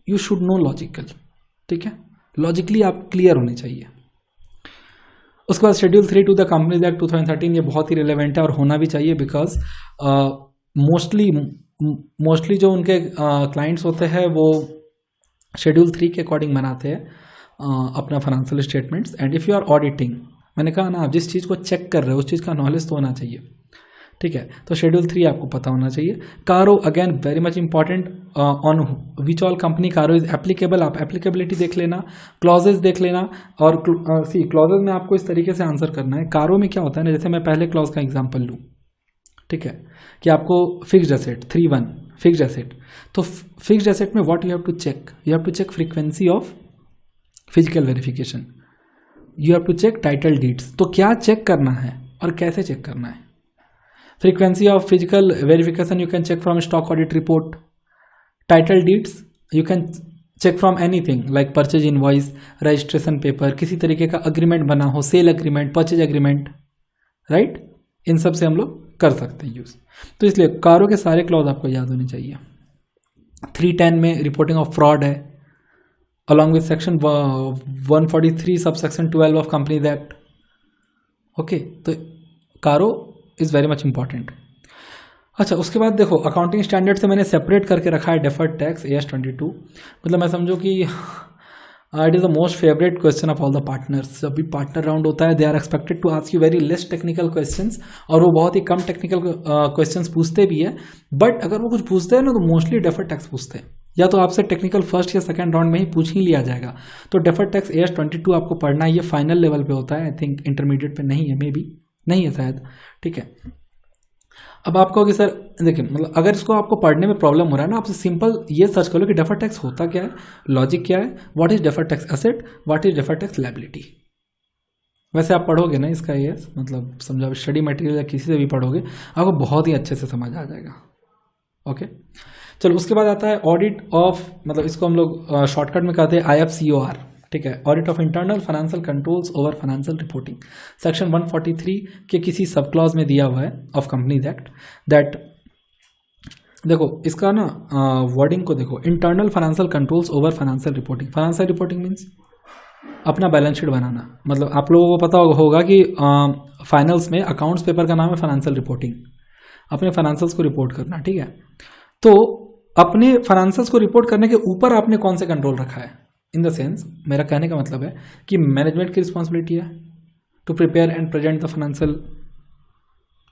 you should know logical, ठीक है, लॉजिकली आप क्लियर होने चाहिए। उसके बाद schedule 3 to the companies act 2013, ये बहुत ही रिलेवेंट है और होना भी चाहिए, बिकॉज मोस्टली जो उनके क्लाइंट्स होते हैं वो शेड्यूल 3 के अकॉर्डिंग बनाते हैं अपना financial statements. And if you are auditing, मैंने कहा ना, आप जिस चीज़ को चेक कर रहे हो उस चीज़ का नॉलेज तो होना चाहिए, ठीक है। तो शेड्यूल 3 आपको पता होना चाहिए। कारो again very much important, on which all company कारो इज एप्लीकेबल, आप एप्लीकेबिलिटी देख लेना, क्लॉजेज देख लेना। और क्लॉजेज में आपको इस तरीके से आंसर करना है। कारो में क्या होता है ना, जैसे मैं पहले क्लॉज का एग्जांपल लूँ, ठीक है, कि आपको फिक्स्ड एसेट 3(1) फिक्स्ड एसेट, तो फिक्स्ड एसेट में what you have to check, you have to check frequency of physical verification, you have to check title deeds. तो क्या चेक करना है और कैसे चेक करना है? Frequency of physical verification you can check from stock audit report, title deeds you can check from anything like purchase invoice, registration paper, किसी तरीके का अग्रीमेंट बना हो, sale agreement, purchase agreement, right, इन सब से हम लोग कर सकते हैं यूज। तो इसलिए कारो के सारे क्लॉज आपको याद होने चाहिए। 310 में रिपोर्टिंग ऑफ फ्रॉड है, along with section 143 sub section 12 of companies act. Okay, तो कारो इज वेरी मच इंपॉर्टेंट। अच्छा, उसके बाद देखो अकाउंटिंग स्टैंडर्ड से मैंने सेपरेट करके रखा है डेफर्ड टैक्स AS 22। मतलब मैं समझो कि it is the most favourite question of all the partners. जब भी पार्टनर राउंड होता है they are expected to ask you very less technical questions, और वो बहुत ही कम टेक्निकल क्वेश्चंस पूछते भी है। बट अगर वो कुछ पूछते हैं ना तो मोस्टली डेफर्ड टैक्स पूछते हैं, या तो आपसे टेक्निकल फर्स्ट या सेकंड राउंड में ही पूछ ही लिया जाएगा। तो डेफर्ड टैक्स AS 22 आपको पढ़ना है, ये फाइनल लेवल पे होता है, आई थिंक इंटरमीडिएट पे नहीं है, मे बी नहीं है शायद, ठीक है। अब आप कहोगे सर देखिए, मतलब अगर इसको आपको पढ़ने में प्रॉब्लम हो रहा है ना, आपसे सिंपल ये सर्च कर लो कि डेफर्ड टैक्स होता क्या है, लॉजिक क्या है, what is deferred tax asset, what is deferred tax liability. वैसे आप पढ़ोगे ना इसका ये मतलब समझो स्टडी मटेरियल या किसी से भी पढ़ोगे आपको बहुत ही अच्छे से समझ आ जाएगा। ओके, चलो उसके बाद आता है ऑडिट ऑफ, मतलब इसको हम लोग शॉर्टकट में कहते हैं IFCOR, ठीक है, audit of internal financial controls over financial reporting. Section 143 के किसी सब क्लॉज में दिया हुआ है ऑफ कंपनीज एक्ट दैट, देखो इसका ना वर्डिंग को देखो, internal financial controls over financial reporting. Financial reporting means अपना बैलेंस शीट बनाना। मतलब आप लोगों को पता होगा कि फाइनल्स में अकाउंट्स पेपर का नाम है फाइनेंशियल रिपोर्टिंग, अपने फाइनेंशियल्स को रिपोर्ट करना, ठीक है। तो अपने फाइनेंशियल्स को रिपोर्ट करने के ऊपर आपने कौन से कंट्रोल रखा है, इन द सेंस मेरा कहने का मतलब है कि मैनेजमेंट की रिस्पॉन्सिबिलिटी है to prepare and present the financial,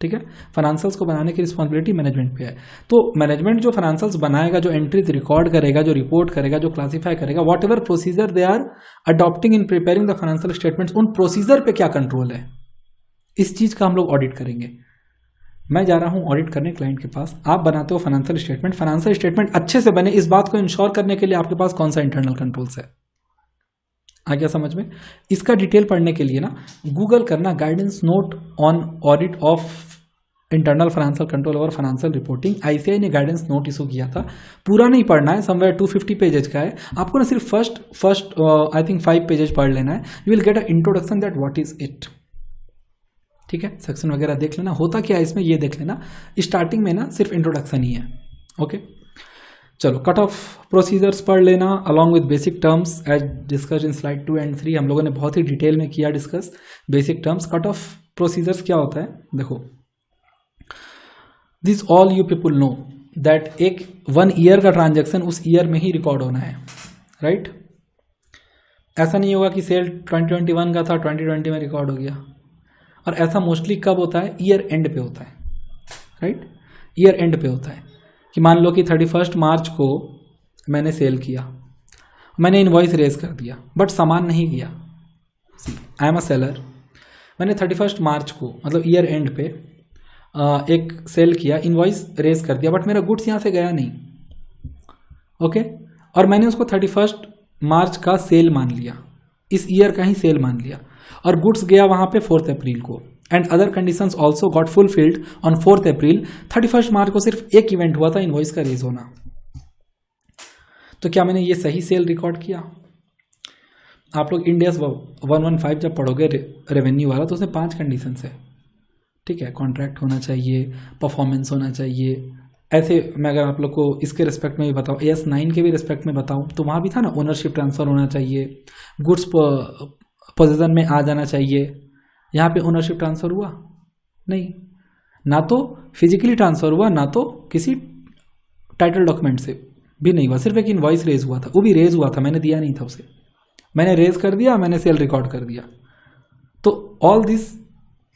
ठीक है, फाइनेंशियल्स को बनाने की रिस्पॉन्सिबिलिटी मैनेजमेंट पे है। तो मैनेजमेंट जो फाइनेंशियल्स बनाएगा, जो एंट्रीज रिकॉर्ड करेगा, जो रिपोर्ट करेगा, जो क्लासीफाई करेगा, whatever procedure they are adopting in preparing the financial statements, उन प्रोसीजर पे क्या कंट्रोल है, इस चीज का हम लोग ऑडिट करेंगे। मैं जा रहा हूं ऑडिट करने क्लाइंट के पास, आप बनाते हो फाइनेंशियल स्टेटमेंट, फाइनेंशियल स्टेटमेंट अच्छे से बने, इस बात को इंश्योर करने के लिए आपके पास कौन सा इंटरनल कंट्रोल्स है, आ गया समझ में। इसका डिटेल पढ़ने के लिए ना गूगल करना guidance note on audit of internal financial control over financial reporting. ICAI ने गाइडेंस नोट इशू किया था, पूरा नहीं पढ़ना है, समवेयर 250 पेजेज का है, आपको ना सिर्फ फर्स्ट आई थिंक 5 पेजेज पढ़ लेना है। You will get a introduction that what is it, ठीक है, सेक्शन वगैरह देख लेना, होता क्या है इसमें ये देख लेना। स्टार्टिंग में ना सिर्फ इंट्रोडक्शन ही है। ओके, चलो कट ऑफ प्रोसीजर्स पढ़ लेना along with basic terms as discussed in slide 2 and 3। हम लोगों ने बहुत ही डिटेल में किया discuss basic terms. Cut off procedures क्या होता है, देखो this all you people know that एक 1 ईयर का ट्रांजेक्शन उस ईयर में ही रिकॉर्ड होना है, राइट। ऐसा नहीं होगा कि सेल 2021 का था 2020 में रिकॉर्ड हो गया। और ऐसा मोस्टली कब होता है, ईयर एंड पे होता है, राइट, ईयर एंड पे होता है कि मान लो कि 31 मार्च को मैंने सेल किया, मैंने इनवॉइस रेज कर दिया बट सामान नहीं किया। आई एम अ सेलर, मैंने 31 मार्च को मतलब ईयर एंड पे एक सेल किया, इनवॉइस रेज कर दिया बट मेरा गुड्स यहाँ से गया नहीं, ओके, और मैंने उसको 31 मार्च का सेल मान लिया, इस ईयर का ही सेल मान लिया, और गुड्स गया वहां पे 4 अप्रैल को, and other conditions also got fulfilled on 4 अप्रैल। 31 मार्च को सिर्फ एक इवेंट हुआ था, इनवॉइस का रेज होना। तो क्या मैंने ये सही सेल रिकॉर्ड किया? आप लोग इंडियस 115 जब पढ़ोगे रेवेन्यू वाला, तो उसमें 5 कंडीशंस है, ठीक है, कॉन्ट्रैक्ट होना चाहिए, परफॉर्मेंस होना चाहिए, ऐसे मैं अगर आप लोग को इसके रिस्पेक्ट में भी बताऊँ, AS9 के भी रिस्पेक्ट में बताऊँ, तो वहाँ भी था ना ओनरशिप ट्रांसफ़र होना चाहिए, गुड्स पोजीशन में आ जाना चाहिए। यहाँ पे ओनरशिप ट्रांसफ़र हुआ नहीं, ना तो फिजिकली ट्रांसफ़र हुआ, ना तो किसी टाइटल डॉक्यूमेंट से भी नहीं हुआ, सिर्फ एक इनवॉइस रेज हुआ था, वो भी रेज हुआ था, मैंने दिया नहीं था उसे, मैंने रेज कर दिया, मैंने सेल रिकॉर्ड कर दिया। तो all this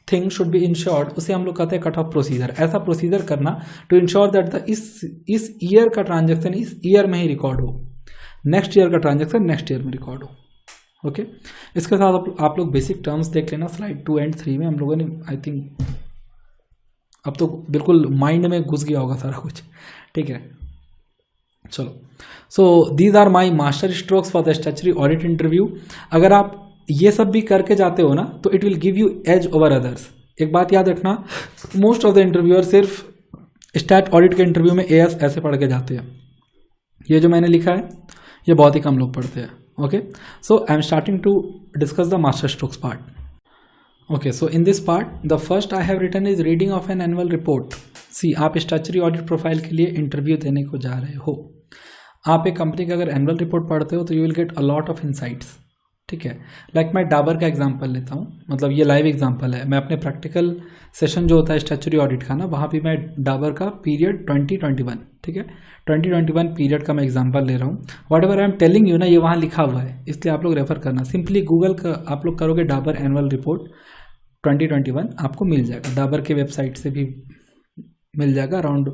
thing should B insured, उसे हम लोग कहते हैं कट ऑफ प्रोसीजर। ऐसा प्रोसीजर करना टू इंश्योर दैट द इस ईयर का ट्रांजेक्शन इस ईयर में ही रिकॉर्ड हो, नेक्स्ट ईयर का ट्रांजेक्शन नेक्स्ट ईयर में रिकॉर्ड हो। ओके, इसके साथ आप लोग बेसिक टर्म्स देख लेना, स्लाइड 2 और 3 में हम लोगों ने आई थिंक अब तो बिल्कुल माइंड में घुस गया होगा सारा कुछ, ठीक है। चलो, so these are my master strokes for the statutory audit interview. अगर आप ये सब भी करके जाते हो ना तो it will give you edge over others. एक बात याद रखना, मोस्ट ऑफ द इंटरव्यूअर सिर्फ स्टैट ऑडिट के इंटरव्यू में AS ऐसे पढ़ के जाते हैं। ये जो मैंने लिखा है ये बहुत ही कम लोग पढ़ते हैं। Okay, so I am starting to discuss the master strokes part. Okay, so in this part the first I have written is reading of an annual report. See, आप स्टैच्यूटरी ऑडिट प्रोफाइल के लिए interview देने को जा रहे हो। आप एक कंपनी का अगर एनुअल रिपोर्ट पढ़ते हो तो you will get a lot of insights, ठीक है। लाइक मैं डाबर का एग्जांपल लेता हूँ, मतलब ये लाइव एग्जांपल है, मैं अपने प्रैक्टिकल सेशन जो होता है स्टैच्यूटरी ऑडिट का ना, वहाँ भी मैं डाबर का पीरियड 2021, ठीक है, 2021 पीरियड का मैं एग्जांपल ले रहा हूँ। What ever I am telling you ना, ये वहाँ लिखा हुआ है, इसलिए आप लोग रेफर करना। सिंपली गूगल का आप लोग करोगे डाबर एनुअल रिपोर्ट 2021, आपको मिल जाएगा, डाबर के वेबसाइट से भी मिल जाएगा। अराउंड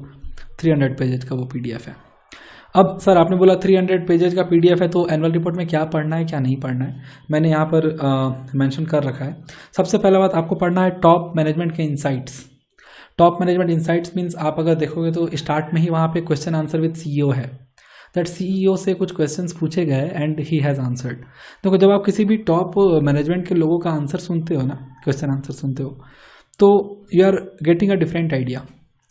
300 पेजेज का वो PDF है। अब सर आपने बोला 300 पेजेज का PDF है, तो एनुअल रिपोर्ट में क्या पढ़ना है क्या नहीं पढ़ना है, मैंने यहाँ पर मेंशन कर रखा है। सबसे पहला बात आपको पढ़ना है टॉप मैनेजमेंट के insights. Top management insights means आप अगर देखोगे तो स्टार्ट में ही वहाँ पे क्वेश्चन आंसर विद CEO है, दैट CEO से कुछ क्वेश्चंस पूछे गए एंड ही हैज़ आंसर्ड। देखो, जब आप किसी भी टॉप मैनेजमेंट के लोगों का आंसर सुनते हो ना, क्वेश्चन आंसर सुनते हो, तो you are getting a different idea,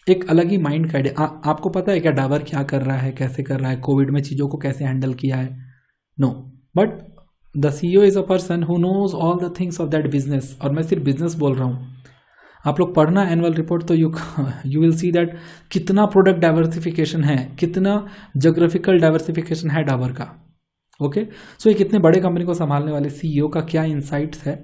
एक अलग ही माइंड का आइडिया। आपको पता है क्या डाबर क्या कर रहा है, कैसे कर रहा है, कोविड में चीज़ों को कैसे हैंडल किया है? No, but the CEO is a person who knows all the things of that business. और मैं सिर्फ बिजनेस बोल रहा हूँ। आप लोग पढ़ना एनुअल रिपोर्ट तो यू विल सी दैट कितना प्रोडक्ट डाइवर्सिफिकेशन है, कितना जोग्राफिकल डाइवर्सिफिकेशन है डाबर का। ओके, सो ये कितने बड़े कंपनी को संभालने वाले CEO का क्या इंसाइट्स है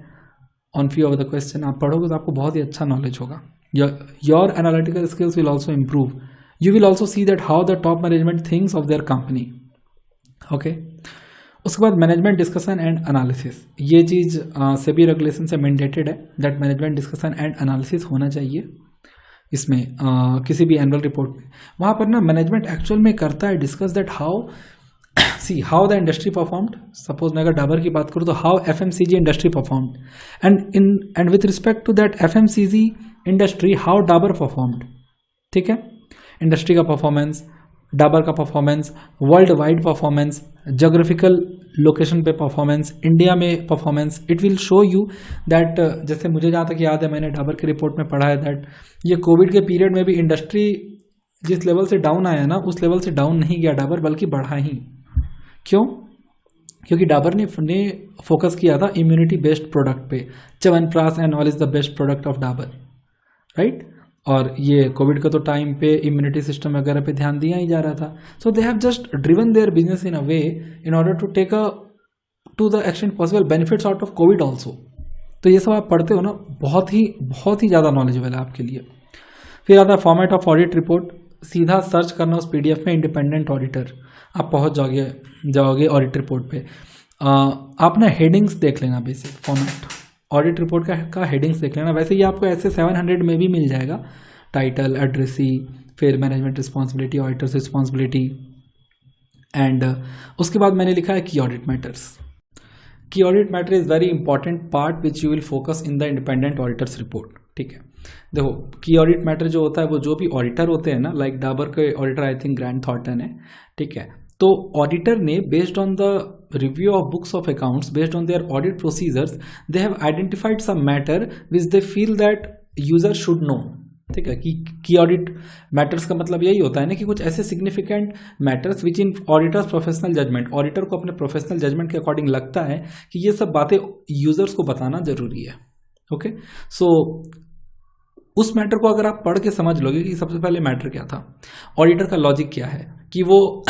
on few of the question. आप पढ़ोगे तो आपको बहुत ही अच्छा नॉलेज होगा। Your analytical skills will also improve. You will also see that how the top management thinks of their company. Okay. उसके बाद मैनेजमेंट डिस्कशन एंड एनालिसिस, ये चीज़ सेबी रेगुलेशन से मैंडेटेड है that management discussion and analysis होना चाहिए इसमें किसी भी एनुअल रिपोर्ट में। वहाँ पर ना मैनेजमेंट एक्चुअल में करता है discuss that how the industry performed. Suppose मैं अगर डाबर की बात करूँ तो how FMCG industry performed and with respect to that FMCG industry how Dabur performed, ठीक है। इंडस्ट्री का परफॉर्मेंस, डाबर का performance, worldwide performance, geographical location पे परफॉर्मेंस, इंडिया में performance, it will show you that. जैसे मुझे जहाँ तक याद है, मैंने डाबर के रिपोर्ट में पढ़ा है दैट ये कोविड के पीरियड में भी इंडस्ट्री जिस लेवल से डाउन आया ना, उस लेवल से डाउन नहीं गया डाबर, बल्कि बढ़ा ही। क्यों? क्योंकि डाबर ने फोकस किया था इम्यूनिटी बेस्ड प्रोडक्ट पे। Chyawanprash and all is the best product of Dabur, right. और ये कोविड का तो टाइम पे इम्यूनिटी सिस्टम वगैरह पे ध्यान दिया ही जा रहा था। So they have just driven their business in a way in order to take to the extent possible benefits out of COVID also. तो ये सब आप पढ़ते हो ना, बहुत ही ज़्यादा नॉलेजेबल है आपके लिए। फिर आता है फॉर्मेट ऑफ ऑडिट रिपोर्ट। सीधा सर्च करना उस PDF में इंडिपेंडेंट ऑडिटर, आप पहुंच जाओगे ऑडिट रिपोर्ट पे। आप ना हेडिंग्स देख लेना, बेसिक फॉर्मेट ऑडिट रिपोर्ट का हेडिंग्स देख लेना। वैसे ये आपको ऐसे 700 में भी मिल जाएगा, टाइटल, एड्रेसी, फिर management responsibility, auditors responsibility and उसके बाद मैंने लिखा है की ऑडिट मैटर्स। की audit matter is very important part which you will focus in the independent auditors report, ठीक है। देखो, की ऑडिट मैटर जो होता है वो जो भी ऑडिटर होते हैं ना, लाइक डाबर के auditor I think Grant Thornton है, ठीक है। तो ऑडिटर ने based on the review of books of accounts, based on their audit procedures, they have identified some matter which they feel that user should know, ठीक है। की audit matters का मतलब यही होता है ना कि कुछ ऐसे significant matters which in auditor's professional judgement, auditor को अपने प्रोफेशनल जजमेंट के अकॉर्डिंग लगता है कि ये सब बातें यूजर्स को बताना जरूरी है। ओके, सो उस मैटर को अगर आप पढ़ के समझ लोगे कि सबसे पहले मैटर क्या था, ऑडिटर का लॉजिक क्या है, कि वो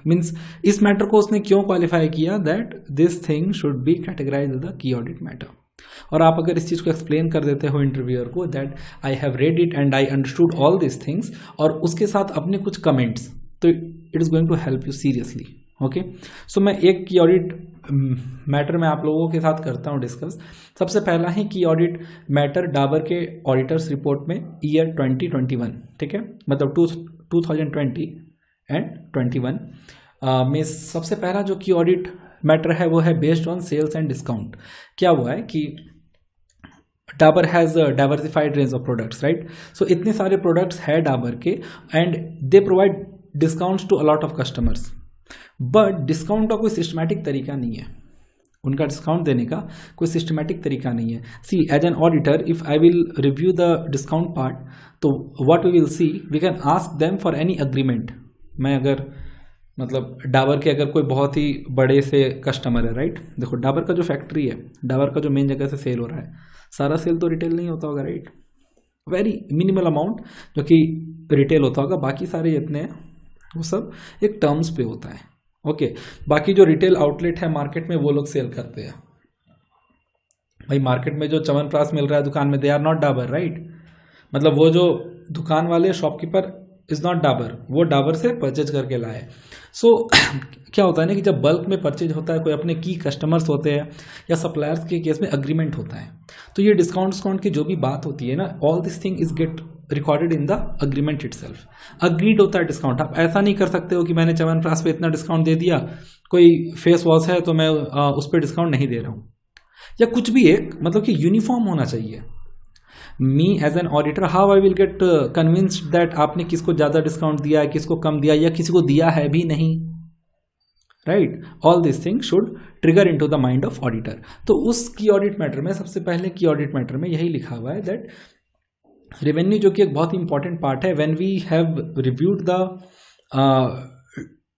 मीन्स इस मैटर को उसने क्यों क्वालिफाई किया that this thing should be categorise as the key audit matter. और आप अगर इस चीज़ को एक्सप्लेन कर देते हो इंटरव्यूअर को that I have read it and I understood all this things, और उसके साथ अपने कुछ कमेंट्स, तो it is going to help you seriously. Okay, so मैं एक की ऑडिट मैटर में आप लोगों के साथ करता हूँ डिस्कस। सबसे पहला है की ऑडिट मैटर डाबर के ऑडिटर्स रिपोर्ट में ईयर 2021, ठीक है, मतलब 2020 एंड 21 में सबसे पहला जो की ऑडिट मैटर है वो है based on sales and discount. क्या हुआ है कि Dabur has diversified range of products, right. So इतने सारे प्रोडक्ट्स है डाबर के and they provide discounts to a lot of customers, but discount का कोई सिस्टमैटिक तरीका नहीं है, उनका डिस्काउंट देने का कोई सिस्टमैटिक तरीका नहीं है। See as an auditor if I will review the discount part, तो what we will see, we can ask them for any agreement. मैं अगर मतलब डाबर के अगर कोई बहुत ही बड़े से कस्टमर है, राइट, देखो डाबर का जो फैक्ट्री है, डाबर का जो मेन जगह से सेल हो रहा है, सारा सेल तो रिटेल नहीं होता होगा, राइट, वेरी मिनिमल अमाउंट जो कि रिटेल होता होगा, बाकी सारे जितने हैं वो सब एक टर्म्स पे होता है। ओके, बाकी जो रिटेल आउटलेट है मार्केट में वो लोग सेल करते हैं। भाई मार्केट में जो च्यवनप्राश मिल रहा है दुकान में, they are not Dabur, right, मतलब वो जो दुकान वाले शॉपकीपर इज नॉट डाबर, वो डाबर से परचेज करके लाए। सो क्या होता है ना कि जब बल्क में परचेज होता है, कोई अपने की कस्टमर्स होते हैं या सप्लायर्स के केस में अग्रीमेंट होता है, तो ये डिस्काउंट की जो भी बात होती है ना, all this thing is get recorded in the agreement itself. Agreed होता है डिस्काउंट। आप ऐसा नहीं कर सकते हो कि मैंने च्यवनप्राश पे इतना डिस्काउंट दे दिया, कोई फेस वॉश है तो मैं उस पर डिस्काउंट नहीं दे रहा हूँ, या कुछ भी एक मतलब कि यूनिफॉर्म होना चाहिए। Me as an auditor how I will get convinced that आपने किसको ज़्यादा डिस्काउंट दिया है, किसको कम दिया, या किसी को दिया है भी नहीं, right. All this thing should trigger into the mind of auditor. तो उस की ऑडिट मैटर में सबसे पहले की ऑडिट मैटर में यही लिखा हुआ है दैट रेवेन्यू, जो कि एक बहुत ही इंपॉर्टेंट पार्ट है, when we have reviewed the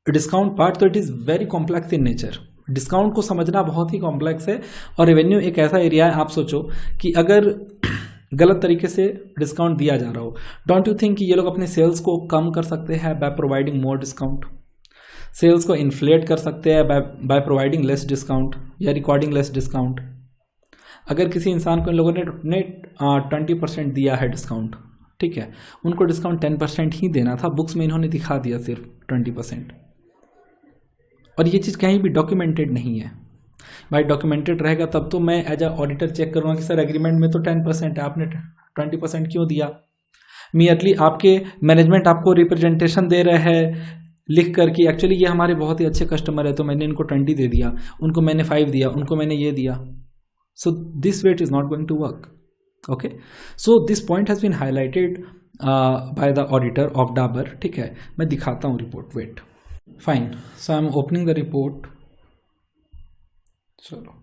discount part, तो it is very complex in nature. Discount को समझना बहुत ही कॉम्प्लेक्स है, और रेवेन्यू एक ऐसा एरिया है, आप सोचो कि अगर गलत तरीके से डिस्काउंट दिया जा रहा हो, डोंट यू थिंक कि ये लोग अपने सेल्स को कम कर सकते हैं by providing more discount, sales को इन्फ्लेट कर सकते हैं बाय प्रोवाइडिंग लेस डिस्काउंट या रिकॉर्डिंग लेस डिस्काउंट। अगर किसी इंसान को इन लोगों ने 20% दिया है डिस्काउंट, ठीक है, उनको डिस्काउंट 10% ही देना था, बुक्स में इन्होंने दिखा दिया सिर्फ 20%, और ये चीज़ कहीं भी डॉक्यूमेंटेड नहीं है। भाई डॉक्यूमेंटेड रहेगा तब तो मैं एज अ ऑडिटर चेक करूँगा कि सर एग्रीमेंट में तो 10% है, आपने 20% क्यों दिया। मियरली आपके मैनेजमेंट आपको रिप्रेजेंटेशन दे रहे हैं लिख कर कि एक्चुअली ये हमारे बहुत ही अच्छे कस्टमर है, तो मैंने इनको 20 दे दिया, उनको मैंने 5 दिया, उनको मैंने ये दिया। So this weight is not going to work. Okay, so this point has been highlighted by the auditor of Dabur. ठीक है, मैं दिखाता हूँ report, wait, fine. So I am opening the report. चलो,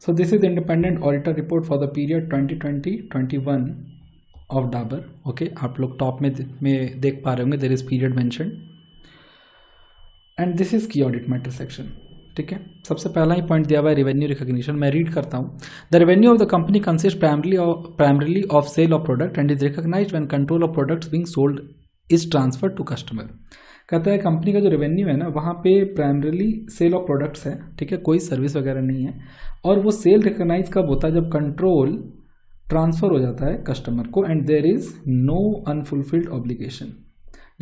so this is independent auditor report for the period 2020-21 of Dabur. Okay, आप लोग top में देख पा रहे होंगे, there is period mention, and this is key audit matter section. ठीक है, सबसे पहला ही पॉइंट दिया हुआ है रेवेन्यू रिकॉग्निशन। मैं रीड करता हूँ। The revenue of the company consist primarily of sale of product and is recognised when control of products being sold is transferred to customer. कहता है कंपनी का जो रेवेन्यू है ना, वहाँ पे प्राइमरीली सेल ऑफ प्रोडक्ट्स है, ठीक है, कोई सर्विस वगैरह नहीं है, और वो सेल रिकॉग्नाइज कब होता है, जब कंट्रोल ट्रांसफर हो जाता है कस्टमर को, and there is no unfulfilled obligation.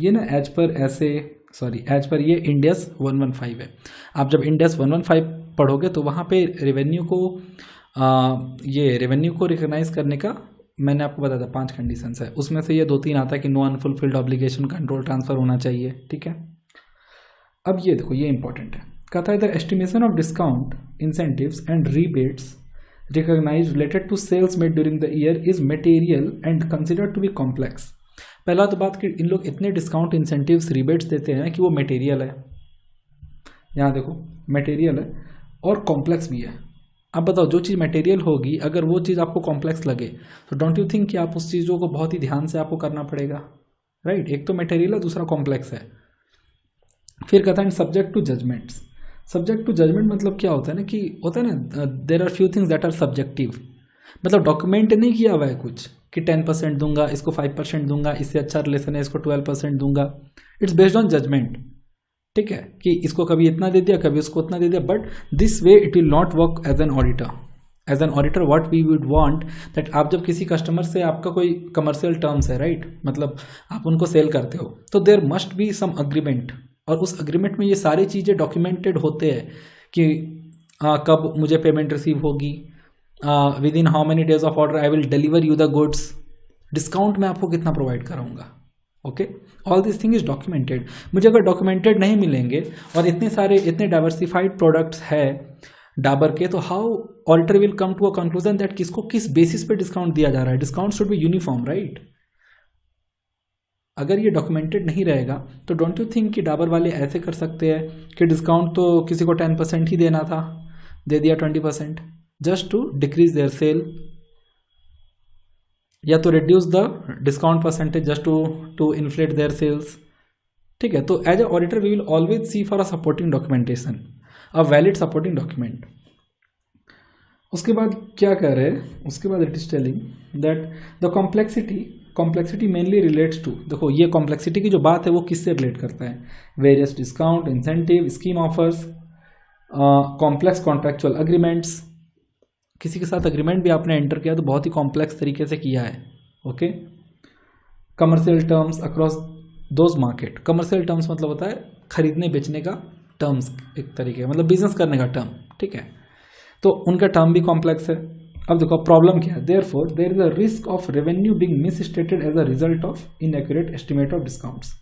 ये ना एज पर ये इंडेस 115 है। आप जब इंडेस 115 पढ़ोगे तो वहाँ पे रेवेन्यू को रिकॉग्नाइज करने का मैंने आपको बताया था 5 कंडीशंस है, उसमें से ये 2-3 आता है कि no unfulfilled obligation, control transfer होना चाहिए। ठीक है, अब ये देखो, ये इंपॉर्टेंट है। कहता है the estimation of discount, incentives and rebates recognise related to sales made during the year is material and considered to be complex. पहला तो बात कि इन लोग इतने डिस्काउंट, इंसेंटिव्स, रिबेट्स देते हैं कि वो मटेरियल है। यहाँ देखो, मटेरियल है और कॉम्प्लेक्स भी है। अब बताओ, जो चीज़ मटेरियल होगी, अगर वो चीज़ आपको कॉम्प्लेक्स लगे तो डोंट यू थिंक कि आप उस चीज़ों को बहुत ही ध्यान से आपको करना पड़ेगा, राइट। एक तो मटेरियल है, दूसरा कॉम्प्लेक्स है। फिर कहता है subject to judgements. Subject to judgement मतलब क्या होता है ना, कि होता है ना, there are few things that are subjective, मतलब डॉक्यूमेंट नहीं किया हुआ है कुछ, कि 10% दूंगा, इसको 5% दूंगा, इससे अच्छा रिलेशन है इसको 12% दूंगा। इट्स बेस्ड ऑन जजमेंट, ठीक है, कि इसको कभी इतना दे दिया, कभी उसको उतना दे दिया, but this way it will not work as an auditor. As an auditor what we would want that आप जब किसी कस्टमर से आपका कोई कमर्शियल टर्म्स है, राइट, मतलब आप उनको सेल करते हो, तो there must be some agreement, और उस अग्रीमेंट में ये सारी चीज़ें डॉक्यूमेंटेड होते हैं कि कब मुझे पेमेंट रिसीव होगी, with in how many days of order I will deliver you the goods, discount मैं आपको कितना प्रोवाइड कराऊंगा। Okay, all this thing is documented. मुझे अगर डॉक्यूमेंटेड नहीं मिलेंगे और इतने डाइवर्सिफाइड प्रोडक्ट्स है डाबर के, तो how auditor will come to a conclusion that किसको किस बेसिस पे डिस्काउंट दिया जा रहा है। Discount should be uniform, right. अगर ये डॉक्यूमेंटेड नहीं रहेगा तो डोंट यू थिंक कि डाबर वाले ऐसे कर सकते हैं कि डिस्काउंट तो किसी को 10% ही देना था, दे दिया 20%, just to decrease their sale, या तो reduce the discount percentage just to inflate their sales, ठीक है। तो as a auditor we will always see for a supporting documentation, a valid supporting document. उसके बाद क्या कह रहे हैं, उसके बाद it is telling that the complexity mainly relates to, देखो ये कॉम्प्लेक्सिटी की जो बात है वो किससे रिलेट करता है, various discount, incentive, scheme offers, complex contractual agreements. किसी के साथ अग्रीमेंट भी आपने एंटर किया तो बहुत ही कॉम्प्लेक्स तरीके से किया है, okay. Commercial terms across those market, commercial terms मतलब होता है खरीदने बेचने का टर्म्स, एक तरीके मतलब बिजनेस करने का टर्म, ठीक है, तो उनका टर्म भी कॉम्प्लेक्स है। अब देखो प्रॉब्लम क्या है, therefore there is a risk of revenue being misstated as a result of inaccurate estimate of discounts.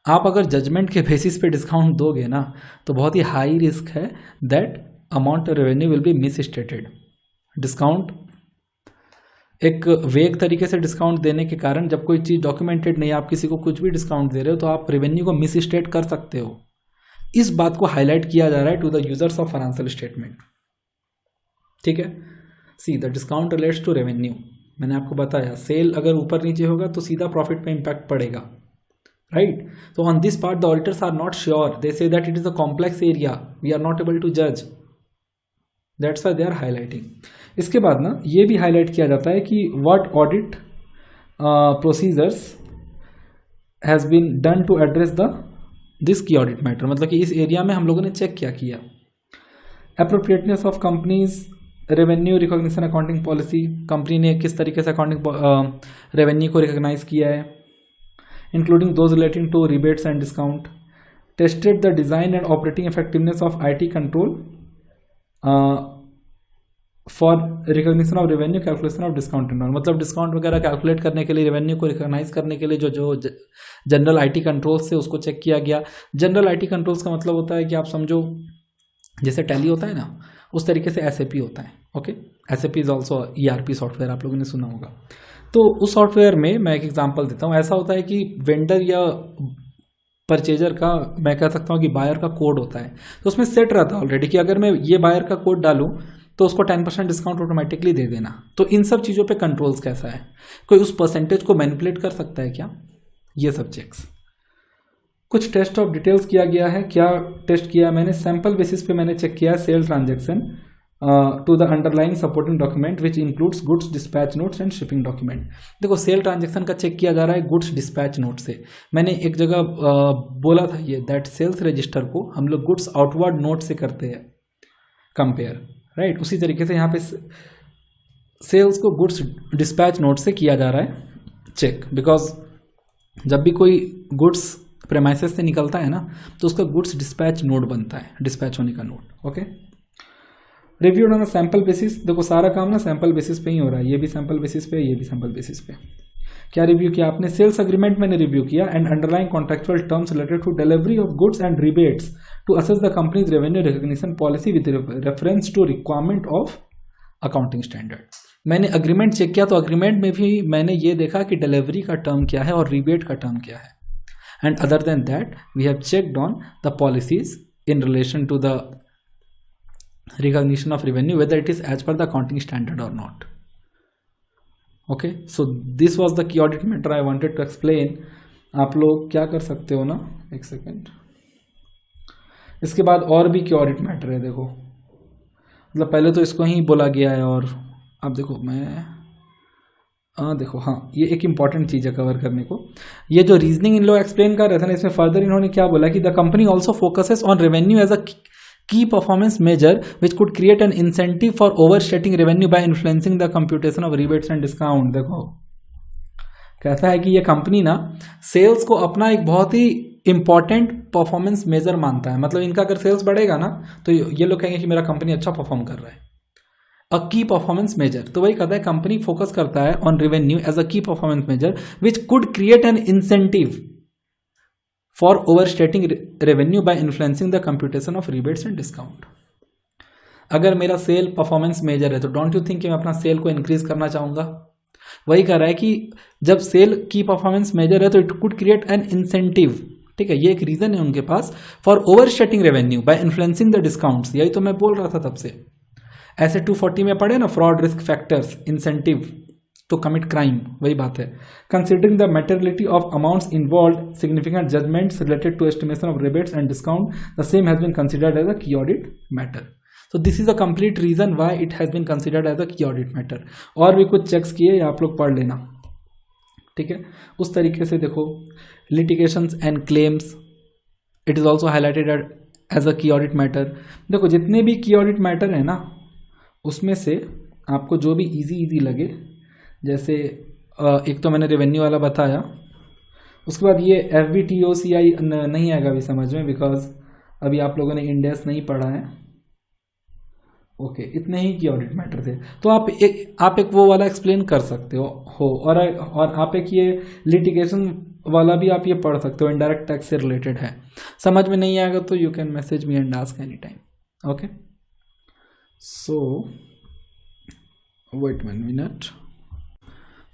आप अगर जजमेंट के बेसिस पे डिस्काउंट दोगे ना तो बहुत ही हाई रिस्क है that amount of revenue will be मिसस्टेटेड। Discount एक वेग तरीके से डिस्काउंट देने के कारण, जब कोई चीज़ डॉक्यूमेंटेड नहीं, आप किसी को कुछ भी डिस्काउंट दे रहे हो तो आप रेवेन्यू को मिसस्टेट कर सकते हो। इस बात को हाईलाइट किया जा रहा है to the users of financial statement, ठीक है। See the discount relates to revenue, मैंने आपको बताया सेल अगर ऊपर नीचे होगा तो सीधा प्रॉफिट पे इम्पैक्ट पड़ेगा, right. So on this part the auditors are not sure, they say that it is a complex area, we are not able to judge, that's why they are highlighting। इसके बाद ना ये भी highlight किया जाता है कि what audit procedures has been done to address this key audit matter, मतलब कि इस एरिया में हम लोगों ने चेक क्या किया। appropriateness of companies revenue recognition accounting policy, company ने किस तरीके से अकाउंटिंग रेवेन्यू को रिकॉग्नाइज किया है, including those relating to rebates and discount, tested the design and operating effectiveness of IT control for recognition of revenue, calculation of discount and all, मतलब discount वगैरह calculate करने के लिए, रेवेन्यू को recognise करने के लिए जो जनरल आईटी कंट्रोल्स से उसको चेक किया गया। जनरल आईटी कंट्रोल्स का मतलब होता है कि आप समझो जैसे टैली होता है ना, उस तरीके से एसएपी होता है, okay. SAP is also ERP software, आप लोगों ने सुना होगा। तो उस सॉफ्टवेयर में मैं एक एग्जांपल देता हूँ, ऐसा होता है कि वेंडर या परचेजर का, मैं कह सकता हूँ कि बायर का कोड होता है, तो उसमें सेट रहता है ऑलरेडी कि अगर मैं ये बायर का कोड डालूं तो उसको 10% डिस्काउंट ऑटोमेटिकली दे देना। तो इन सब चीज़ों पे कंट्रोल्स कैसा है, कोई उस परसेंटेज को मैनिपुलेट कर सकता है क्या, ये सब चेक्स। कुछ टेस्ट ऑफ डिटेल्स किया गया है, क्या टेस्ट किया मैंने, सैंपल बेसिस पे मैंने चेक किया sale transaction to the underlying supporting document which includes goods dispatch notes and shipping document. देखो सेल ट्रांजेक्शन का चेक किया जा रहा है गुड्स डिस्पैच नोट से। मैंने एक जगह बोला था ये दैट सेल्स रजिस्टर को हम लोग गुड्स आउटवर्ड नोट से करते हैं कंपेयर, राइट। उसी तरीके से यहाँ पे सेल्स को गुड्स डिस्पैच नोट से किया जा रहा है चेक, बिकॉज जब भी कोई गुड्स प्रेमाइसेस से निकलता है ना तो उसका गुड्स डिस्पैच नोट बनता है, डिस्पैच होने का note, okay. Reviewed on sample basis, देखो सारा काम ना सैंपल बेसिस पे ही हो रहा है, ये भी सैंपल बेसिस पे, ये भी सैंपल बेसिस पे। क्या रिव्यू किया आपने, सेल्स एग्रीमेंट मैंने रिव्यू किया and underlying contractual terms related to delivery of goods and rebates to assess the company's revenue recognition policy with reference to requirement of accounting standard. मैंने agreement check किया तो agreement में भी मैंने ये देखा कि डिलीवरी का टर्म क्या है और रिबेट का टर्म क्या है, and other than that we have checked on the policies in relation to the recognition of revenue whether it is as per the accounting standard or not, okay। So this was the key audit matter I wanted to explain। आप लोग क्या कर सकते हो ना, एक second, इसके बाद और भी key audit matter है। देखो मतलब पहले तो इसको ही बोला गया है, और अब देखो मैं देखो, हाँ ये एक इंपॉर्टेंट चीज़ है कवर करने को। ये जो रीजनिंग इन लोग एक्सप्लेन कर रहे थे ना, इसमें फर्दर इन्होंने क्या बोला कि the company also focuses on revenue as a key performance measure which could create an incentive for overstating revenue by influencing the computation of rebates and discount. देखो कहता है कि ये कंपनी ना सेल्स को अपना एक बहुत ही इंपॉर्टेंट परफॉर्मेंस मेजर मानता है। मतलब इनका अगर सेल्स बढ़ेगा ना तो ये लोग कहेंगे कि मेरा कंपनी अच्छा परफॉर्म कर रहा है। अ की परफॉर्मेंस मेजर, तो वही कहता है कंपनी फोकस करता है on revenue as a key performance measure which could create an incentive for overstating revenue by influencing the computation of rebates and discount. अगर मेरा सेल परफॉर्मेंस मेजर है तो डोंट यू थिंक कि मैं अपना cell को इंक्रीज करना चाहूंगा। वही कह रहा है कि जब सेल की परफॉर्मेंस मेजर है तो it could create an incentive, ठीक है, ये एक रीजन है उनके पास, for overstating revenue by influencing the discounts. यही तो मैं बोल रहा था तब से, ऐसे 240 में पढ़े ना, fraud, risk factors, incentive to commit crime, वही बात है। Considering the materiality of amounts involve, significant judgments related to estimation of rebates and discount, the same has been considered as a key audit matter. So this is a complete reason why it has been considered as a key audit matter। और भी कुछ checks किए आप लोग पढ़ लेना, ठीक है। उस तरीके से देखो, litigations and claims, it is also highlighted as a key audit matter. देखो जितने भी की ऑडिट मैटर है ना, उसमें से आपको जो भी इजी लगे, जैसे एक तो मैंने रेवेन्यू वाला बताया, उसके बाद ये FBTOCI नहीं आएगा अभी समझ में, बिकॉज अभी आप लोगों ने इंडेक्स नहीं पढ़ा है। ओके, इतने ही की ऑडिट मैटर थे। तो आप एक वो वाला एक्सप्लेन कर सकते हो और आप एक ये लिटिगेशन वाला भी आप ये पढ़ सकते हो, इनडायरेक्ट टैक्स से रिलेटेड है। समझ में नहीं आएगा तो you can message me and ask any time. Okay, so wait 1 minute,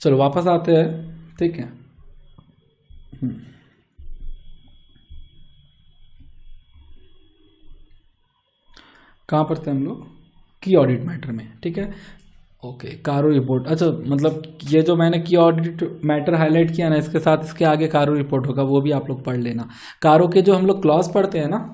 चलो वापस आते हैं, ठीक है। कहाँ पर थे हम लोग? की ऑडिट मैटर में, ठीक है। ओके, कारो रिपोर्ट, अच्छा मतलब ये जो मैंने की ऑडिट मैटर हाईलाइट किया ना, इसके साथ इसके आगे कारो रिपोर्ट होगा, वो भी आप लोग पढ़ लेना। कारो के जो हम लोग क्लॉज पढ़ते हैं ना,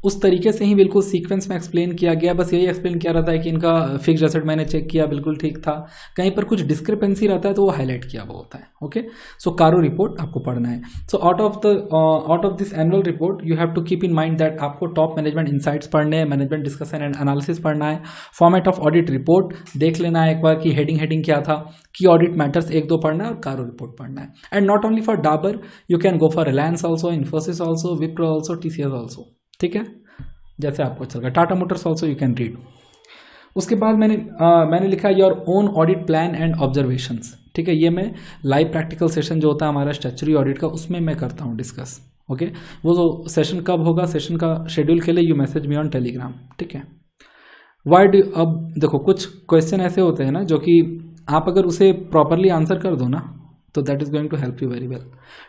उस तरीके से ही बिल्कुल सीक्वेंस में एक्सप्लेन किया गया। बस यही एक्सप्लेन किया रहता है कि इनका फिक्स्ड एसेट मैंने चेक किया, बिल्कुल ठीक था, कहीं पर कुछ डिस्क्रिपेंसी रहता है तो वो हाईलाइट किया हुआ होता है। ओके, सो कारो रिपोर्ट आपको पढ़ना है। So out of this annual report you have to keep in mind that आपको टॉप मैनेजमेंट इनसाइट्स पढ़ने हैं, मैनेजमेंट डिस्कशन एंड एनालिसिस पढ़ना है, फॉर्मेट ऑफ ऑडिट रिपोर्ट देख लेना है एक बार कि हेडिंग क्या था, की ऑडिट मैटर्स 1-2 पढ़ना है और कारो रिपोर्ट पढ़ना है। And not only for Dabur, you can go for Reliance also, Infosys also, Wipro also, TCS also, ठीक है, जैसे आपको चल रहा है। Tata Motors also you can read. उसके बाद मैंने लिखा your own audit plan and observations, ठीक है। ये मैं लाइव प्रैक्टिकल सेशन जो होता है हमारा स्टैच्यूटरी ऑडिट का, उसमें मैं करता हूँ डिस्कस। ओके, वो जो सेशन कब होगा, सेशन का शेड्यूल के लिए you message me on Telegram, ठीक है। वाई डू, अब देखो कुछ क्वेश्चन ऐसे होते हैं ना जो कि आप अगर उसे प्रॉपरली आंसर कर दो ना, तो that is going to help you very well,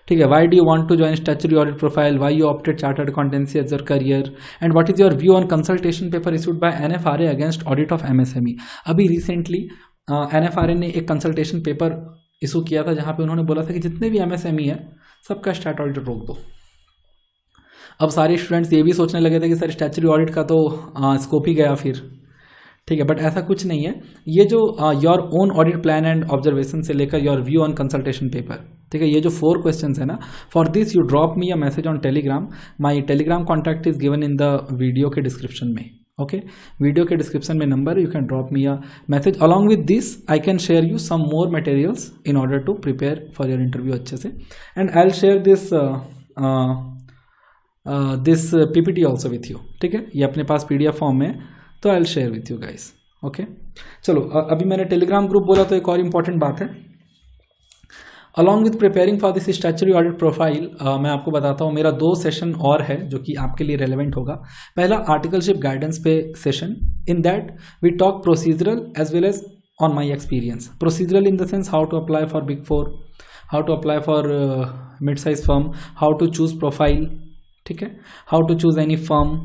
ठीक है। Why do you want to join statutory audit profile, why you opted chartered accountancy as your career, and what is your view on consultation paper issued by NFRA against audit of MSME। अभी recently NFRA ने एक consultation paper issue किया था जहां पे उन्होंने बोला था कि जितने भी MSME है सबका स्टैट ऑडिट रोक दो। अब सारे स्टूडेंट्स ये भी सोचने लगे थे कि सर स्टैच्यूटरी ऑडिट का तो स्कोप ही गया फिर, ठीक है, बट ऐसा कुछ नहीं है। ये जो your own audit plan and observation से लेकर your view on consultation paper, ठीक है, ये जो 4 क्वेश्चंस है ना, for this you drop me a message on Telegram. My Telegram contact is given in the video के डिस्क्रिप्शन में। ओके, वीडियो के डिस्क्रिप्शन में number, you can drop me a message. Along with this I can share you some more materials in order to prepare for your interview अच्छे से, and I will share this PPT also with you, ठीक है। ये अपने पास PDF form में, तो I will share with you guys. Okay, चलो अभी मैंने टेलीग्राम ग्रुप बोला तो एक और इम्पॉर्टेंट बात है, along with preparing for this statutory audit profile, मैं आपको बताता हूँ मेरा 2 सेशन और है जो कि आपके लिए रेलेवेंट होगा। पहला आर्टिकलशिप गाइडेंस पे session, in that we talk procedural as well as on my experience. Procedural in the sense how to apply for Big 4, how to apply for mid size firm, how to choose profile, ठीक है, how to choose any firm,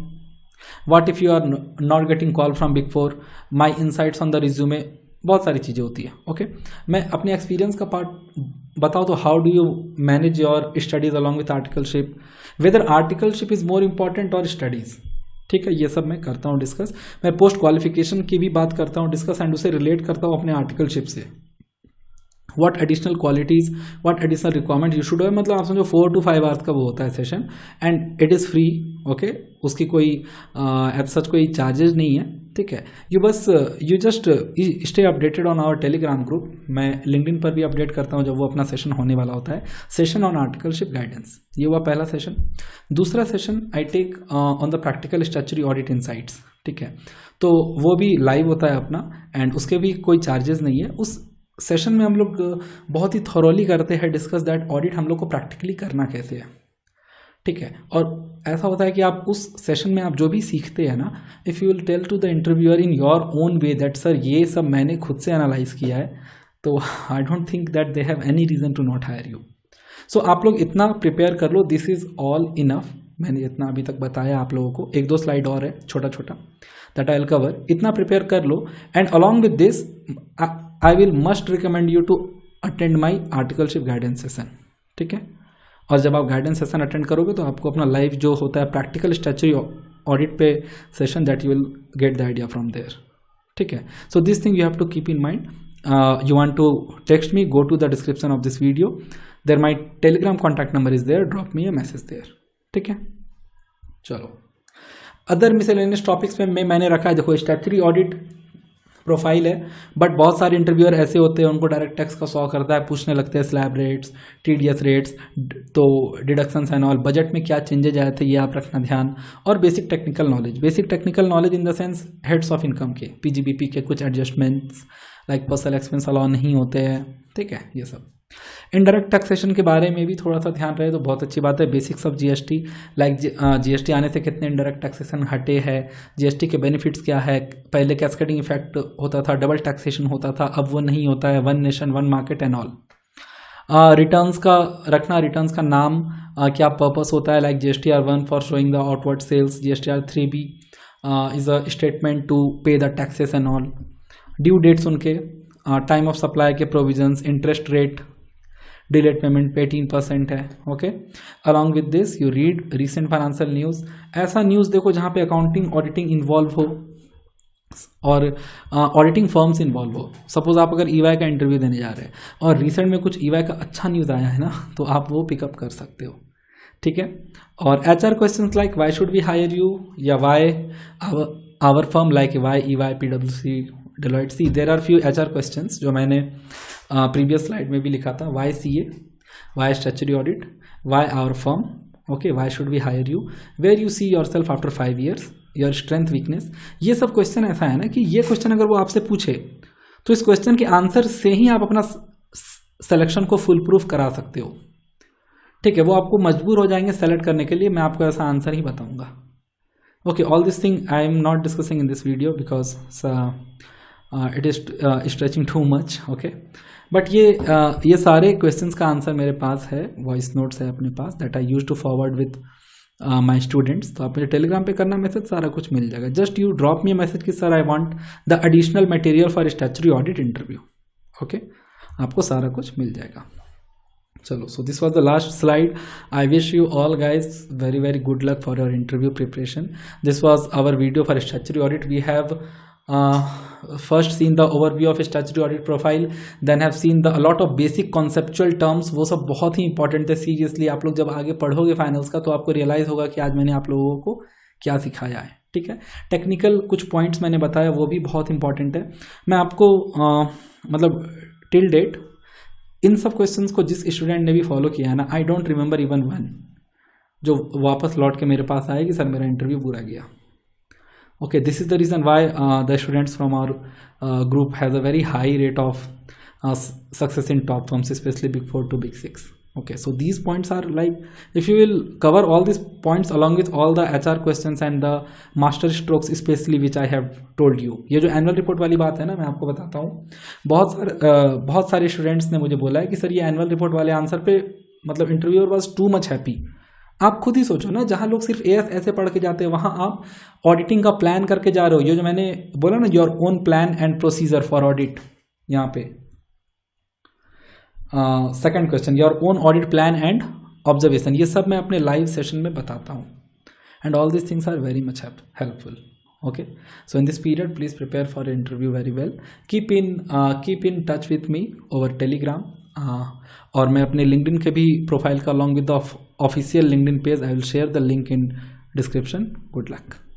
What if you are not getting call from Big 4, my insights on the resume, बहुत सारी चीज़ें होती है। Okay, मैं अपने experience का पार्ट बताऊँ तो how do you manage your studies along with articleship, whether articleship is more important और स्टडीज़, ठीक है, ये सब मैं करता हूँ डिस्कस। मैं पोस्ट क्वालिफिकेशन की भी बात करता हूँ डिस्कस, एंड उसे रिलेट करता हूँ अपने आर्टिकलशिप से। What additional qualities, what additional requirement you should have. मतलब आप समझो 4 to 5 आवर्स का वो होता है session, and it is free. Okay, उसकी कोई एज सच कोई चार्जेज नहीं है, ठीक है। You just stay updated on our Telegram group. मैं लिंक्डइन पर भी अपडेट करता हूँ जब वो अपना सेशन होने वाला होता है। सेशन ऑन आर्टिकलशिप गाइडेंस, ये हुआ पहला सेशन। दूसरा session I take on the practical statutory audit insights, ठीक है। तो वो भी लाइव होता है अपना, एंड उसके भी कोई चार्जेस नहीं है। उस सेशन में हम लोग बहुत ही थॉरोली करते हैं डिस्कस दैट ऑडिट हम लोग को प्रैक्टिकली करना कैसे है, ठीक है। और ऐसा होता है कि आप उस सेशन में आप जो भी सीखते हैं ना, if you will tell to the interviewer in your own way that sir ये सब मैंने खुद से एनालाइज किया है, तो I don't think that they have any reason to not hire you. So आप लोग इतना प्रिपेयर कर लो, दिस इज़ ऑल इनफ। मैंने इतना अभी तक बताया आप लोगों को, 1-2 स्लाइड और है छोटा छोटा, दैट आई विल कवर। इतना प्रिपेयर कर लो, and along with this I will must recommend you to attend my articleship guidance session, ठीक है। और जब आप गाइडेंस सेशन अटेंड करोगे तो आपको अपना लाइव जो होता है प्रैक्टिकल स्टैच्यूटरी ऑडिट पे session, that you will get the idea from there, ठीक है। So this thing you have to keep in mind. You want to text me, go to the description of this video, there my Telegram contact number is there, drop me a message there, ठीक है। चलो, other miscellaneous topics में मैंने रखा है, देखो statutory audit profile है, but बहुत सारे इंटरव्यूअर ऐसे होते हैं उनको डायरेक्ट टैक्स का शौक करता है, पूछने लगते हैं स्लैब रेट्स, टीडीएस रेट्स, तो डिडक्शंस एंड ऑल, बजट में क्या चेंजेज आए थे ये आप रखना ध्यान, और basic technical knowledge. Basic technical knowledge in the sense heads of income के, पीजीबीपी के कुछ adjustments like personal expense allow नहीं होते हैं, ठीक है, ये सब। इनडायरेक्ट टैक्सेशन के बारे में भी थोड़ा सा ध्यान रहे तो बहुत अच्छी बात है। Basics of GST, like GST आने से कितने इनडायरेक्ट टैक्सेशन हटे हैं, जीएसटी के बेनिफिट्स क्या है, पहले कैस्केडिंग इफेक्ट होता था, डबल टैक्सेशन होता था, अब वो नहीं होता है, 1 nation 1 market and all. Returns का रखना, रिटर्न्स का नाम क्या पर्पस होता है, like GSTR1 for showing the outward sales, GSTR3B is a statement to pay the taxes and all, due dates उनके, टाइम ऑफ सप्लाई के provisions, interest rate, delayed payment पे 18% है, okay. Along with this you read recent financial news, ऐसा news देखो जहाँ पे accounting auditing involve हो और ऑडिटिंग फर्म्स इन्वॉल्व हो। सपोज आप अगर EY का इंटरव्यू देने जा रहे हैं और रिसेंट में कुछ EY का अच्छा न्यूज़ आया है ना, तो आप वो पिकअप कर सकते हो, ठीक है। और HR questions like why should we hire you, या why our firm, like why EY, PwC, Deloitte। See there are few HR questions जो मैंने प्रीवियस स्लाइड में भी लिखा था, why CA, why statutory audit, why our firm, okay, why should we hire you, where you see yourself after 5 years, your strength weakness. ये सब question ऐसा है ना कि ये क्वेश्चन अगर वो आपसे पूछे तो इस क्वेश्चन के आंसर से ही आप अपना सिलेक्शन को फुल प्रूफ करा सकते हो, ठीक है। वो आपको मजबूर हो जाएंगे सेलेक्ट करने के लिए, मैं आपको ऐसा आंसर ही बताऊंगा, okay. All this thing I am not discussing in this video because it is stretching too much, okay. But ये सारे क्वेश्चंस का आंसर मेरे पास है, वॉइस नोट्स है अपने पास, that I use to forward with my students. तो आप मुझे टेलीग्राम पे करना मैसेज, सारा कुछ मिल जाएगा। Just you drop me message कि sir I want the additional material for statutory audit interview, okay, आपको सारा कुछ मिल जाएगा। चलो, so this was the last slide. I wish you all guys very good luck for your interview preparation. This was our video for statutory audit. We have first seen the overview of statutory audit profile, then have seen the a lot of basic conceptual terms. वो सब बहुत ही important है। Seriously आप लोग जब आगे पढ़ोगे फाइनल्स का तो आपको रियलाइज होगा कि आज मैंने आप लोगों को क्या सिखाया है, ठीक है। टेक्निकल कुछ पॉइंट्स मैंने बताया वो भी बहुत इंपॉर्टेंट है। मैं आपको मतलब टिल डेट इन सब क्वेश्चंस को जिस स्टूडेंट ने भी फॉलो किया है ना, I don't remember even one जो वापस लौट के मेरे पास आए कि सर मेरा इंटरव्यू पूरा गया, okay. This is the reason why the students from our group has a very high rate of success in top firms, specially Big 4 to Big 6, okay. So these points are like, if you will cover all these points along with all the HR questions and the master strokes especially which I have told you, ये जो annual report वाली बात है ना, मैं आपको बताता हूँ, बहुत सारे स्टूडेंट्स ने मुझे बोला है कि सर ये एनुअल रिपोर्ट वाले आंसर पे मतलब interviewer was too much happy. आप खुद ही सोचो ना, जहाँ लोग सिर्फ AS ऐसे पढ़ के जाते हैं वहाँ आप ऑडिटिंग का प्लान करके जा रहे हो। ये जो मैंने बोला ना, your own plan and procedure for audit, यहाँ पे second question, your own audit plan and observation, ये सब मैं अपने लाइव सेशन में बताता हूँ। And all this things are very much helpful, Okay, so in this period, please prepare for the interview very well. Keep in touch with me over Telegram. और मैं अपने LinkedIn के भी प्रोफाइल का along with the official LinkedIn page, I will share the link in description. Good luck.